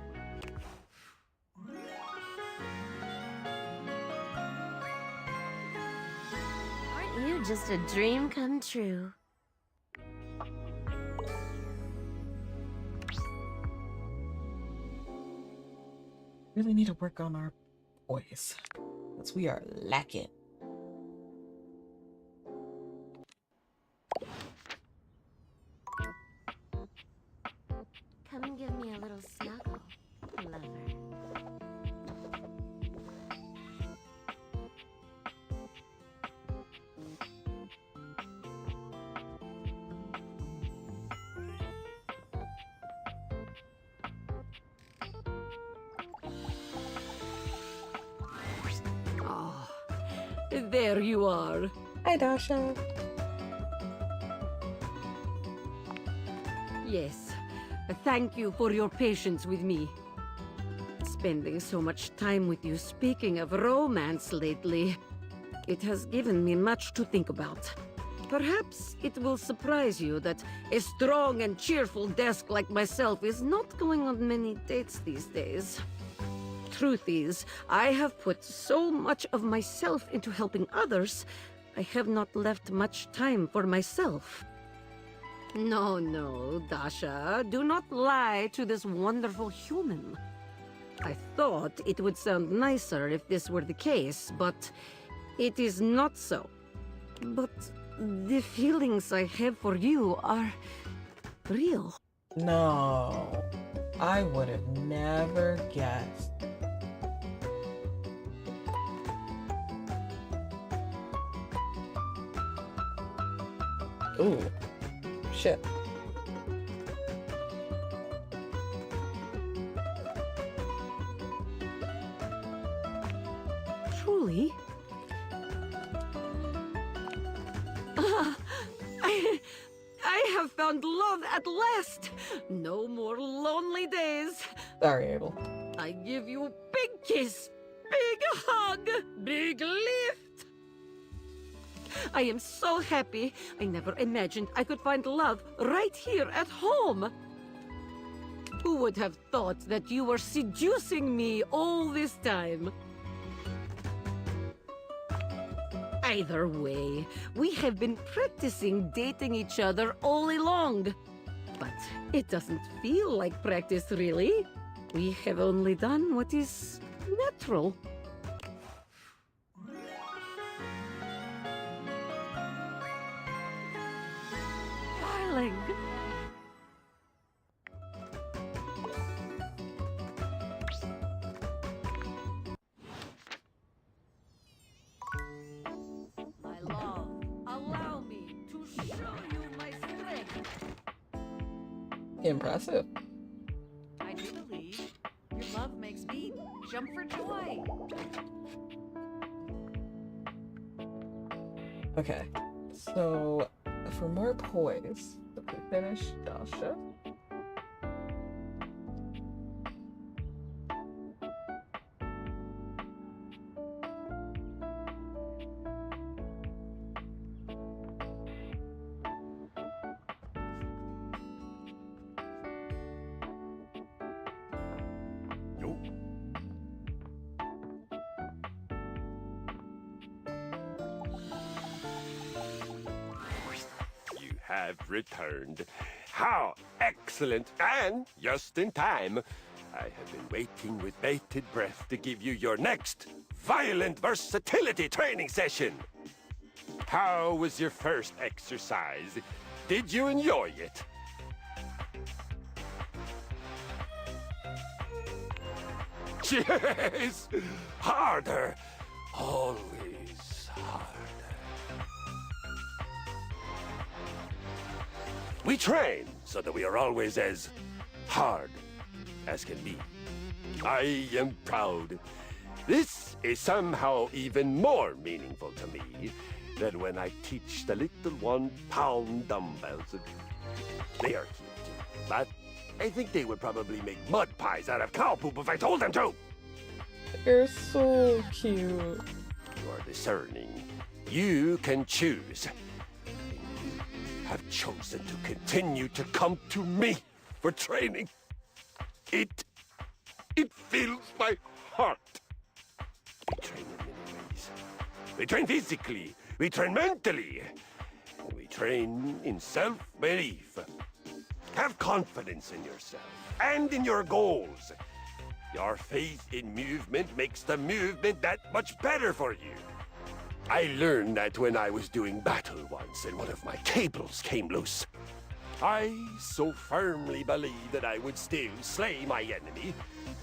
S13: Aren't you just a dream come true?
S1: Really need to work on our voice, because we are lacking.
S13: Come and give me a little snuggle, lover.
S7: Oh, there you are.
S1: Hi, Dasha.
S7: Yes, thank you for your patience with me. Spending so much time with you speaking of romance lately, it has given me much to think about. Perhaps it will surprise you that a strong and cheerful desk like myself is not going on many dates these days. Truth is, I have put so much of myself into helping others, I have not left much time for myself. No, no, Dasha, do not lie to this wonderful human. I thought it would sound nicer if this were the case, but it is not so. But the feelings I have for you are real.
S1: No, I would have never guessed. Ooh, shit.
S7: Truly? I have found love at last! No more lonely days!
S1: Sorry, Abel.
S7: I give you a big kiss, big hug, big lift! I am so happy. I never imagined I could find love right here at home. Who would have thought that you were seducing me all this time? Either way, we have been practicing dating each other all along. But it doesn't feel like practice, really. We have only done what is natural. Darling. My love, allow me to show you my strength.
S1: Impressive.
S16: I do believe your love makes me jump for joy.
S1: Okay, so for more poise, did we finish Dasha?
S10: You have returned. How excellent, and just in time. I have been waiting with bated breath to give you your next violent versatility training session. How was your first exercise? Did you enjoy it? Yes! Harder! Always harder. We train so that we are always as hard as can be. I am proud. This is somehow even more meaningful to me than when I teach the little 1-pound dumbbells. They are cute, but I think they would probably make mud pies out of cow poop if I told them to.
S1: You're so cute.
S10: you are discerning. You can choose. You have chosen to continue to come to me for training. It fills my heart. We train in many ways. We train physically, we train mentally, and we train in self-belief. Have confidence in yourself and in your goals. Your faith in movement makes the movement that much better for you. I learned that when I was doing battle once and one of my cables came loose. I so firmly believed that I would still slay my enemy.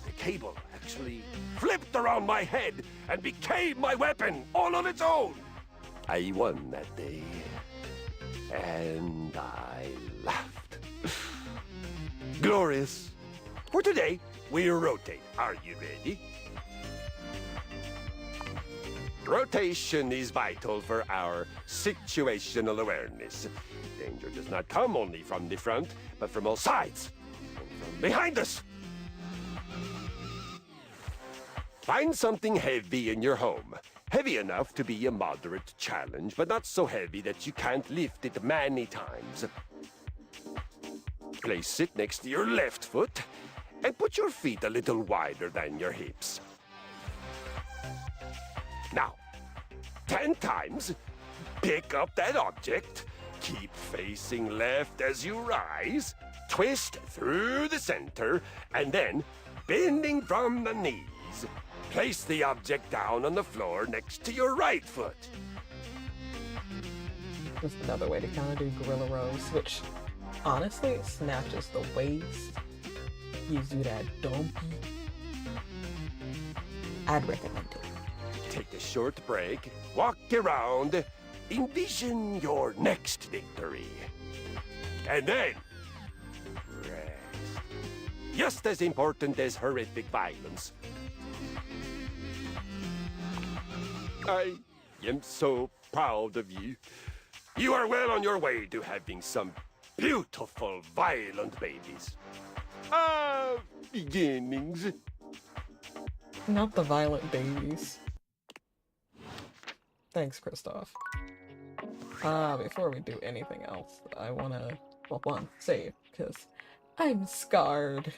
S10: The cable actually flipped around my head and became my weapon all on its own. I won that day, and I laughed. Glorious. For today, we'll rotate. Are you ready? Rotation is vital for our situational awareness. Danger does not come only from the front, but from all sides and from behind us. Find something heavy in your home. Heavy enough to be a moderate challenge, but not so heavy that you can't lift it many times. Place it next to your left foot and put your feet a little wider than your hips. Now, 10 times, pick up that object, keep facing left as you rise, twist through the center, and then, bending from the knees, place the object down on the floor next to your right foot.
S1: Just another way to kind of do gorilla rows, which honestly snatches the waist, gives you that dumpy. I'd recommend it.
S10: Take a short break, walk around, envision your next victory. And then, rest. Just as important as horrific violence. I am so proud of you. You are well on your way to having some beautiful, violent babies. Beginnings.
S1: Not the violent babies. Thanks, Kristoff. Before we do anything else, I wanna, well, one, save, because I'm scarred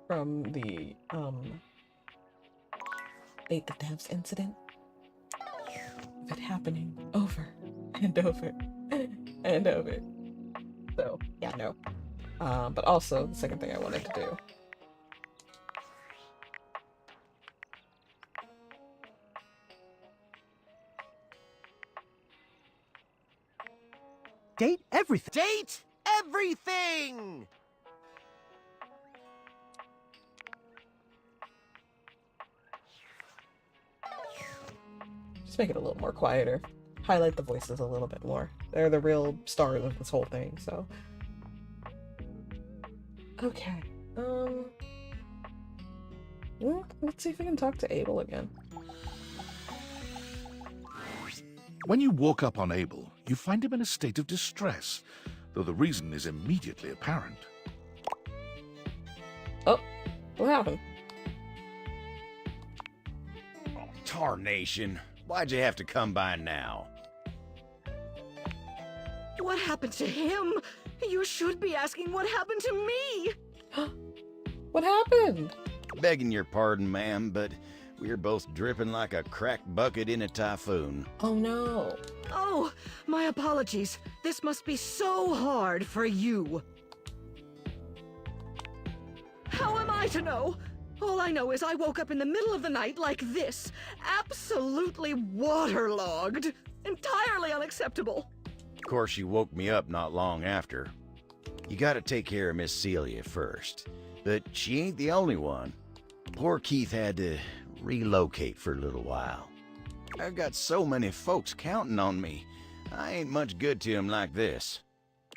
S1: from the, Fate the Devs incident. Of it happening over and over and over. So, yeah, no. But also, the second thing I wanted to do.
S15: Date everything. Date everything!
S1: Just make it a little more quieter. Highlight the voices a little bit more. They're the real stars of this whole thing, so. Okay. Let's see if we can talk to Abel again.
S5: When you walk up on Abel, you find him in a state of distress, though the reason is immediately apparent.
S1: Oh, what happened?
S6: Oh, tarnation. Why'd you have to come by now?
S4: What happened to him? You should be asking what happened to me!
S1: What happened?
S6: Begging your pardon, ma'am, but we're both dripping like a cracked bucket in a typhoon.
S1: Oh no.
S4: Oh, my apologies. This must be so hard for you. How am I to know? All I know is I woke up in the middle of the night like this, absolutely waterlogged. Entirely unacceptable.
S6: Of course, you woke me up not long after. You gotta take care of Miss Celia first. But she ain't the only one. Poor Keith had to relocate for a little while. I've got so many folks counting on me. I ain't much good to 'em like this.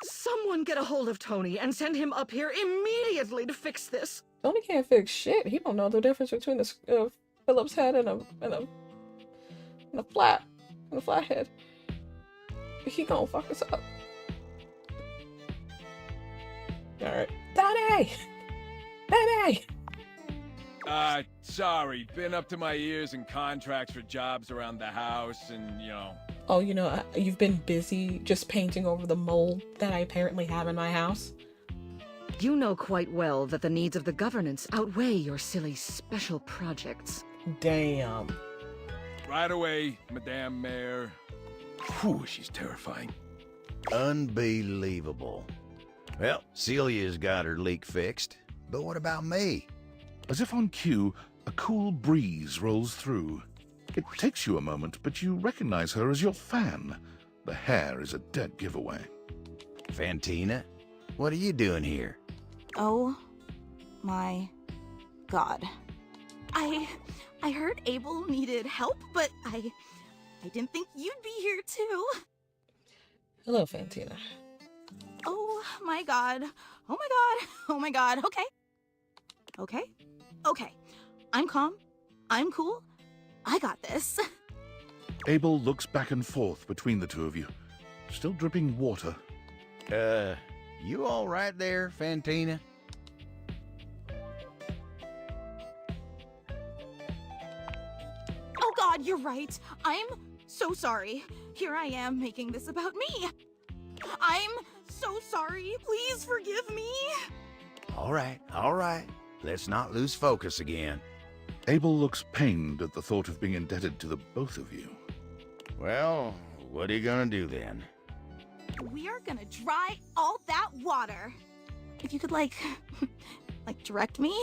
S4: Someone get a hold of Tony and send him up here immediately to fix this.
S1: Tony can't fix shit. He don't know the difference between a Phillips head and a flathead. He gonna fuck us up. All right, Tony.
S17: Sorry. Been up to my ears in contracts for jobs around the house and, you know...
S1: Oh, you know, you've been busy just painting over the mold that I apparently have in my house.
S16: You know quite well that the needs of the governance outweigh your silly special projects.
S1: Damn.
S17: Right away, Madame Mayor. Whew, she's terrifying.
S6: Unbelievable. Well, Celia's got her leak fixed, but what about me?
S5: As if on cue, a cool breeze rolls through. It takes you a moment, but you recognize her as your fan. The hair is a dead giveaway.
S6: Fantina, what are you doing here?
S18: Oh my god. I heard Abel needed help, but I didn't think you'd be here too.
S1: Hello, Fantina.
S18: Oh my god. Oh my god. Oh my god. Okay. Okay. Okay. I'm calm. I'm cool. I got this.
S5: Abel looks back and forth between the two of you, still dripping water.
S6: You all right there, Fantina?
S18: Oh god, you're right. I'm so sorry. Here I am making this about me. I'm so sorry. Please forgive me.
S6: All right. Let's not lose focus again.
S5: Abel looks pained at the thought of being indebted to the both of you.
S6: Well, what are you gonna do then?
S18: We are gonna dry all that water. If you could, like direct me?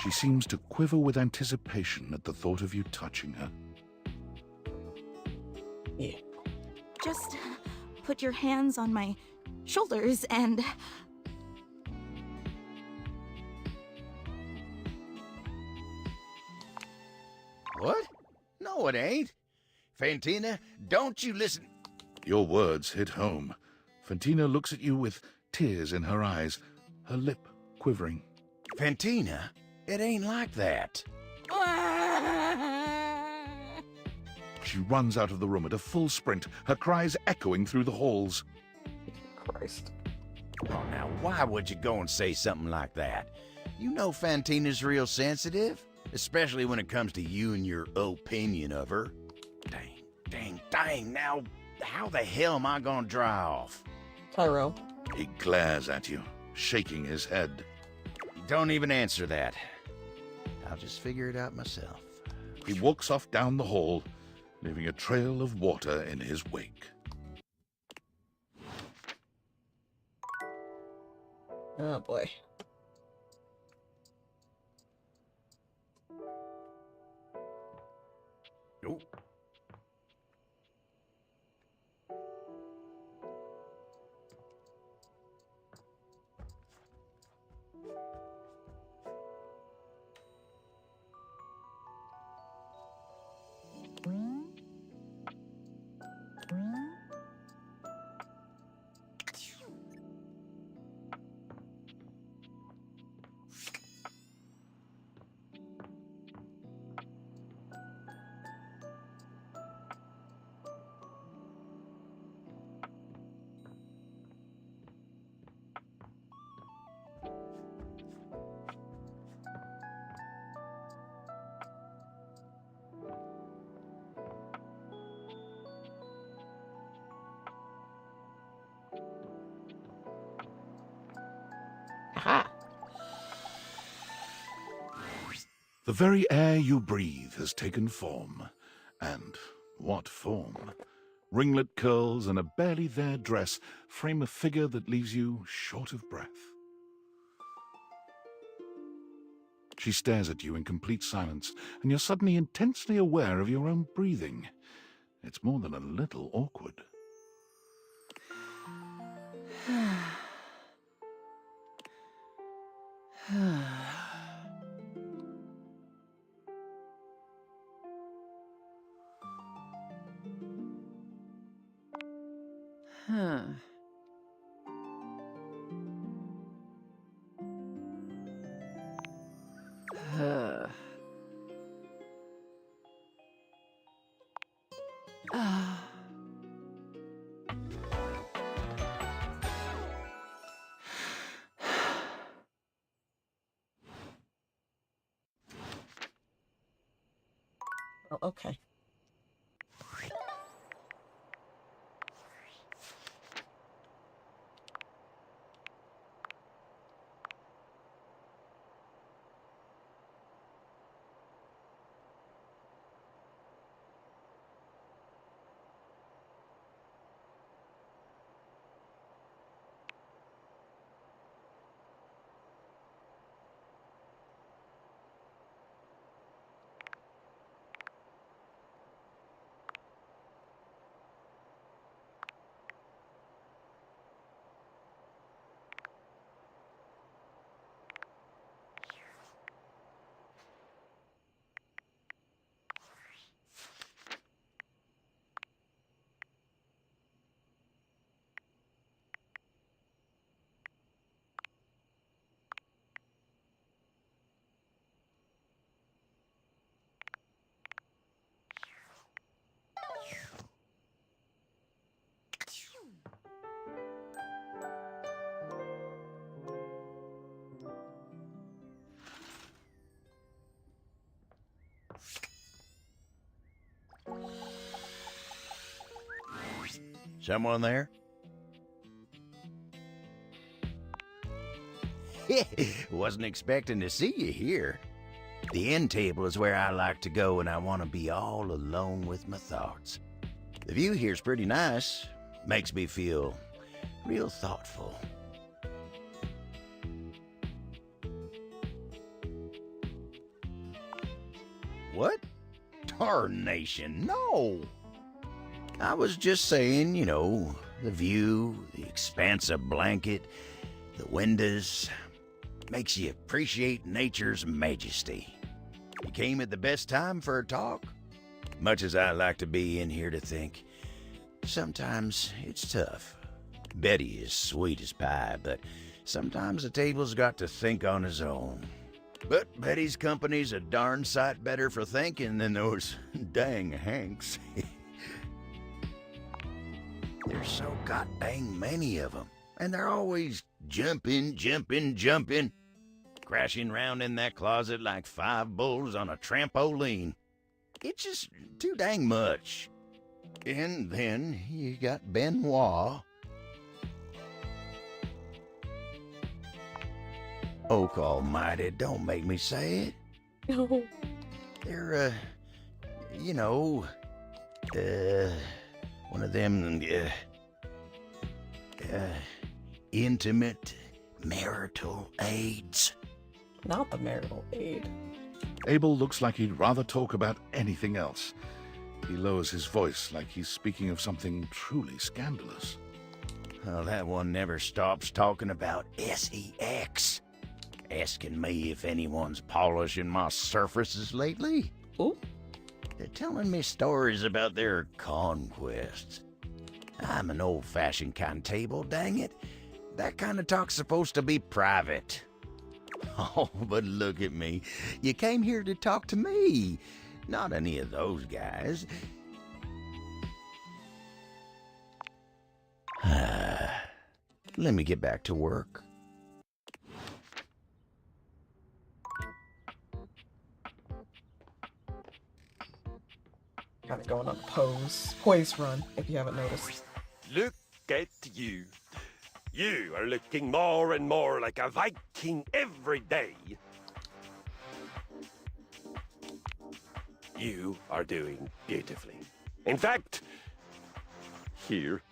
S5: She seems to quiver with anticipation at the thought of you touching her.
S1: Yeah.
S18: Just put your hands on my shoulders and...
S6: What? No, it ain't. Fantina, don't you listen...
S5: Your words hit home. Fantina looks at you with tears in her eyes, her lip quivering.
S6: Fantina, it ain't like that.
S5: She runs out of the room at a full sprint, her cries echoing through the halls.
S1: Christ.
S6: Oh, now, why would you go and say something like that? You know Fantina's real sensitive, especially when it comes to you and your opinion of her. Dang, now, how the hell am I gonna dry off?
S1: Tyrell.
S5: He glares at you, shaking his head.
S6: Don't even answer that. I'll just figure it out myself.
S5: He walks off down the hall, leaving a trail of water in his wake.
S1: Oh boy.
S6: Nope.
S1: Aha.
S5: The very air you breathe has taken form. And what form? Ringlet curls and a barely there dress frame a figure that leaves you short of breath. She stares at you in complete silence, and you're suddenly intensely aware of your own breathing. It's more than a little awkward.
S16: Huh.
S1: okay.
S6: Someone there? Wasn't expecting to see you here. The end table is where I like to go when I want to be all alone with my thoughts. The view here's pretty nice. Makes me feel real thoughtful. What? Tarnation, no! I was just saying, you know, the view, the expansive blanket, the windows, makes you appreciate nature's majesty. You came at the best time for a talk. Much as I like to be in here to think, sometimes it's tough. Betty is sweet as pie, but sometimes the table's got to think on his own. But Betty's company's a darn sight better for thinking than those dang Hanks. There's so god-dang many of them, and they're always jumping, crashing around in that closet like 5 bulls on a trampoline. It's just too dang much. And then you got Benoit. Oak almighty, don't make me say it.
S1: No.
S6: They're, you know, one of them, intimate marital aids.
S1: Not the marital aid.
S5: Abel looks like he'd rather talk about anything else. He lowers his voice like he's speaking of something truly scandalous.
S6: Well, that one never stops talking about sex. Asking me if anyone's polishing my surfaces lately.
S1: Ooh.
S6: They're telling me stories about their conquests. I'm an old-fashioned kind of table, dang it. That kind of talk's supposed to be private. Oh, but look at me. You came here to talk to me, not any of those guys. Let me get back to work.
S1: Kind of going on a poise run, if you haven't noticed.
S10: Look at you. You are looking more and more like a Viking every day. You are doing beautifully. In fact, here.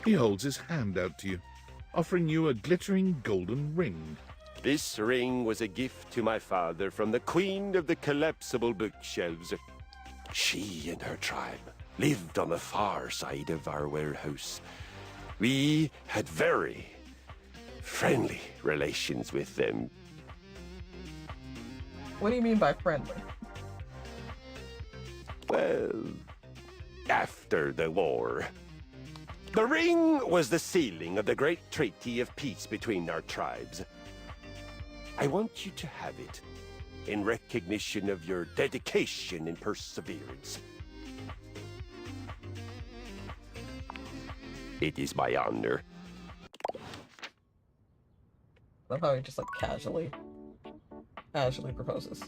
S5: He holds his hand out to you, offering you a glittering golden ring.
S10: This ring was a gift to my father from the queen of the collapsible bookshelves. She and her tribe lived on the far side of our warehouse. We had very friendly relations with them.
S1: What do you mean by friendly?
S10: Well, after the war. The ring was the sealing of the great treaty of peace between our tribes. I want you to have it in recognition of your dedication and perseverance. It is my honor.
S1: I love how he just like casually proposes.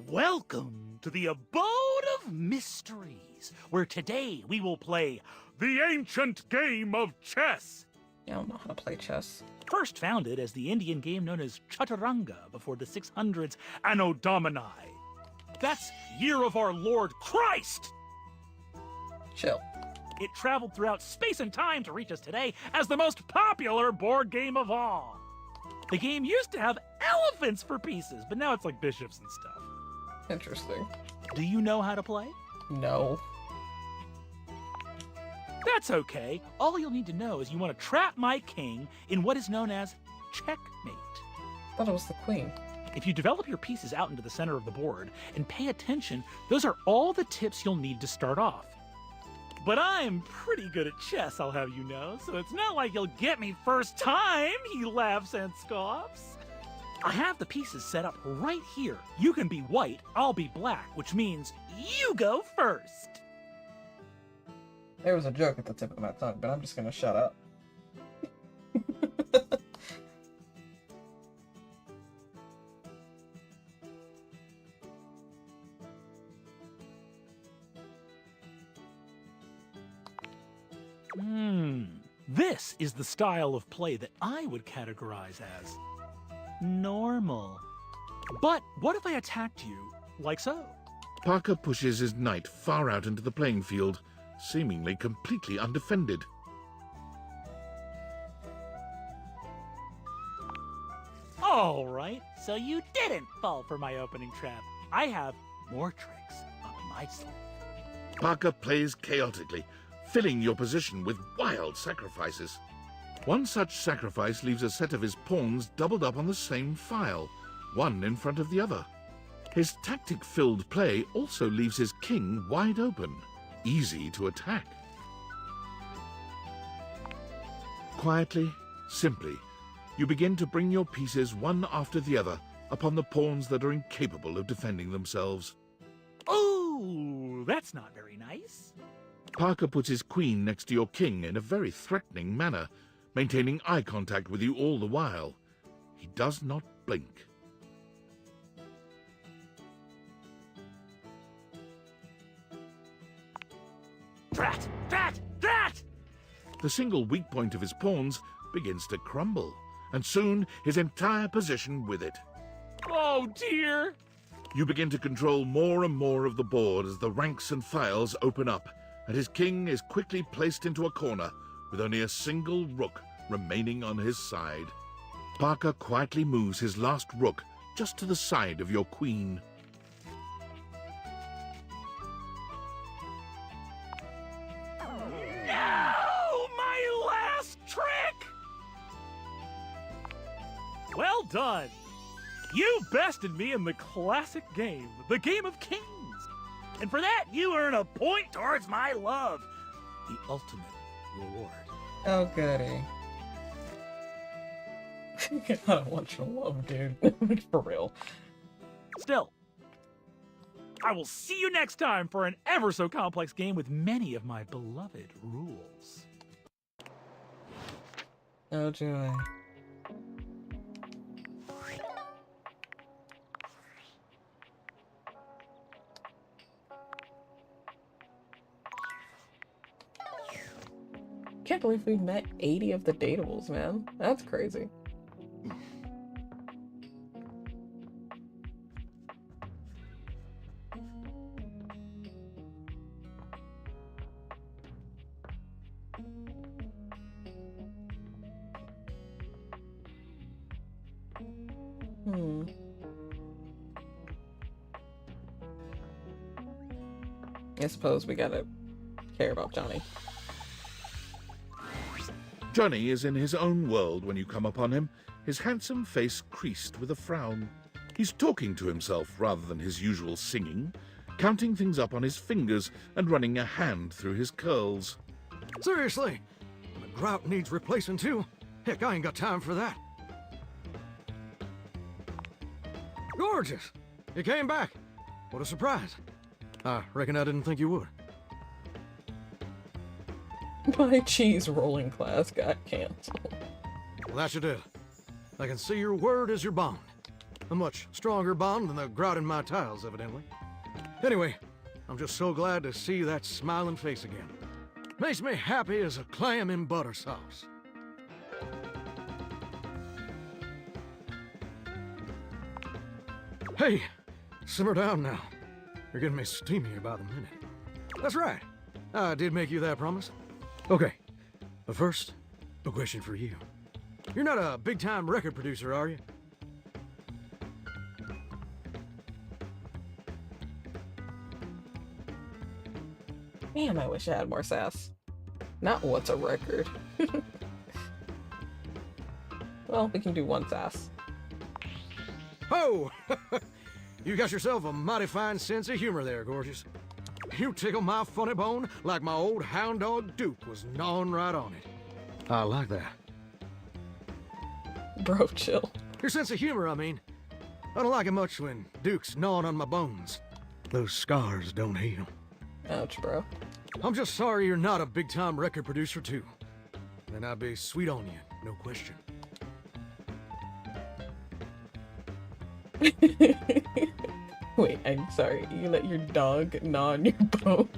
S19: Welcome to the Abode of Mysteries, where today we will play the ancient game of chess.
S1: I don't know how to play chess.
S19: First founded as the Indian game known as Chaturanga before the 600s Anno Domini. That's Year of Our Lord Christ!
S1: Chill.
S19: It traveled throughout space and time to reach us today as the most popular board game of all. The game used to have elephants for pieces, but now it's like bishops and stuff.
S1: Interesting.
S19: Do you know how to play?
S1: No.
S19: That's okay. All you'll need to know is you want to trap my king in what is known as checkmate.
S1: I thought it was the queen.
S19: If you develop your pieces out into the center of the board and pay attention, those are all the tips you'll need to start off. But I'm pretty good at chess, I'll have you know, so it's not like you'll get me first time, he laughs and scoffs. I have the pieces set up right here. You can be white, I'll be black, which means you go first.
S1: There was a joke at the tip of my tongue, but I'm just gonna shut up.
S19: This is the style of play that I would categorize as normal. But what if I attacked you like so?
S5: Parker pushes his knight far out into the playing field, seemingly completely undefended.
S19: All right, so you didn't fall for my opening trap. I have more tricks up my sleeve.
S5: Parker plays chaotically, filling your position with wild sacrifices. One such sacrifice leaves a set of his pawns doubled up on the same file, one in front of the other. His tactic-filled play also leaves his king wide open, easy to attack. Quietly, simply, you begin to bring your pieces one after the other upon the pawns that are incapable of defending themselves.
S19: Ooh, that's not very nice.
S5: Parker puts his queen next to your king in a very threatening manner, maintaining eye contact with you all the while. He does not blink.
S19: Drat!
S5: The single weak point of his pawns begins to crumble, and soon his entire position with it.
S19: Oh dear!
S5: You begin to control more and more of the board as the ranks and files open up, and his king is quickly placed into a corner with only a single rook remaining on his side. Parker quietly moves his last rook just to the side of your queen.
S19: No! My last trick! Well done! You bested me in the classic game, the Game of Kings. And for that, you earn a point towards my love. The ultimate reward.
S1: Oh, goody. I don't want your love, dude. For real.
S19: Still, I will see you next time for an ever so complex game with many of my beloved rules.
S1: Oh, joy. Can't believe we met 80 of the datables, man. That's crazy. I suppose we gotta care about Johnny.
S5: Johnny is in his own world when you come upon him, his handsome face creased with a frown. He's talking to himself rather than his usual singing, counting things up on his fingers and running a hand through his curls.
S9: Seriously? The grout needs replacing too? Heck, I ain't got time for that. Gorgeous! You came back. What a surprise. I reckon I didn't think you would.
S1: My cheese rolling class got canceled.
S9: Well, that you did. I can see your word is your bond. A much stronger bond than the grout in my tiles, evidently. Anyway, I'm just so glad to see that smiling face again. Makes me happy as a clam in butter sauce. Hey, simmer down now. You're getting me steamier by the minute. That's right. I did make you that promise. Okay, but first, a question for you. You're not a big-time record producer, are you?
S1: Man, I wish I had more sass. Not what's a record. Well, we can do one sass.
S9: Oh! You got yourself a mighty fine sense of humor there, gorgeous. You tickle my funny bone like my old hound dog Duke was gnawing right on it. I like that.
S1: Bro, chill.
S9: Your sense of humor, I mean. I don't like it much when Duke's gnawing on my bones. Those scars don't heal.
S1: Ouch, bro.
S9: I'm just sorry you're not a big-time record producer, too. Then I'd be sweet on you, no question.
S1: Wait, I'm sorry. You let your dog gnaw on your bone?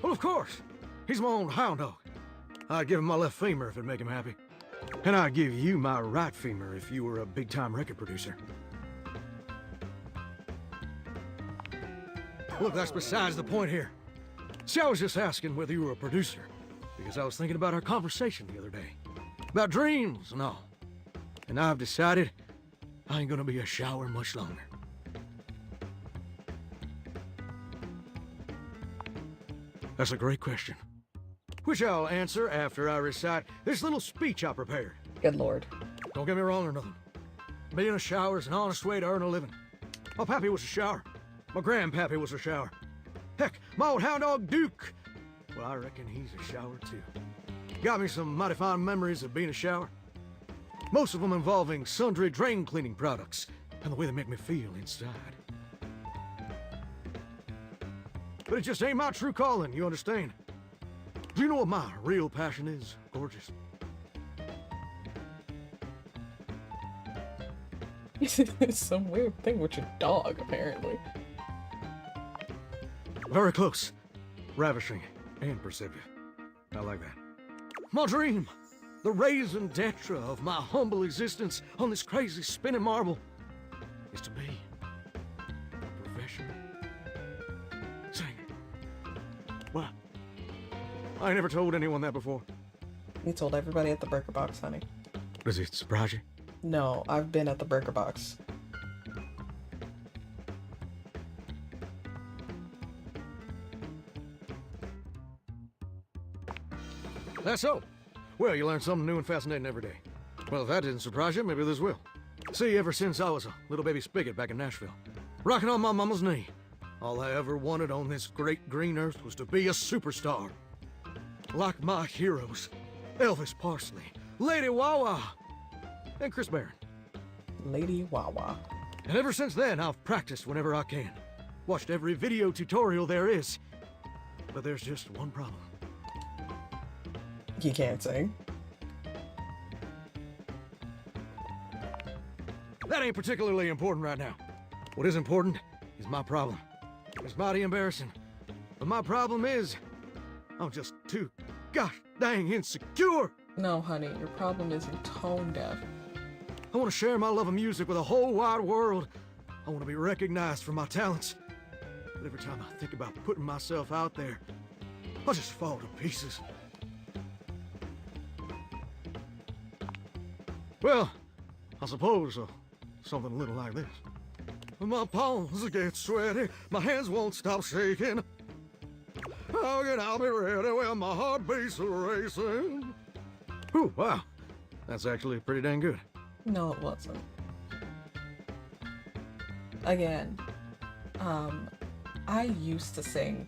S9: Well, of course. He's my own hound dog. I'd give him my left femur if it'd make him happy. And I'd give you my right femur if you were a big-time record producer. Look, that's besides the point here. See, I was just asking whether you were a producer, because I was thinking about our conversation the other day. About dreams and all. And I've decided I ain't gonna be a shower much longer. That's a great question, which I'll answer after I recite this little speech I prepared.
S1: Good lord.
S9: Don't get me wrong or nothing. Being a shower is an honest way to earn a living. My pappy was a shower. My grandpappy was a shower. Heck, my old hound dog Duke, well, I reckon he's a shower too. Got me some mighty fine memories of being a shower. Most of them involving sundry drain cleaning products and the way they make me feel inside. But it just ain't my true calling, you understand? Do you know what my real passion is, gorgeous?
S1: It's some weird thing with your dog, apparently.
S9: Very close. Ravishing and perceptive. I like that. My dream, the raison d'etre of my humble existence on this crazy spinning marble, is to be a professional singer. What? I ain't never told anyone that before.
S1: You told everybody at the Burger Box, honey.
S9: Does it surprise you?
S1: No, I've been at the Burger Box.
S9: That's so. Well, you learn something new and fascinating every day. Well, if that didn't surprise you, maybe this will. See, ever since I was a little baby spigot back in Nashville, rocking on my mama's knee, all I ever wanted on this great green earth was to be a superstar. Like my heroes, Elvis Parsley, Lady Wawa, and Chris Barron.
S1: Lady Wawa.
S9: And ever since then, I've practiced whenever I can. Watched every video tutorial there is. But there's just one problem.
S1: You can't sing.
S9: That ain't particularly important right now. What is important is my problem. It's mighty embarrassing. But my problem is, I'm just too gosh dang insecure.
S1: No, honey, your problem is you're tone deaf.
S9: I want to share my love of music with the whole wide world. I want to be recognized for my talents. But every time I think about putting myself out there, I just fall to pieces. Well, I suppose something a little like this. My palms get sweaty, my hands won't stop shaking. How can I be ready when my heart beats racing? Ooh, wow. That's actually pretty dang good.
S1: No, it wasn't. Again, I used to sing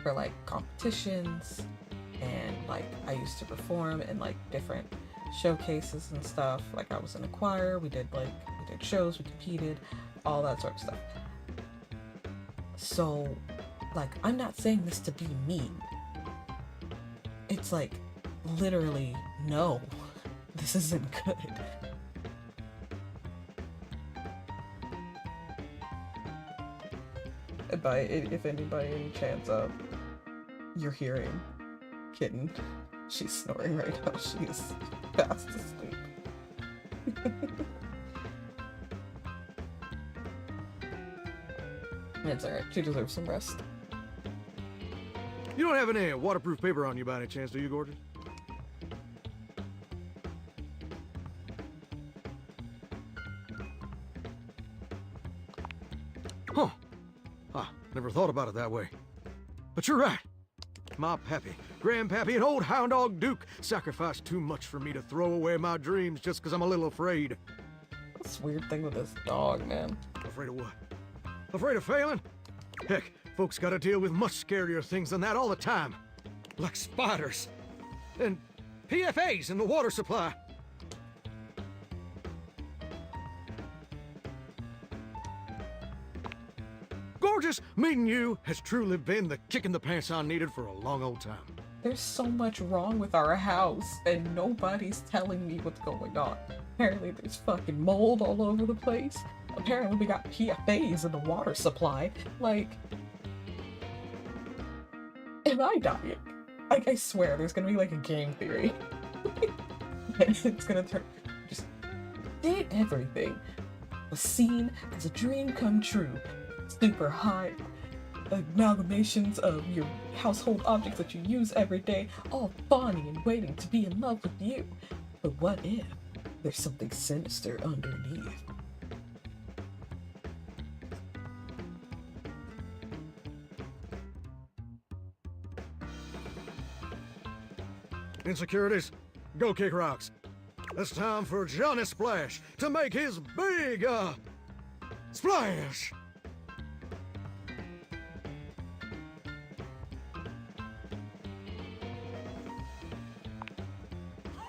S1: for like competitions, and like I used to perform in like different showcases and stuff. Like I was in a choir, we did shows, we competed, all that sort of stuff. So like I'm not saying this to be mean. It's like literally no, this isn't good. if anybody any chance you're hearing Kitten, she's snoring right now. She is fast asleep. It's alright. She deserves some rest.
S9: You don't have any waterproof paper on you by any chance, do you, Gordon? Huh. Never thought about it that way. But you're right. My pappy, grandpappy, and old hound dog Duke sacrificed too much for me to throw away my dreams just because I'm a little afraid.
S1: That's a weird thing with this dog, man.
S9: Afraid of what? Afraid of failing? Heck, folks gotta deal with much scarier things than that all the time. Like spiders. And PFAs in the water supply. Gorgeous, meeting you has truly been the kick in the pants I needed for a long old time.
S1: There's so much wrong with our house, and nobody's telling me what's going on. Apparently there's fucking mold all over the place. Apparently we got PFAs in the water supply. Like, am I dying? Like, I swear there's gonna be like a game theory. It's gonna turn, just did everything was seen as a dream come true. Super high amalgamations of your household objects that you use every day, all fawning and waiting to be in love with you. But what if there's something sinister underneath?
S9: Insecurities, go kick rocks. It's time for Johnny Splash to make his big, splash!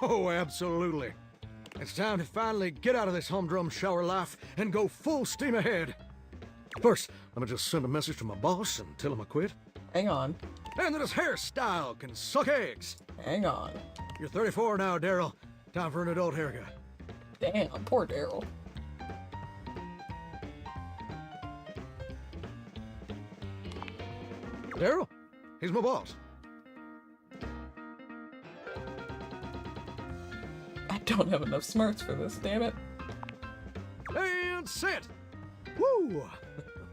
S9: Oh, absolutely. It's time to finally get out of this humdrum shower life and go full steam ahead. First, let me just send a message to my boss and tell him I quit.
S1: Hang on.
S9: And that his hairstyle can suck eggs.
S1: Hang on.
S9: You're 34 now, Daryl. Time for an adult haircut.
S1: Damn, poor Daryl.
S9: Daryl? He's my boss.
S1: I don't have enough smarts for this, damn it.
S9: And sit! Woo!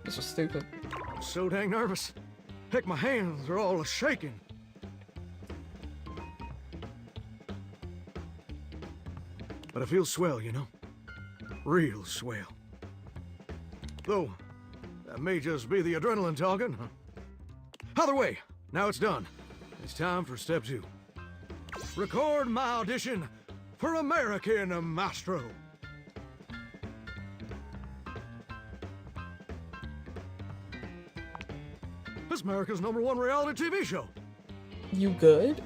S1: This was stupid.
S9: I'm so dang nervous. Heck, my hands are all shaking. But I feel swell, you know? Real swell. Though, that may just be the adrenaline talking. Either way, now it's done. It's time for step 2. Record my audition for American Mastro. It's America's #1 reality TV show.
S1: You good?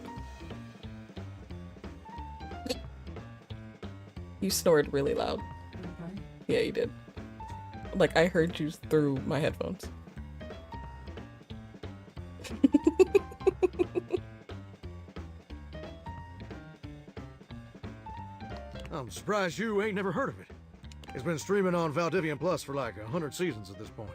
S1: You snored really loud. Yeah, you did. Like, I heard you through my headphones.
S9: I'm surprised you ain't never heard of it. It's been streaming on Valdivian Plus for like 100 seasons at this point.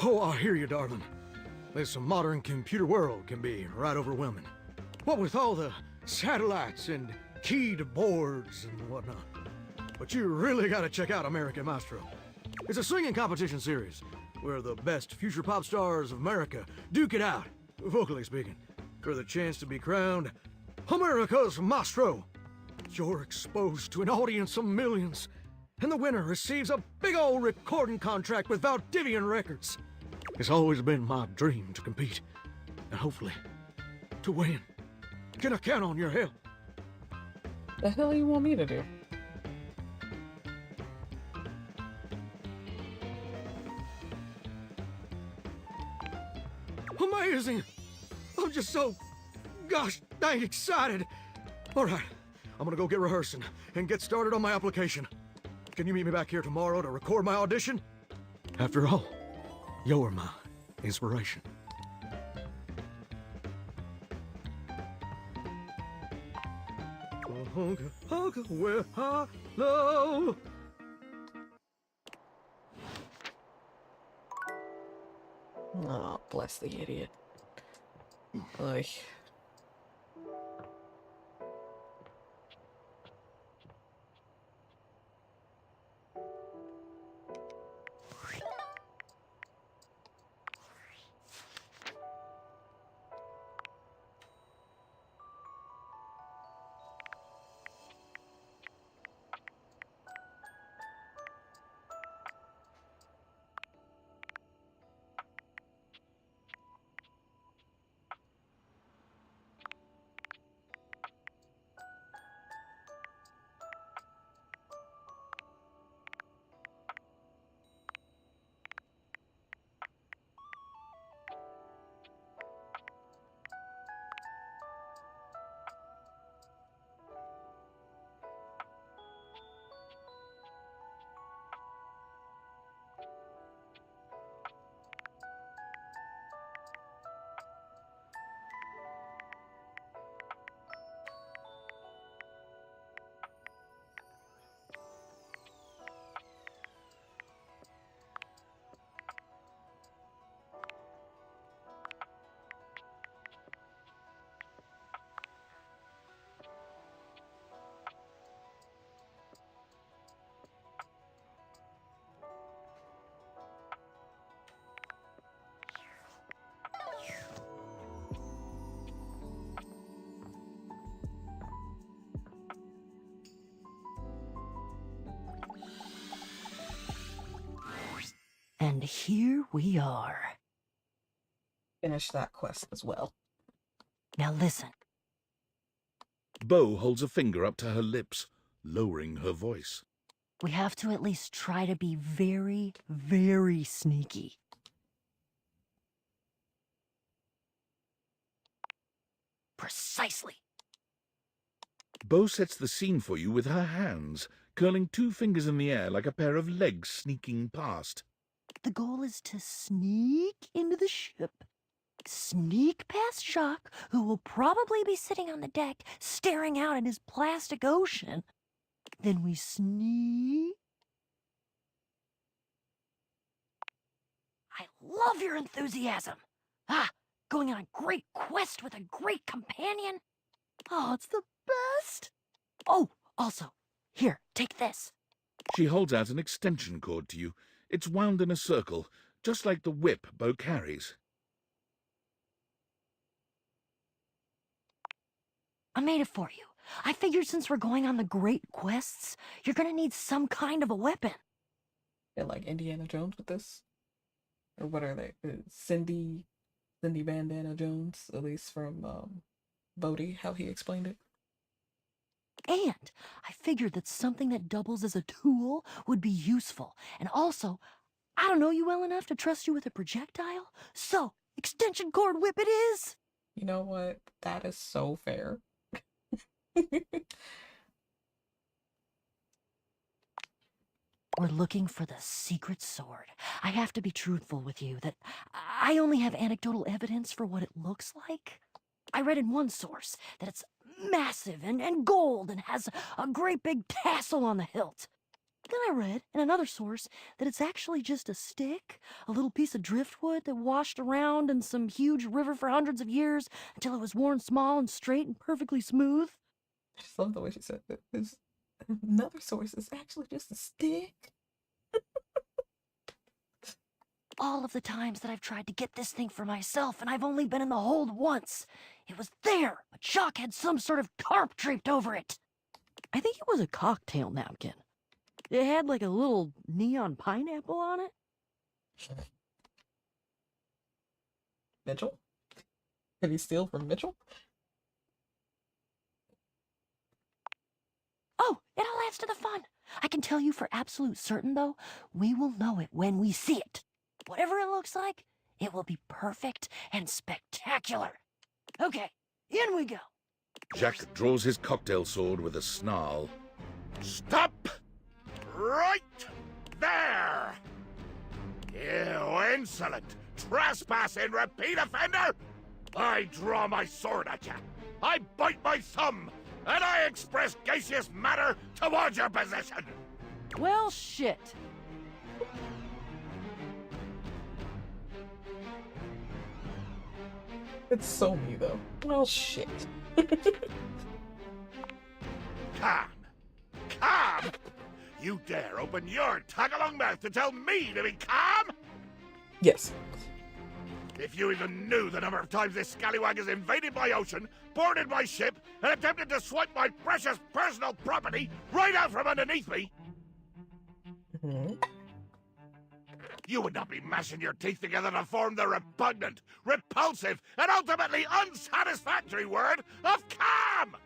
S9: Oh, I hear you, darling. This modern computer world can be right overwhelming. What with all the satellites and keyed boards and whatnot. But you really gotta check out American Mastro. It's a singing competition series where the best future pop stars of America duke it out, vocally speaking, for the chance to be crowned America's Mastro. You're exposed to an audience of millions, and the winner receives a big old recording contract with Valdivian Records. It's always been my dream to compete, and hopefully, to win. Can I count on your help?
S1: The hell you want me to do?
S9: Amazing! I'm just so gosh dang excited. All right, I'm gonna go get rehearsing and get started on my application. Can you meet me back here tomorrow to record my audition? After all, you're my inspiration. Honka, honka, well, hello.
S1: Oh, bless the idiot. Oy.
S7: And here we are.
S1: Finish that quest as well.
S7: Now listen.
S5: Bo holds a finger up to her lips, lowering her voice.
S7: We have to at least try to be very, very sneaky. Precisely.
S5: Bo sets the scene for you with her hands, curling 2 fingers in the air like a pair of legs sneaking past.
S7: The goal is to sneak into the ship, sneak past Jacques, who will probably be sitting on the deck staring out at his plastic ocean. Then we sneak. I love your enthusiasm. Going on a great quest with a great companion. Oh, it's the best. Oh, also, here, take this.
S5: She holds out an extension cord to you. It's wound in a circle, just like the whip Bo carries.
S7: I made it for you. I figured since we're going on the great quests, you're gonna need some kind of a weapon.
S1: Yeah, like Indiana Jones with this? Or what are they? Cindy Bandana Jones, at least from Bodhi, how he explained it.
S7: And I figured that something that doubles as a tool would be useful. And also, I don't know you well enough to trust you with a projectile. So, extension cord whip it is!
S1: You know what? That is so fair.
S7: We're looking for the secret sword. I have to be truthful with you that I only have anecdotal evidence for what it looks like. I read in one source that it's massive and gold and has a great big tassel on the hilt. Then I read in another source that it's actually just a stick, a little piece of driftwood that washed around in some huge river for hundreds of years until it was worn small and straight and perfectly smooth.
S1: I just love the way she said that. There's another source is actually just a stick.
S7: All of the times that I've tried to get this thing for myself, and I've only been in the hold once. It was there, but Jacques had some sort of tarp draped over it. I think it was a cocktail napkin. It had like a little neon pineapple on it.
S1: Mitchell? Did he steal from Mitchell?
S7: Oh, it all adds to the fun. I can tell you for absolute certain, though, we will know it when we see it. Whatever it looks like, it will be perfect and spectacular. Okay, in we go.
S5: Jacques draws his cocktail sword with a snarl.
S2: Stop! Right there! You insolent, trespassing repeat offender! I draw my sword at you. I bite my thumb. and I express gaseous matter towards your possession.
S7: Well, shit.
S1: It's so me though. Well, shit.
S2: Calm. Calm! You dare open your tag-along mouth to tell me to be calm?
S1: Yes.
S2: If you even knew the number of times this scallywag has invaded my ocean, boarded my ship, and attempted to swipe my precious personal property right out from underneath me, you would not be mashing your teeth together to form the repugnant, repulsive, and ultimately unsatisfactory word of calm!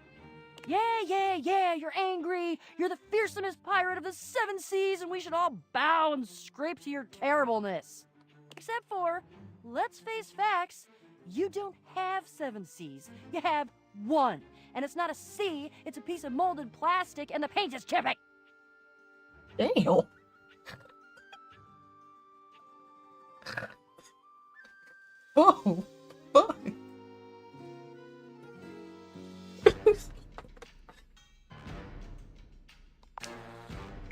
S7: Yeah, you're angry. You're the fearsomest pirate of the 7 seas, and we should all bow and scrape to your terribleness. Except for, let's face facts, you don't have 7 seas. You have 1. And it's not a sea, it's a piece of molded plastic, and the paint is chipping.
S1: Damn. Oh, fuck.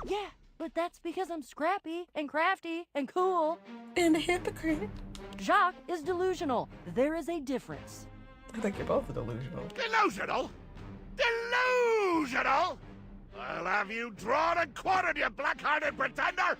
S7: Yeah, but that's because I'm scrappy and crafty and cool.
S1: And a hypocrite.
S7: Jacques is delusional. There is a difference.
S1: I think you're both delusional.
S2: Delusional? Delusional? I'll have you drawn and quartered, you black-hearted pretender!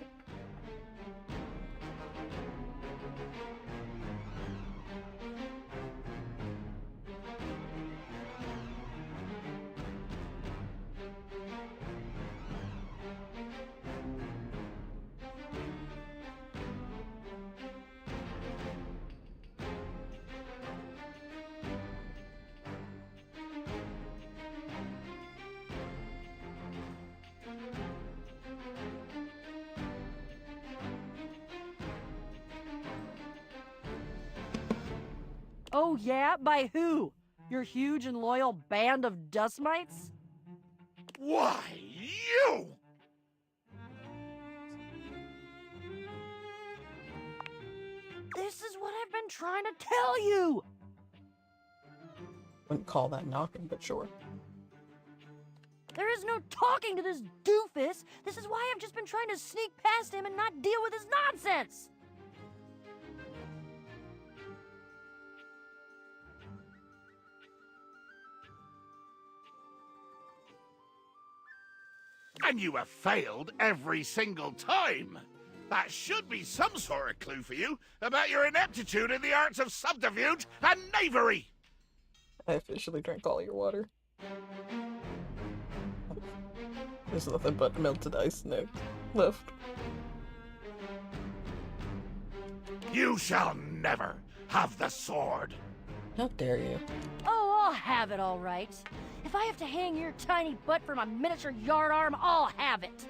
S7: Oh yeah? By who? Your huge and loyal band of dust mites?
S2: Why, you!
S7: This is what I've been trying to tell you!
S1: Wouldn't call that knocking, but sure.
S7: There is no talking to this doofus! This is why I've just been trying to sneak past him and not deal with his nonsense!
S2: And you have failed every single time. That should be some sort of clue for you about your ineptitude in the arts of subterfuge and knavery.
S1: I officially drank all your water. There's nothing but melted ice left.
S2: You shall never have the sword.
S1: How dare you?
S7: Oh, I'll have it all right. If I have to hang your tiny butt from a miniature yard arm, I'll have it.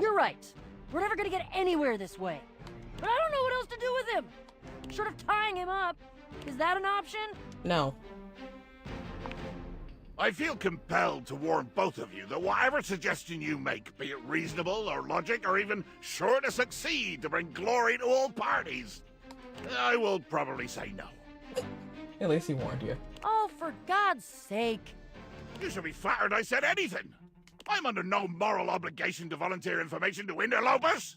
S7: You're right. We're never gonna get anywhere this way. But I don't know what else to do with him. Short of tying him up. Is that an option?
S1: No.
S2: I feel compelled to warn both of you that whatever suggestion you make, be it reasonable or logic or even sure to succeed to bring glory to all parties, I will probably say no.
S1: At least he warned you.
S7: Oh, for God's sake.
S2: You should be flattered I said anything. I'm under no moral obligation to volunteer information to interlopers.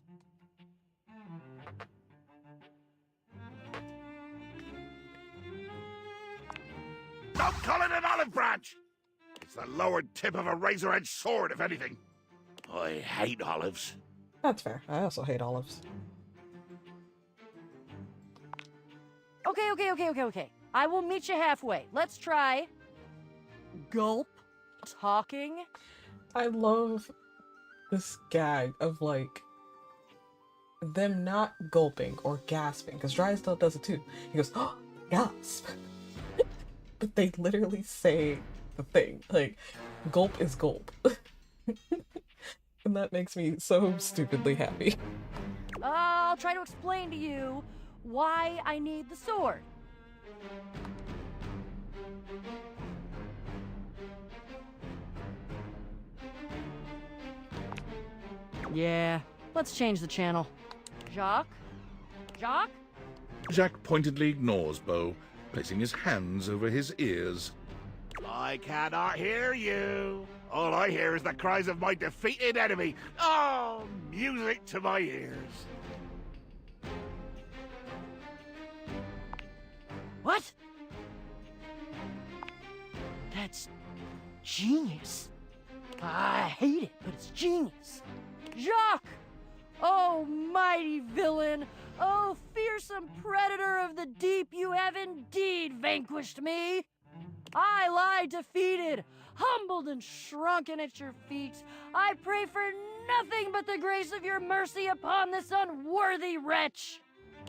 S2: Don't call it an olive branch. It's the lowered tip of a razor-edged sword, if anything. I hate olives.
S1: That's fair. I also hate olives.
S7: Okay. I will meet you halfway. Let's try... gulp talking.
S1: I love this gag of, like, them not gulping or gasping, because Drysdale does it too. He goes, oh, gasp. But they literally say the thing. Like, gulp is gulp. And that makes me so stupidly happy.
S7: I'll try to explain to you why I need the sword. Yeah, let's change the channel. Jacques? Jacques?
S5: Jacques pointedly ignores Beau placing his hands over his ears.
S6: I cannot hear you. All I hear is the cries of my defeated enemy. Oh, music to my ears.
S7: What? That's genius. I hate it, but it's genius. Jacques! Oh, mighty villain! Oh, fearsome predator of the deep, you have indeed vanquished me! I lie defeated, humbled and shrunken at your feet. I pray for nothing but the grace of your mercy upon this unworthy wretch.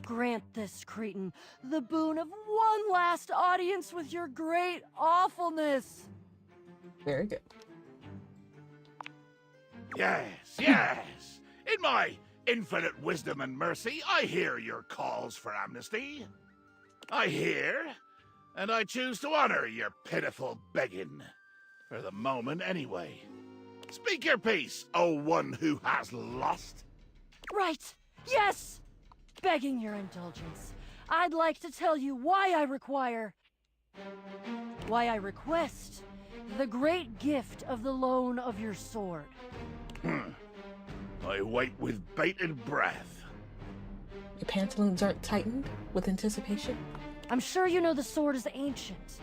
S7: Grant this cretin the boon of one last audience with your great awfulness.
S1: Very good.
S6: Yes, yes. In my infinite wisdom and mercy, I hear your calls for amnesty. I hear, and I choose to honor your pitiful begging. For the moment, anyway. Speak your piece, O one who has lost.
S7: Right, yes! Begging your indulgence, I'd like to tell you why I request the great gift of the loan of your sword.
S6: I wait with bated breath.
S1: Your pantaloons aren't tightened with anticipation?
S7: I'm sure you know the sword is ancient.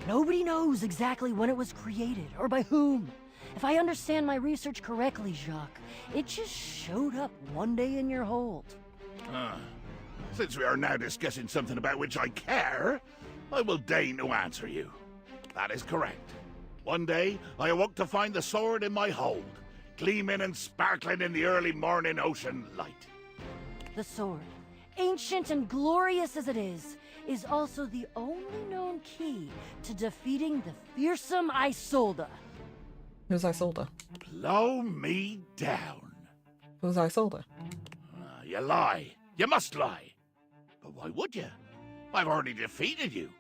S7: Nobody knows exactly when it was created or by whom. If I understand my research correctly, Jacques, it just showed up one day in your hold.
S6: Since we are now discussing something about which I care, I will deign to answer you. That is correct. One day, I awoke to find the sword in my hold, gleaming and sparkling in the early morning ocean light.
S7: The sword, ancient and glorious as it is also the only known key to defeating the fearsome Isolde.
S1: Who's Isolde?
S6: Blow me down.
S1: Who's Isolde?
S6: You lie. You must lie. But why would you? I've already defeated you.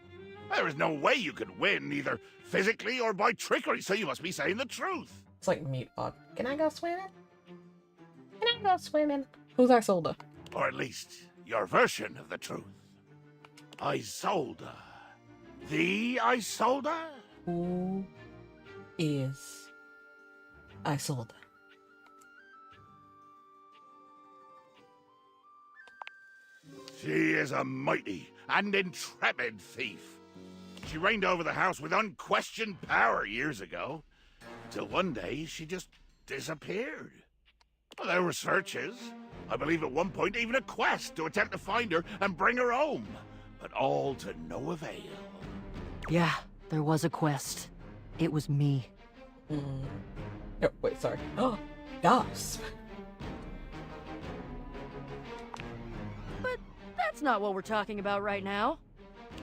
S6: There is no way you could win, either physically or by trickery, so you must be saying the truth.
S1: It's like Meatball. Can I go swimming? Can I go swimming? Who's Isolde?
S6: Or at least, your version of the truth. Isolde. The Isolde?
S1: Who is Isolde?
S6: She is a mighty and intrepid thief. She reigned over the house with unquestioned power years ago, till one day she just disappeared. Well, there were searches. I believe at one point even a quest to attempt to find her and bring her home, but all to no avail.
S7: Yeah, there was a quest. It was me.
S1: Oh, wait, sorry. Oh, gasp.
S7: But that's not what we're talking about right now.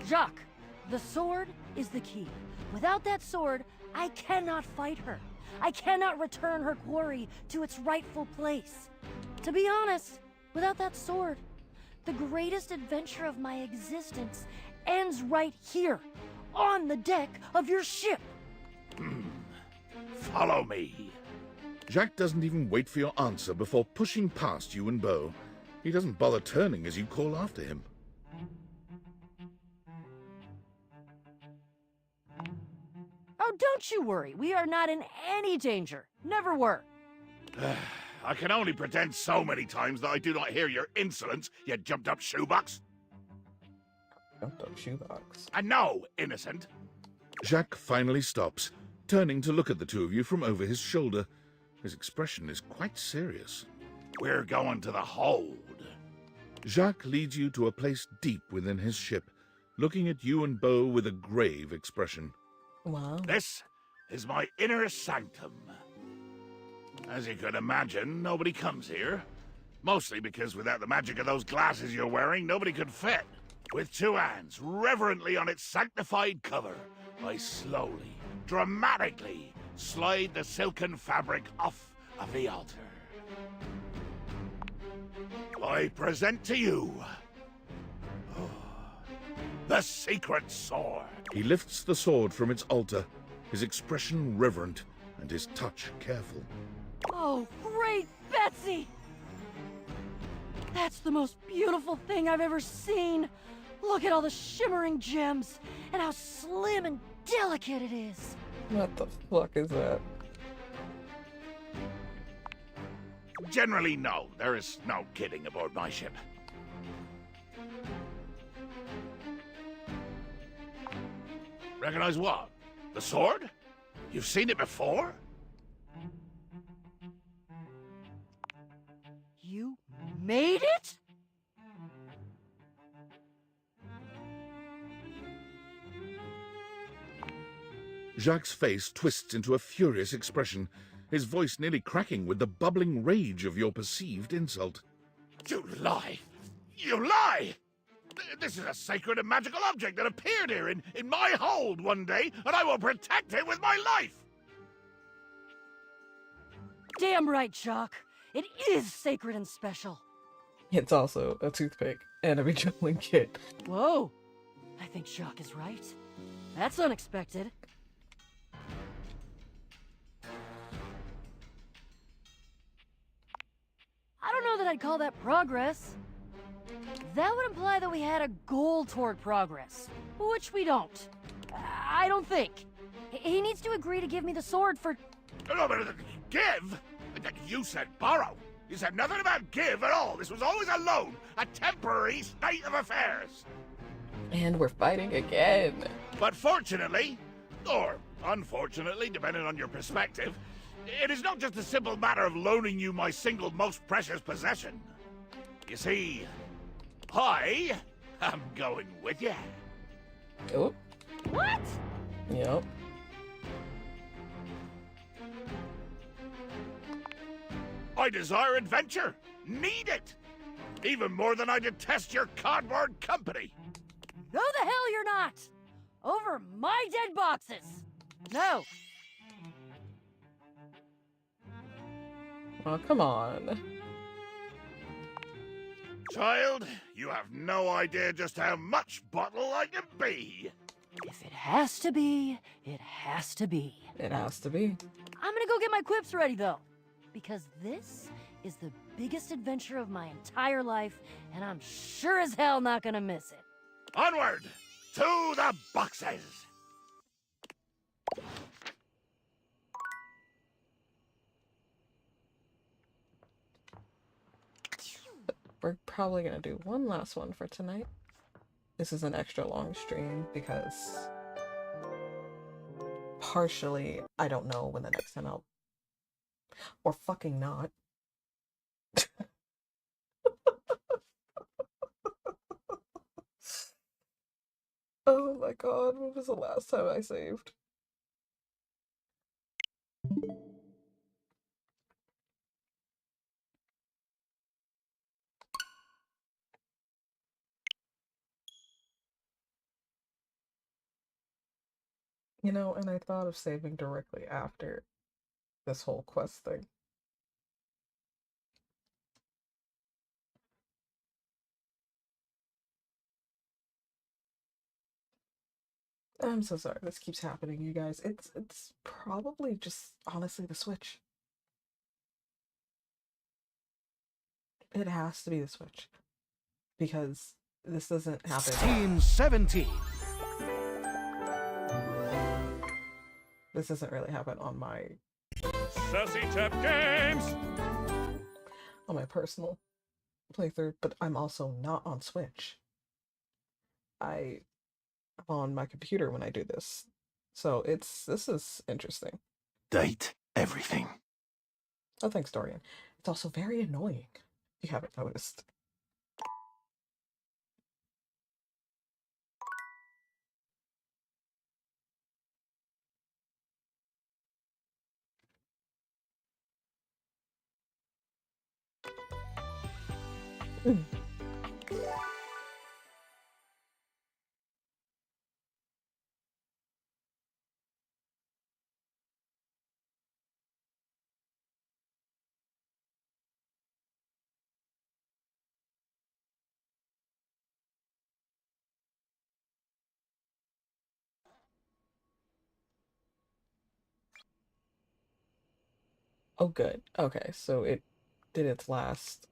S7: Jacques, the sword is the key. Without that sword, I cannot fight her. I cannot return her quarry to its rightful place. To be honest, without that sword, the greatest adventure of my existence ends right here, on the deck of your ship.
S6: Follow me.
S5: Jacques doesn't even wait for your answer before pushing past you and Beau. He doesn't bother turning as you call after him.
S7: Oh, don't you worry. We are not in any danger. Never were.
S6: I can only pretend so many times that I do not hear your insolence, you jumped-up shoebox.
S1: Jumped-up shoebox.
S6: And no, innocent.
S5: Jacques finally stops, turning to look at the two of you from over his shoulder. His expression is quite serious.
S6: We're going to the hold.
S5: Jacques leads you to a place deep within his ship, looking at you and Beau with a grave expression.
S1: Wow.
S6: This is my inner sanctum. As you could imagine, nobody comes here. Mostly because without the magic of those glasses you're wearing, nobody could fit. With two hands reverently on its sanctified cover, I slowly, dramatically slide the silken fabric off of the altar. I present to you the secret sword.
S5: He lifts the sword from its altar, his expression reverent and his touch careful.
S7: Oh, great Betsy! That's the most beautiful thing I've ever seen.
S4: Look at all the shimmering gems, and how slim and delicate it is.
S1: What the fuck is that?
S5: Generally, no. There is no kidding aboard my ship. Recognize what? The sword? You've seen it before?
S4: You made it?
S5: Jacques' face twists into a furious expression, his voice nearly cracking with the bubbling rage of your perceived insult. You lie! You lie! This is a sacred and magical object that appeared here in my hold one day, and I will protect it with my life!
S4: Damn right, Jacques. It is sacred and special.
S1: It's also a toothpick and a rejuvenating kit.
S4: Whoa. I think Jacques is right. That's unexpected. I don't know that I'd call that progress. That would imply that we had a goal toward progress, which we don't. I don't think. He needs to agree to give me the sword for...
S5: No, but give? You said borrow. You said nothing about give at all. This was always a loan, a temporary state of affairs.
S1: And we're fighting again.
S5: But fortunately, or unfortunately, depending on your perspective, it is not just a simple matter of loaning you my single most precious possession. You see, I am going with you.
S1: Oh.
S4: What?
S1: Yep.
S5: I desire adventure. Need it. Even more than I detest your cardboard company.
S4: No, the hell you're not! Over my dead boxes! No!
S1: Oh, come on.
S5: Child, you have no idea just how much bottle I can be.
S4: If it has to be, it has to be.
S1: It has to be.
S4: I'm gonna go get my quips ready, though. Because this is the biggest adventure of my entire life, and I'm sure as hell not gonna miss it.
S5: Onward! To the boxes!
S1: We're probably gonna do one last one for tonight. This is an extra long stream because partially I don't know when the next time I'll... Or fucking not. Oh my god, when was the last time I saved? You know, and I thought of saving directly after this whole quest thing. I'm so sorry this keeps happening, you guys. It's probably just honestly the Switch. It has to be the Switch. Because this doesn't happen.
S9: Team 17.
S1: This doesn't really happen on my
S10: Sassy Tap Games!
S1: on my personal playthrough, but I'm also not on Switch. I'm on my computer when I do this. So this is interesting.
S6: Date everything.
S1: Oh, thanks, Dorian. It's also very annoying, if you haven't noticed. Oh, good. Okay, so it did its last.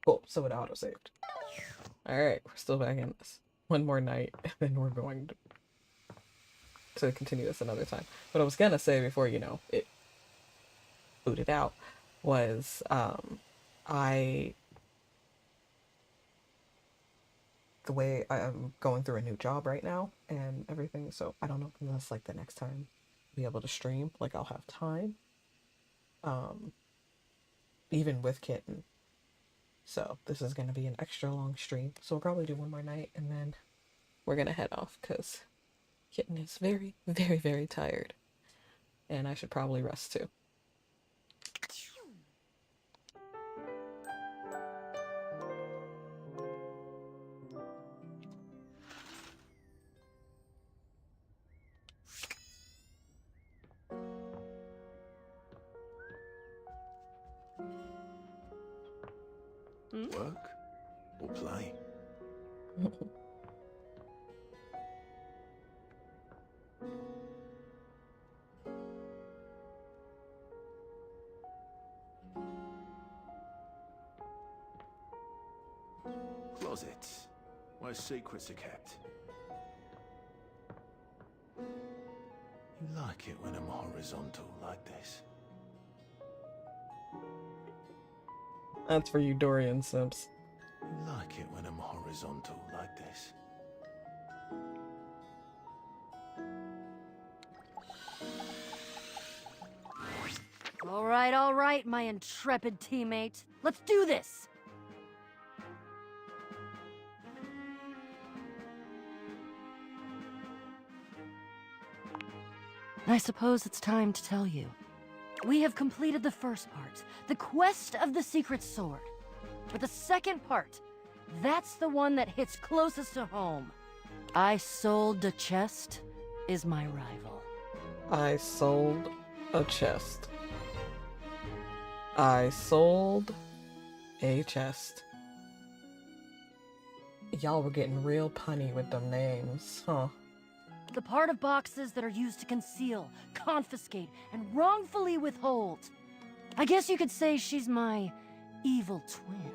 S1: Cool, so it auto-saved. Alright, we're still back in this. One more night, and then we're going to continue this another time. What I was gonna say before, you know, it booted out was, the way I'm going through a new job right now and everything, so I don't know unless like the next time I'll be able to stream, like I'll have time. Even with Kitten. So this is gonna be an extra long stream. So we'll probably do one more night and then we're gonna head off because Kitten is very, very, very tired. And I should probably rest too.
S5: Work or play? Closets, where secrets are kept. You like it when I'm horizontal like this?
S1: That's for you Dorian Simps.
S5: You like it when I'm horizontal like this?
S4: All right, my intrepid teammate. Let's do this! I suppose it's time to tell you. We have completed the first part, the quest of the secret sword. But the second part, that's the one that hits closest to home. Isolde de Chest is my rival.
S1: Isolde a chest. I sold a chest. Y'all were getting real punny with them names, huh?
S4: The part of boxes that are used to conceal, confiscate, and wrongfully withhold. I guess you could say she's my evil twin.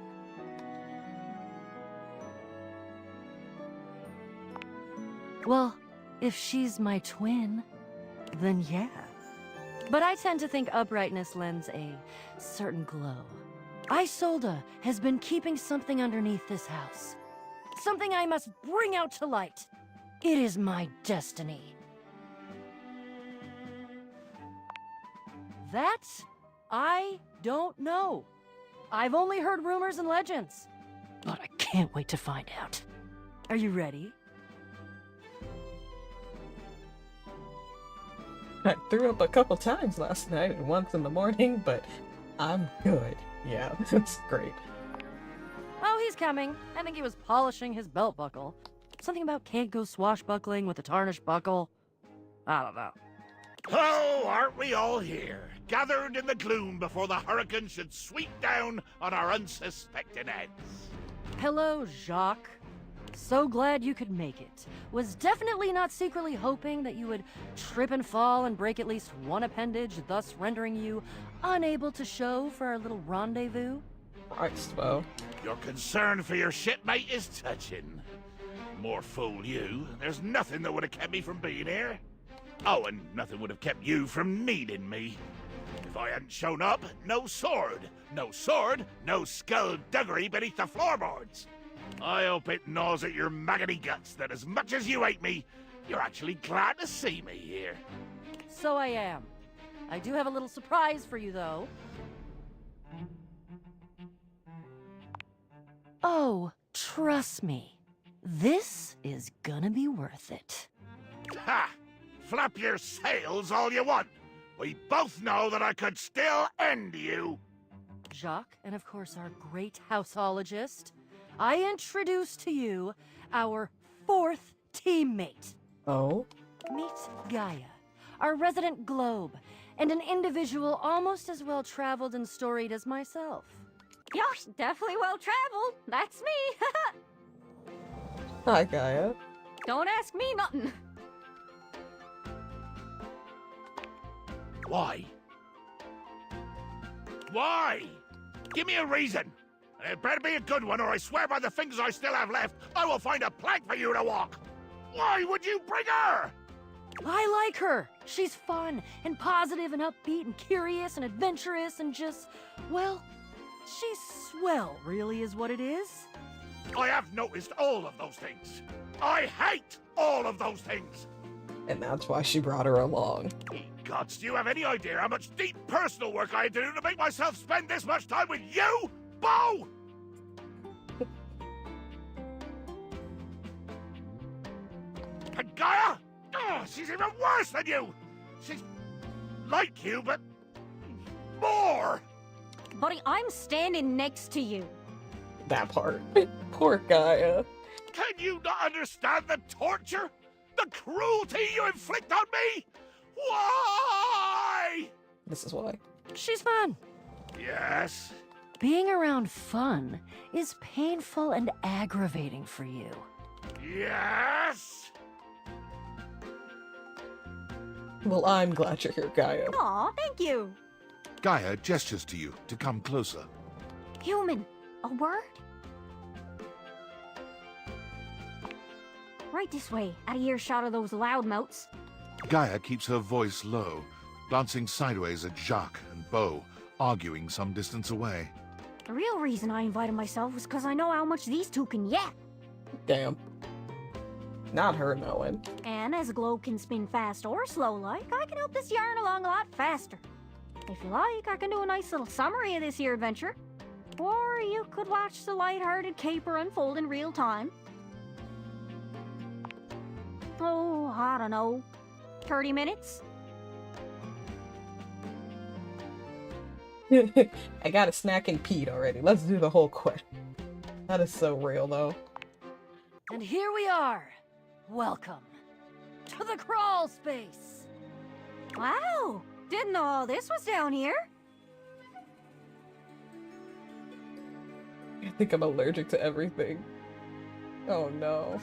S4: Well, if she's my twin, then yeah. But I tend to think uprightness lends a certain glow. Isolde has been keeping something underneath this house. Something I must bring out to light. It is my destiny. That, I don't know. I've only heard rumors and legends. But I can't wait to find out. Are you ready?
S1: I threw up a couple times last night and once in the morning, but I'm good. Yeah, that's great.
S4: Oh, he's coming. I think he was polishing his belt buckle. Something about can't go swashbuckling with a tarnished buckle. I don't know.
S5: Oh, aren't we all here, gathered in the gloom before the hurricane should sweep down on our unsuspecting heads?
S4: Hello, Jacques. So glad you could make it. Was definitely not secretly hoping that you would trip and fall and break at least one appendage, thus rendering you unable to show for our little rendezvous.
S1: Christ, well.
S5: Your concern for your shipmate is touching. More fool you. There's nothing that would have kept me from being here. Oh, and nothing would have kept you from needing me. If I hadn't shown up, no sword. No sword, no skullduggery beneath the floorboards. I hope it gnaws at your maggoty guts that as much as you hate me, you're actually glad to see me here.
S4: So I am. I do have a little surprise for you, though. Oh, trust me. This is gonna be worth it.
S5: Ha! Flap your sails all you want. We both know that I could still end you.
S4: Jacques, and of course our great houseologist, I introduce to you our fourth teammate.
S1: Oh?
S4: Meet Gaia, our resident globe, and an individual almost as well-traveled and storied as myself.
S20: You're definitely well-traveled. That's me.
S1: Hi, Gaia.
S20: Don't ask me nothing.
S5: Why? Why? Give me a reason. It better be a good one, or I swear by the fingers I still have left, I will find a plank for you to walk. Why would you bring her?
S4: I like her. She's fun and positive and upbeat and curious and adventurous and just, well, she's swell, really is what it is.
S5: I have noticed all of those things. I hate all of those things.
S1: And that's why she brought her along.
S5: Gods, do you have any idea how much deep personal work I had to do to make myself spend this much time with you, Bo? And Gaia? Oh, she's even worse than you! She's like you, but more!
S20: Buddy, I'm standing next to you.
S1: That part. Poor Gaia.
S5: Can you not understand the torture? The cruelty you inflict on me? Why?
S1: This is why.
S4: She's fun.
S5: Yes?
S4: Being around fun is painful and aggravating for you.
S5: Yes?
S1: Well, I'm glad you're here, Gaia.
S20: Aw, thank you.
S5: Gaia gestures to you to come closer.
S20: Human, a word? Right this way, out of earshot of those loudmouths.
S5: Gaia keeps her voice low, glancing sideways at Jacques and Bo, arguing some distance away.
S20: The real reason I invited myself was because I know how much these two can yap.
S1: Damn. Not her knowing.
S20: And as a globe can spin fast or slow like, I can help this yarn along a lot faster. If you like, I can do a nice little summary of this here adventure. Or you could watch the lighthearted caper unfold in real time. Oh, I don't know. 30 minutes?
S1: I got a snack and peed already. Let's do the whole quest. That is so real, though.
S4: And here we are. Welcome to the crawl space.
S20: Wow! Didn't know all this was down here.
S1: I think I'm allergic to everything. Oh no.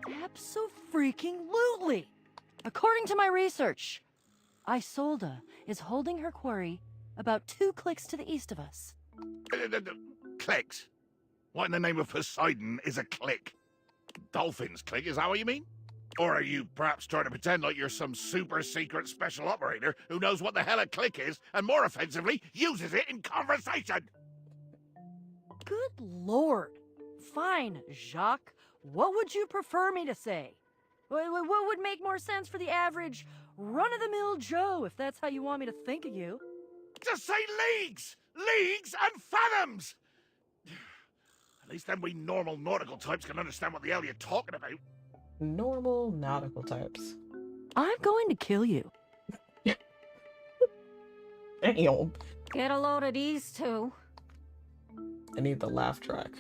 S4: Abso-freaking-lutely! According to my research, Isolde is holding her quarry about 2 clicks to the east of us.
S5: Clicks? What in the name of Poseidon is a click? Dolphins click, is that what you mean? Or are you perhaps trying to pretend like you're some super secret special operator who knows what the hell a click is, and more offensively, uses it in conversation?
S4: Good lord. Fine, Jacques. What would you prefer me to say? What would make more sense for the average run-of-the-mill Joe, if that's how you want me to think of you?
S5: Just say leagues! Leagues and fathoms! At least then we normal nautical types can understand what the hell you're talking about.
S1: Normal nautical types.
S4: I'm going to kill you.
S1: Damn.
S20: Get a load of these two.
S1: I need the laugh track.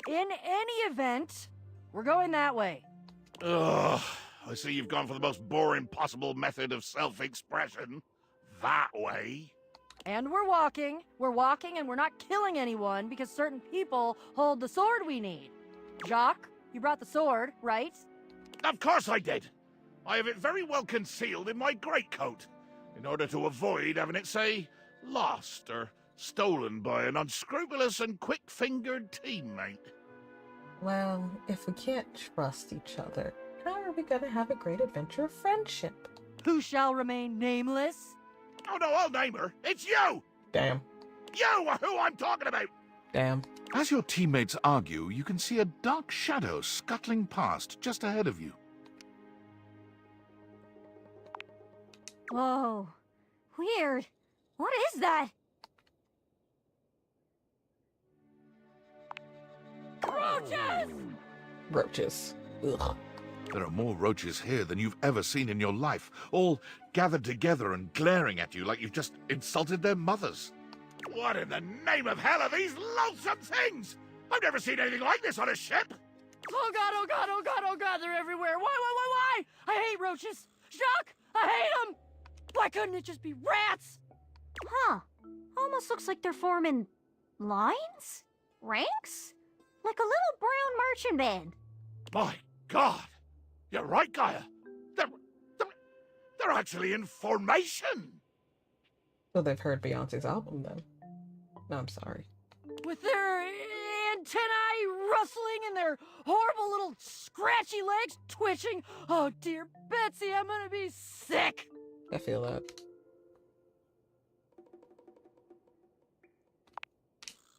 S4: In any event, we're going that way.
S5: Ugh, I see you've gone for the most boring possible method of self-expression. That way.
S4: And we're walking, and we're not killing anyone because certain people hold the sword we need. Jacques, you brought the sword, right?
S5: Of course I did. I have it very well concealed in my greatcoat, in order to avoid having it, say, lost or stolen by an unscrupulous and quick-fingered teammate.
S1: Well, if we can't trust each other, how are we gonna have a great adventure of friendship?
S4: Who shall remain nameless?
S5: Oh no, I'll name her. It's you!
S1: Damn.
S5: You are who I'm talking about!
S1: Damn.
S5: As your teammates argue, you can see a dark shadow scuttling past just ahead of you.
S20: Whoa. Weird. What is that?
S4: Roaches!
S1: Roaches. Ugh.
S5: There are more roaches here than you've ever seen in your life, all gathered together and glaring at you like you've just insulted their mothers. What in the name of hell are these loathsome things? I've never seen anything like this on a ship!
S4: Oh god, oh god, oh god, oh god, they're everywhere. Why? I hate roaches. Jacques, I hate them! Why couldn't it just be rats?
S20: Huh. Almost looks like they're forming lines? Ranks? like a little brown marching band.
S5: My God! You're right, Gaia. They're actually in formation.
S1: So they've heard Beyonce's album then. No, I'm sorry.
S7: With their antennae rustling and their horrible little scratchy legs twitching. Oh, dear Betsy, I'm gonna be sick.
S1: I feel that.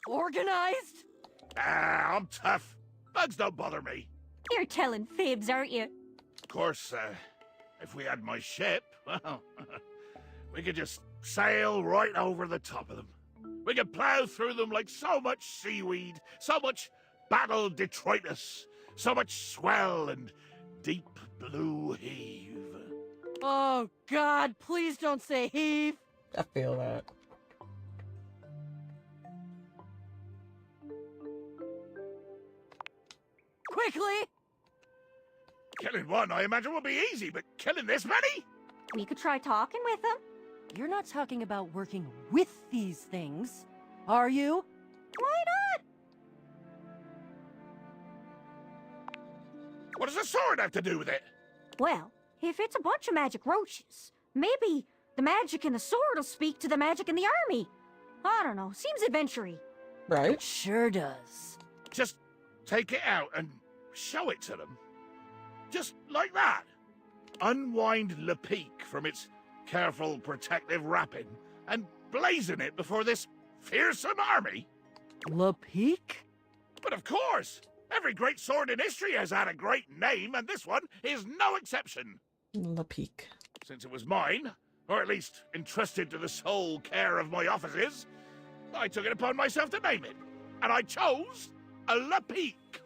S7: Organized?
S5: Ah, I'm tough. Bugs don't bother me.
S20: You're telling fibs, aren't you?
S5: Of course, if we had my ship, well, we could just sail right over the top of them. We could plow through them like so much seaweed, so much battle detritus, so much swell and deep blue heave.
S7: Oh, God, please don't say heave.
S1: I feel that.
S7: Quickly!
S5: Killing one, I imagine, would be easy, but killing this many?
S20: We could try talking with them.
S7: You're not talking about working with these things, are you?
S20: Why not?
S5: What does a sword have to do with it?
S20: Well, if it's a bunch of magic roaches, maybe the magic in the sword will speak to the magic in the army. I don't know, seems adventure-y.
S1: Right?
S7: It sure does.
S5: Just take it out and show it to them. Just like that. Unwind Le Peak from its careful protective wrapping and blazon it before this fearsome army.
S7: Le Peak?
S5: But of course! Every great sword in history has had a great name, and this one is no exception.
S1: Le Peak.
S5: Since it was mine, or at least entrusted to the sole care of my offices, I took it upon myself to name it. And I chose a Le Peak.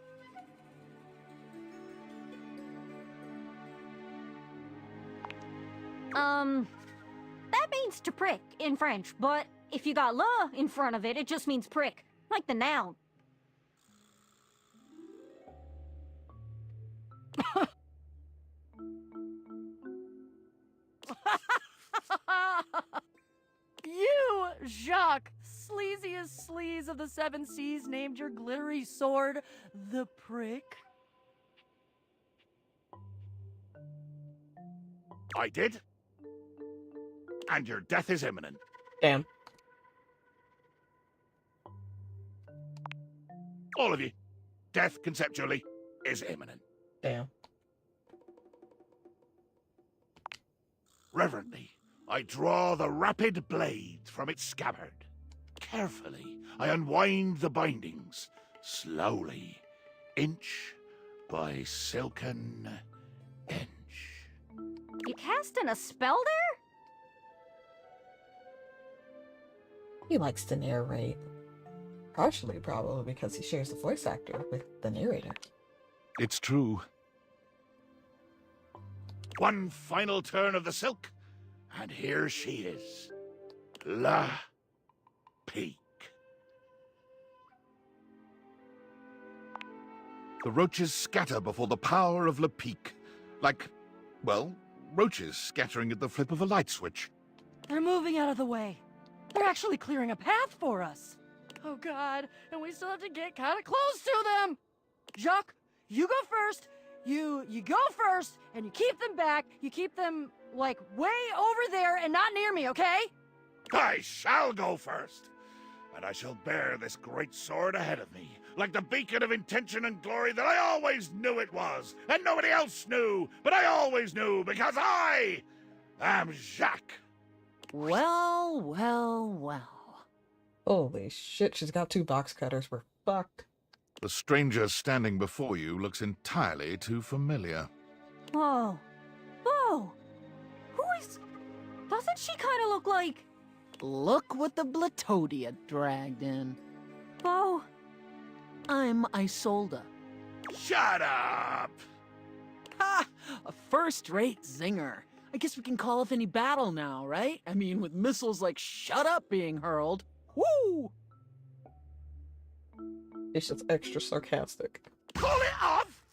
S20: That means to prick in French, but if you got le in front of it, it just means prick, like the noun.
S7: You, Jacques, sleaziest sleaze of the seven seas, named your glittery sword the Prick?
S5: I did. And your death is imminent.
S1: Damn.
S5: All of you. Death, conceptually, is imminent.
S1: Damn.
S5: Reverently, I draw the rapid blade from its scabbard. Carefully, I unwind the bindings, slowly, inch by silken inch.
S20: You casting a spell there?
S1: He likes to narrate. Partially, probably, because he shares the voice actor with the narrator.
S5: It's true. One final turn of the silk, and here she is. La Peak. The roaches scatter before the power of Le Peak. Like, well, roaches scattering at the flip of a light switch.
S7: They're moving out of the way. They're actually clearing a path for us. Oh, God, and we still have to get kind of close to them. Jacques, you go first. You go first, and you keep them back. You keep them, like, way over there and not near me, okay?
S5: I shall go first, and I shall bear this great sword ahead of me, like the beacon of intention and glory that I always knew it was, and nobody else knew, but I always knew, because I am Jacques.
S7: Well, well, well.
S1: Holy shit, she's got 2 box cutters. We're fucked.
S5: The stranger standing before you looks entirely too familiar.
S20: Whoa. Whoa. Who is... Doesn't she kind of look like...
S15: Look what the Blatodia dragged in.
S20: Whoa.
S15: I'm Isolda.
S5: Shut up!
S15: Ha! A first-rate zinger. I guess we can call off any battle now, right? I mean, with missiles like Shut Up being hurled. Woo!
S1: It's just extra sarcastic.
S5: Call it off?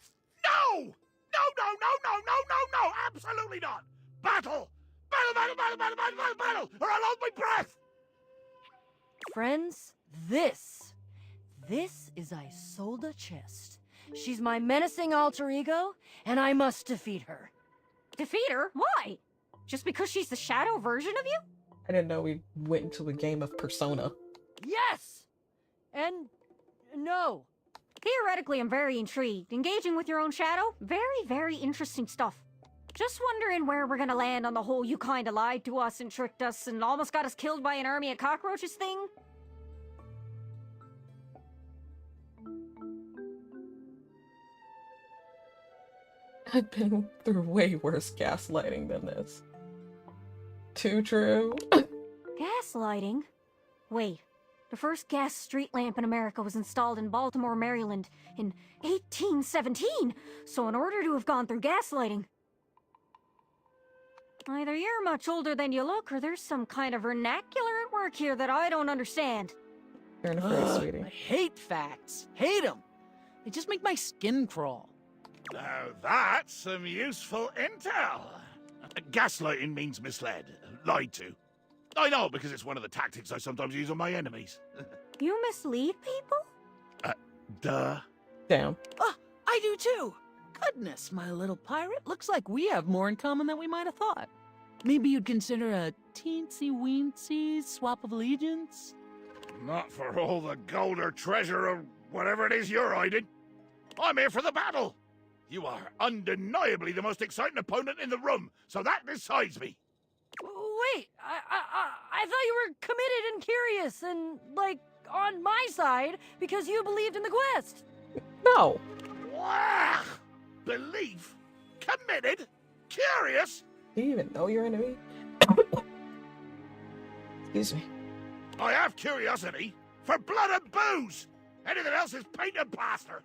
S5: No! No! Absolutely not! Battle! Battle! Or I'll hold my breath!
S7: Friends, this
S4: This is Isolde Chest. She's my menacing alter ego, and I must defeat her.
S20: Defeat her? Why? Just because she's the shadow version of you?
S1: I didn't know we went into a game of Persona.
S4: Yes! And no.
S20: Theoretically, I'm very intrigued. Engaging with your own shadow? Very, very interesting stuff. Just wondering where we're gonna land on the whole you kinda lied to us and tricked us and almost got us killed by an army of cockroaches thing.
S1: I've been through way worse gaslighting than this. Too true.
S20: Gaslighting? Wait, the first gas street lamp in America was installed in Baltimore, Maryland in 1817, so in order to have gone through gaslighting, either you're much older than you look, or there's some kind of vernacular at work here that I don't understand.
S1: You're in a phrase, sweetie.
S15: I hate facts. Hate them. They just make my skin crawl.
S5: Now that's some useful intel. Gaslighting means misled, lied to. I know, because it's one of the tactics I sometimes use on my enemies.
S20: You mislead people?
S5: Duh.
S1: Damn.
S15: Oh, I do too. Goodness, my little pirate. Looks like we have more in common than we might have thought. Maybe you'd consider a teensy-weensy swap of allegiance?
S5: Not for all the gold or treasure or whatever it is you're hiding. I'm here for the battle. You are undeniably the most exciting opponent in the room, so that decides me.
S4: Wait, I thought you were committed and curious and, like, on my side because you believed in the quest.
S1: No.
S5: Wow! Belief? Committed? Curious?
S1: Do you even know your enemy? Excuse me.
S5: I have curiosity for blood and booze. Anything else is paint and plaster.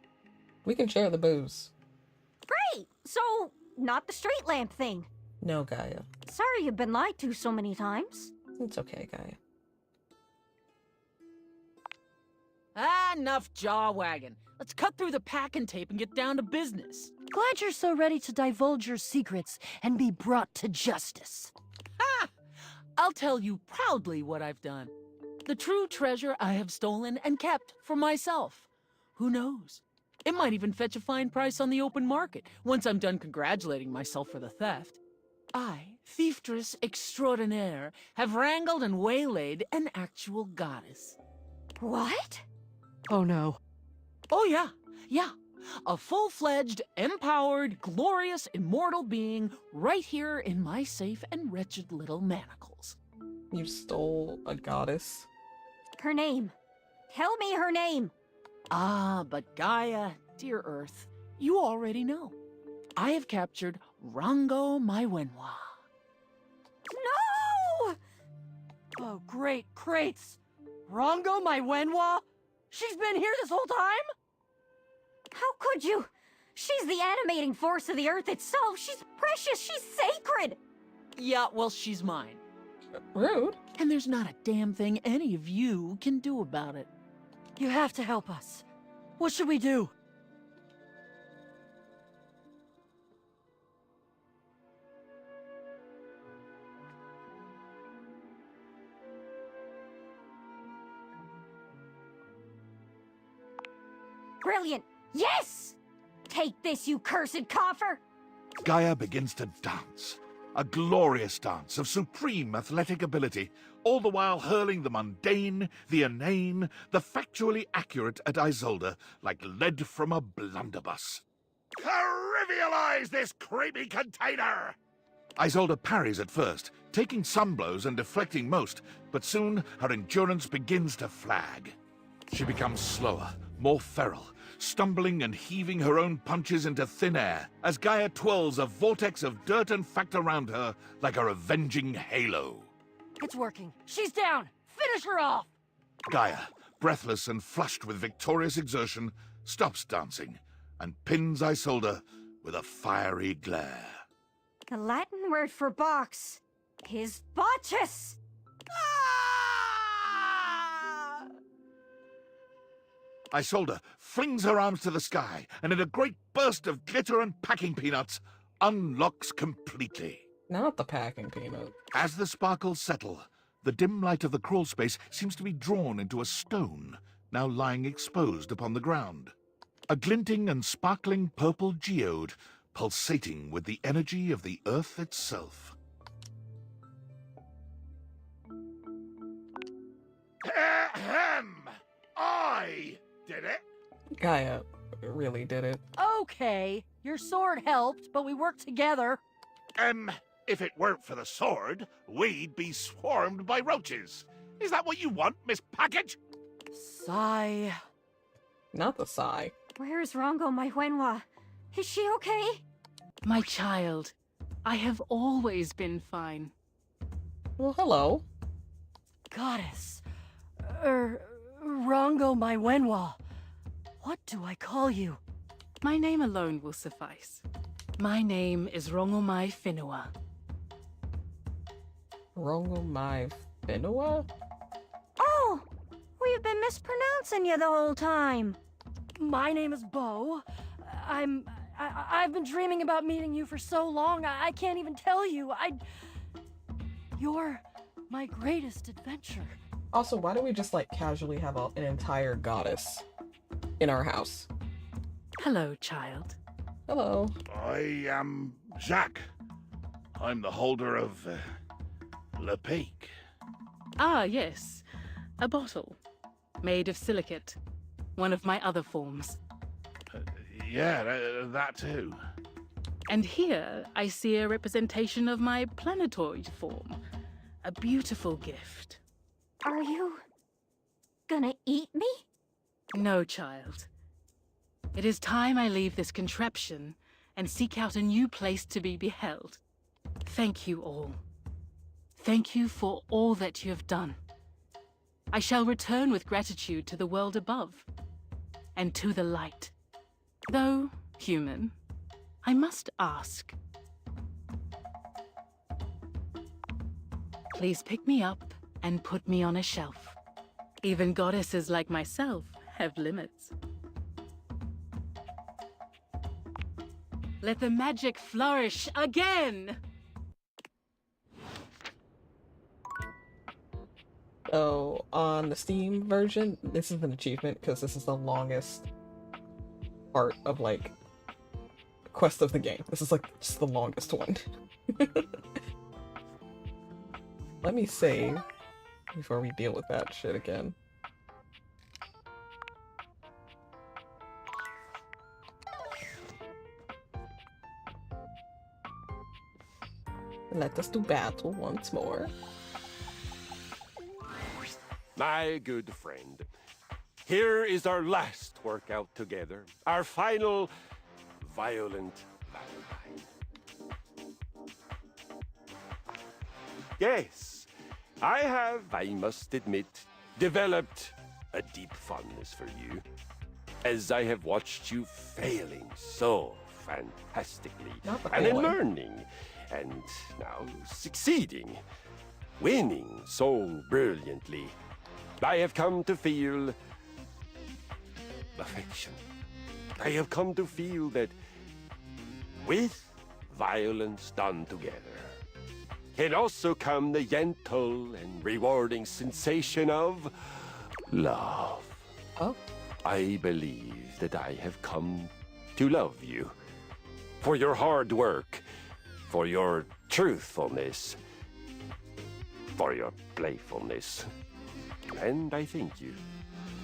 S1: We can share the booze.
S20: Great! So, not the street lamp thing.
S1: No, Gaia.
S20: Sorry you've been lied to so many times.
S1: It's okay, Gaia.
S15: Enough jaw wagging. Let's cut through the packing tape and get down to business.
S4: Glad you're so ready to divulge your secrets and be brought to justice.
S15: Ha! I'll tell you proudly what I've done. The true treasure I have stolen and kept for myself. Who knows? It might even fetch a fine price on the open market once I'm done congratulating myself for the theft. I, Thieftess Extraordinaire, have wrangled and waylaid an actual goddess.
S20: What?
S4: Oh no.
S15: Oh yeah. A full-fledged, empowered, glorious, immortal being right here in my safe and wretched little manacles.
S1: You stole a goddess?
S20: Her name. Tell me her name.
S15: Ah, but Gaia, dear Earth, you already know. I have captured Rango Maiwenwa.
S20: No!
S4: Oh, great crates! Rango Maiwenwa? She's been here this whole time?
S20: How could you? She's the animating force of the Earth itself. She's precious. She's sacred.
S15: Yeah, well, she's mine.
S1: Rude.
S15: And there's not a damn thing any of you can do about it.
S4: You have to help us. What should we do?
S20: Brilliant. Yes! Take this, you cursed coffer!
S5: Gaia begins to dance. A glorious dance of supreme athletic ability, all the while hurling the mundane, the inane, the factually accurate at Isolde like lead from a blunderbuss. Trivialize this creepy container! Isolde parries at first, taking some blows and deflecting most, but soon her endurance begins to flag. She becomes slower, more feral, stumbling and heaving her own punches into thin air as Gaia twirls a vortex of dirt and fact around her like a avenging halo.
S4: It's working. She's down. Finish her off.
S5: Gaia, breathless and flushed with victorious exertion, stops dancing and pins Isolde with a fiery glare.
S20: The Latin word for box is botchus.
S5: Isolde flings her arms to the sky and in a great burst of glitter and packing peanuts, unlocks completely.
S1: Not the packing peanut.
S5: As the sparkles settle, the dim light of the crawl space seems to be drawn into a stone, now lying exposed upon the ground. A glinting and sparkling purple geode, pulsating with the energy of the earth itself.
S10: Ahem! I did it!
S1: Gaia really did it.
S21: Okay, your sword helped, but we worked together.
S5: If it weren't for the sword, we'd be swarmed by roaches. Is that what you want, Miss Package?
S21: Sigh.
S1: Not the sigh.
S20: Where's Rongo, my Wenhua? Is she okay?
S15: My child, I have always been fine.
S1: Well, hello.
S21: Goddess. Rongo, my Wenhua. What do I call you?
S15: My name alone will suffice. My name is Rongomai Whenua.
S1: Rongomai Whenua?
S20: Oh! We've been mispronouncing you the whole time.
S21: My name is Bo. I've been dreaming about meeting you for so long, I can't even tell you. You're my greatest adventure.
S1: Also, why do we just, like, casually have an entire goddess in our house?
S15: Hello, child.
S1: Hello.
S5: I am Jacques. I'm the holder of Le Peak.
S15: Ah, yes. A bottle. Made of silicate. One of my other forms.
S5: Yeah, that too.
S15: And here I see a representation of my planetoid form. A beautiful gift.
S20: Are you gonna eat me?
S15: No, child. It is time I leave this contraption and seek out a new place to be beheld. Thank you all. Thank you for all that you have done. I shall return with gratitude to the world above and to the light. Though human, I must ask. Please pick me up and put me on a shelf. Even goddesses like myself have limits. Let the magic flourish again!
S1: So, on the Steam version, this is an achievement because this is the longest part of, like, quest of the game. This is, like, just the longest one. Let me save before we deal with that shit again. Let us do battle once more.
S10: My good friend, here is our last workout together. Our final violent Valentine. Yes, I have, I must admit, developed a deep fondness for you, as I have watched you failing so fantastically, and then learning, and now succeeding, winning so brilliantly. I have come to feel affection. I have come to feel that with violence done together can also come the gentle and rewarding sensation of love.
S1: Oh.
S10: I believe that I have come to love you for your hard work, for your truthfulness, for your playfulness. And I thank you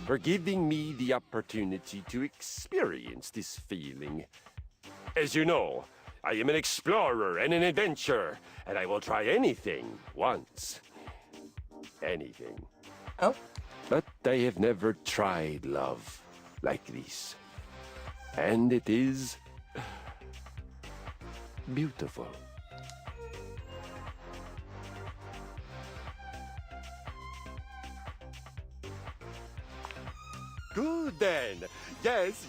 S10: for giving me the opportunity to experience this feeling. As you know, I am an explorer and an adventurer, and I will try anything once. Anything.
S1: Oh.
S10: But I have never tried love like this. And it is beautiful. Good then. Yes,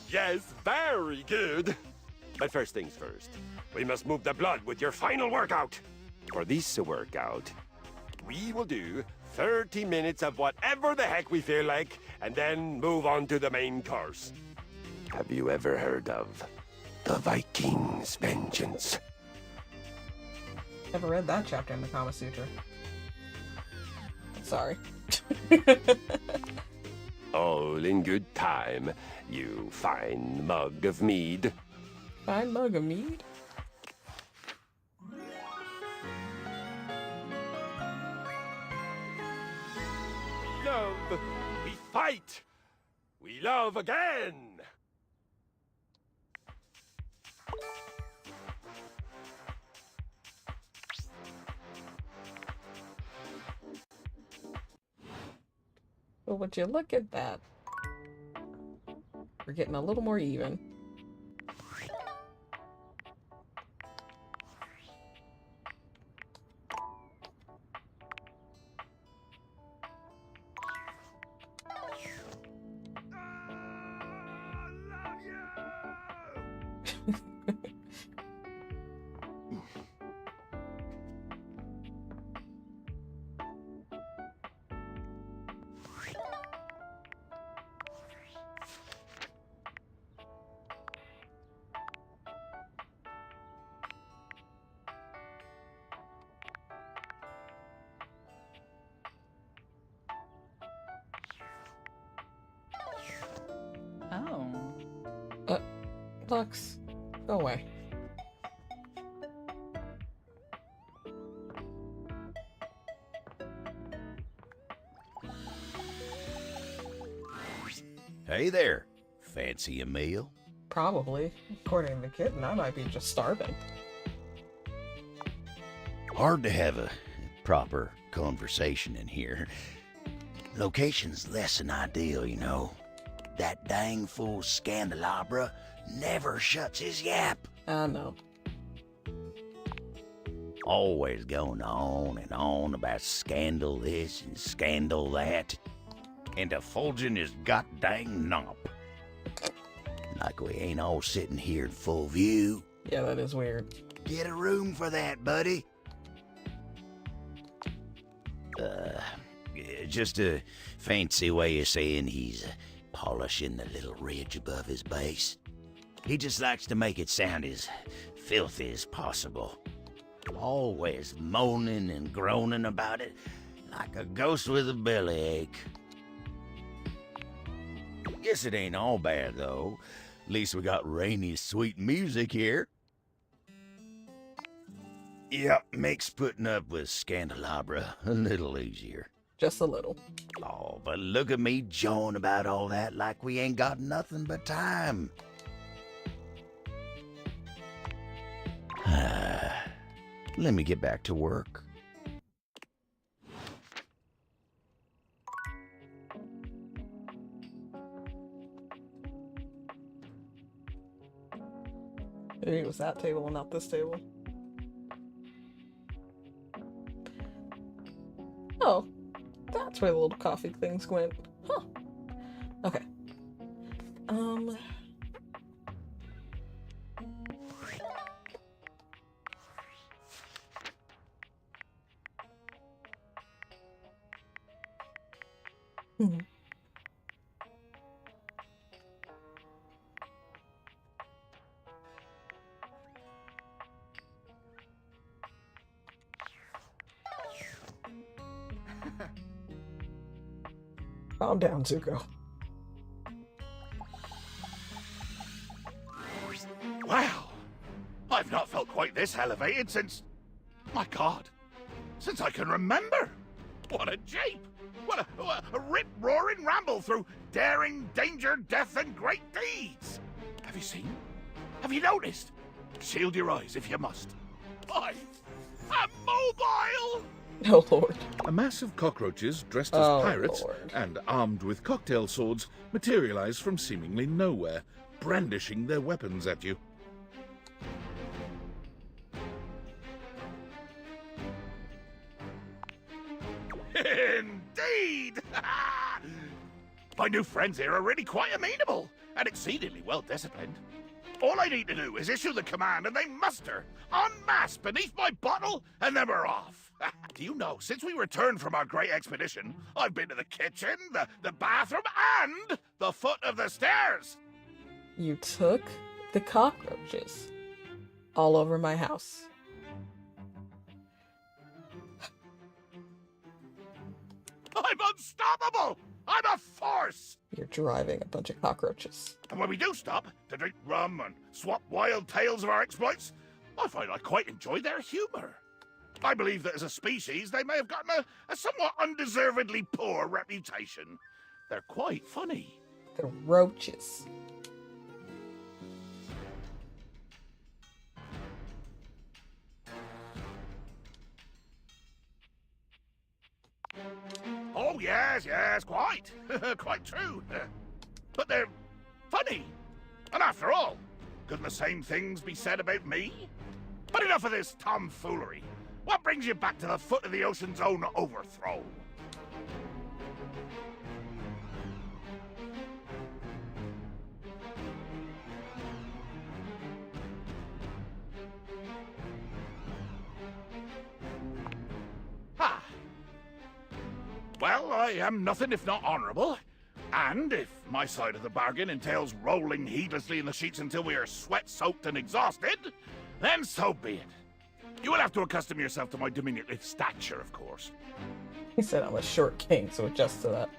S10: very good. But first things first, we must move the blood with your final workout. For this workout, we will do 30 minutes of whatever the heck we feel like, and then move on to the main course. Have you ever heard of the Viking's Vengeance?
S1: Never read that chapter in the Kama Sutra. Sorry.
S10: All in good time, you fine mug of mead.
S1: Fine mug of mead?
S10: Love, we fight. We love again.
S1: But would you look at that? We're getting a little more even.
S15: Oh.
S1: Lux, go away.
S6: Hey there. Fancy a meal?
S1: Probably. According to the kitten, I might be just starving.
S6: Hard to have a proper conversation in here. Location's less than ideal, you know. That dang fool Scandelabra never shuts his yap.
S1: I know.
S6: Always going on and on about scandal this and scandal that. And effulging his goddamn nomp. Like we ain't all sitting here in full view.
S1: Yeah, that is weird.
S6: Get a room for that, buddy. Just a fancy way of saying he's polishing the little ridge above his base. He just likes to make it sound as filthy as possible. Always moaning and groaning about it, like a ghost with a bellyache. Guess it ain't all bad, though. At least we got Rainy's sweet music here. Yep, makes putting up with Scandelabra a little easier.
S1: Just a little.
S6: Oh, but look at me jawing about all that like we ain't got nothing but time. Let me get back to work.
S1: Maybe it was that table and not this table. Oh, that's where the little coffee things went. Huh. Okay. Calm down, Zuko.
S5: Wow! I've not felt quite this elevated since... My God! Since I can remember! What a jape! What a rip-roaring ramble through daring, danger, death, and great deeds! Have you seen? Have you noticed? Shield your eyes if you must. I'm mobile!
S1: Oh, Lord.
S5: A mass of cockroaches dressed as pirates and armed with cocktail swords materialize from seemingly nowhere, brandishing their weapons at you. Indeed! My new friends here are really quite amenable and exceedingly well disciplined. All I need to do is issue the command and they muster en masse beneath my bottle and then we're off. Do you know, since we returned from our great expedition, I've been to the kitchen, the bathroom, and the foot of the stairs.
S1: You took the cockroaches all over my house.
S5: I'm unstoppable! I'm a force!
S1: You're driving a bunch of cockroaches.
S5: And when we do stop to drink rum and swap wild tales of our exploits, I find I quite enjoy their humor. I believe that as a species, they may have gotten a somewhat undeservedly poor reputation. They're quite funny.
S1: The roaches.
S5: Oh, yes, quite. Quite true. But they're funny. And after all, couldn't the same things be said about me? But enough of this tomfoolery. What brings you back to the foot of the ocean's own overthrow? Ha! Well, I am nothing if not honorable. And if my side of the bargain entails rolling heedlessly in the sheets until we are sweat-soaked and exhausted, then so be it. You will have to accustom yourself to my diminutive stature, of course.
S1: He said I'm a short king, so adjust to that.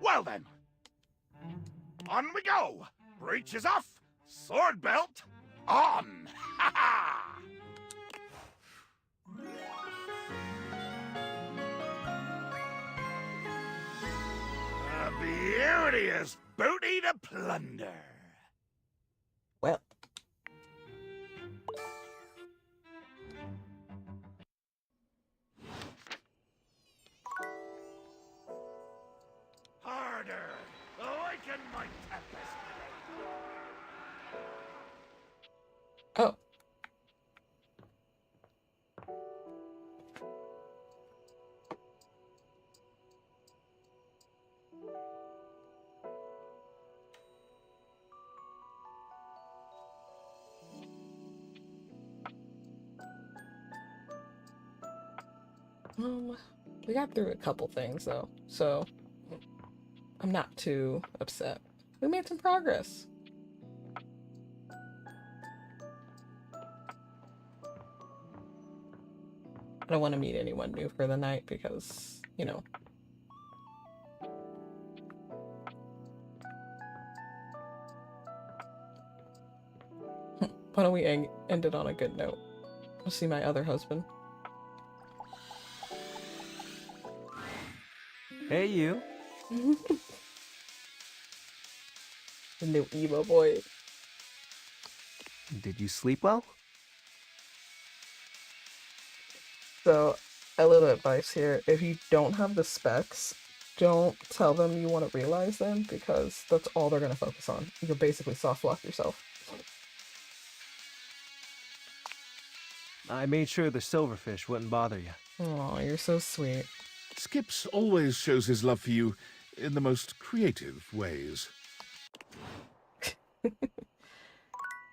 S5: Well then. On we go! Breeches off, sword belt on! Ha ha! A beauteous booty to plunder.
S1: Well.
S5: Harder! Awaken my tempest!
S1: Oh. We got through a couple things though, so I'm not too upset. We made some progress. I don't want to meet anyone new for the night because, you know. Why don't we end it on a good note? I'll see my other husband.
S14: Hey, you.
S1: The new emo boy.
S14: Did you sleep well?
S1: So, a little advice here. If you don't have the specs, don't tell them you want to realize them because that's all they're going to focus on. You'll basically soft lock yourself.
S14: I made sure the silverfish wouldn't bother you.
S1: Oh, you're so sweet.
S5: Skips always shows his love for you in the most creative ways.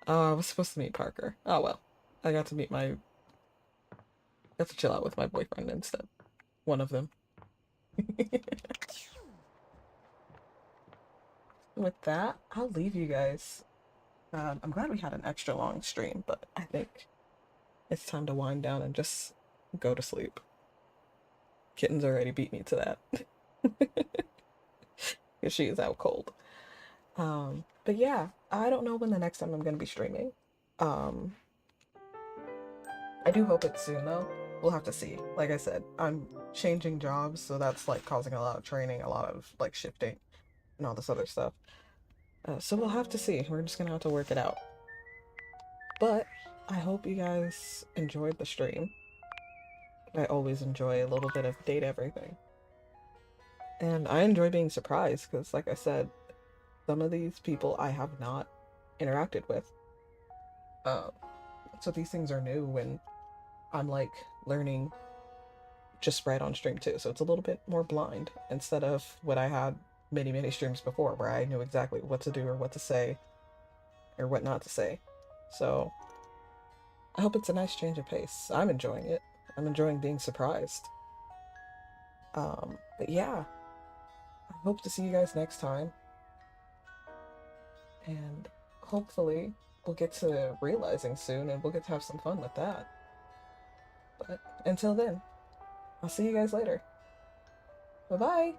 S1: Oh, I was supposed to meet Parker. Oh well. I got to meet my... got to chill out with my boyfriend instead. One of them. With that, I'll leave you guys. I'm glad we had an extra long stream, but I think it's time to wind down and just go to sleep. Kitten's already beat me to that. Because she is out cold. But yeah, I don't know when the next time I'm going to be streaming. I do hope it's soon though. We'll have to see. Like I said, I'm changing jobs, so that's like causing a lot of training, a lot of like shifting and all this other stuff. So we'll have to see. We're just going to have to work it out. But I hope you guys enjoyed the stream. I always enjoy a little bit of date everything. And I enjoy being surprised because, like I said, some of these people I have not interacted with. So these things are new when I'm like learning just right on stream too. So it's a little bit more blind instead of what I had many streams before where I knew exactly what to do or what to say or what not to say. So I hope it's a nice change of pace. I'm enjoying it. I'm enjoying being surprised. But yeah, I hope to see you guys next time. And hopefully we'll get to realizing soon and we'll get to have some fun with that. But until then, I'll see you guys later. Bye-bye.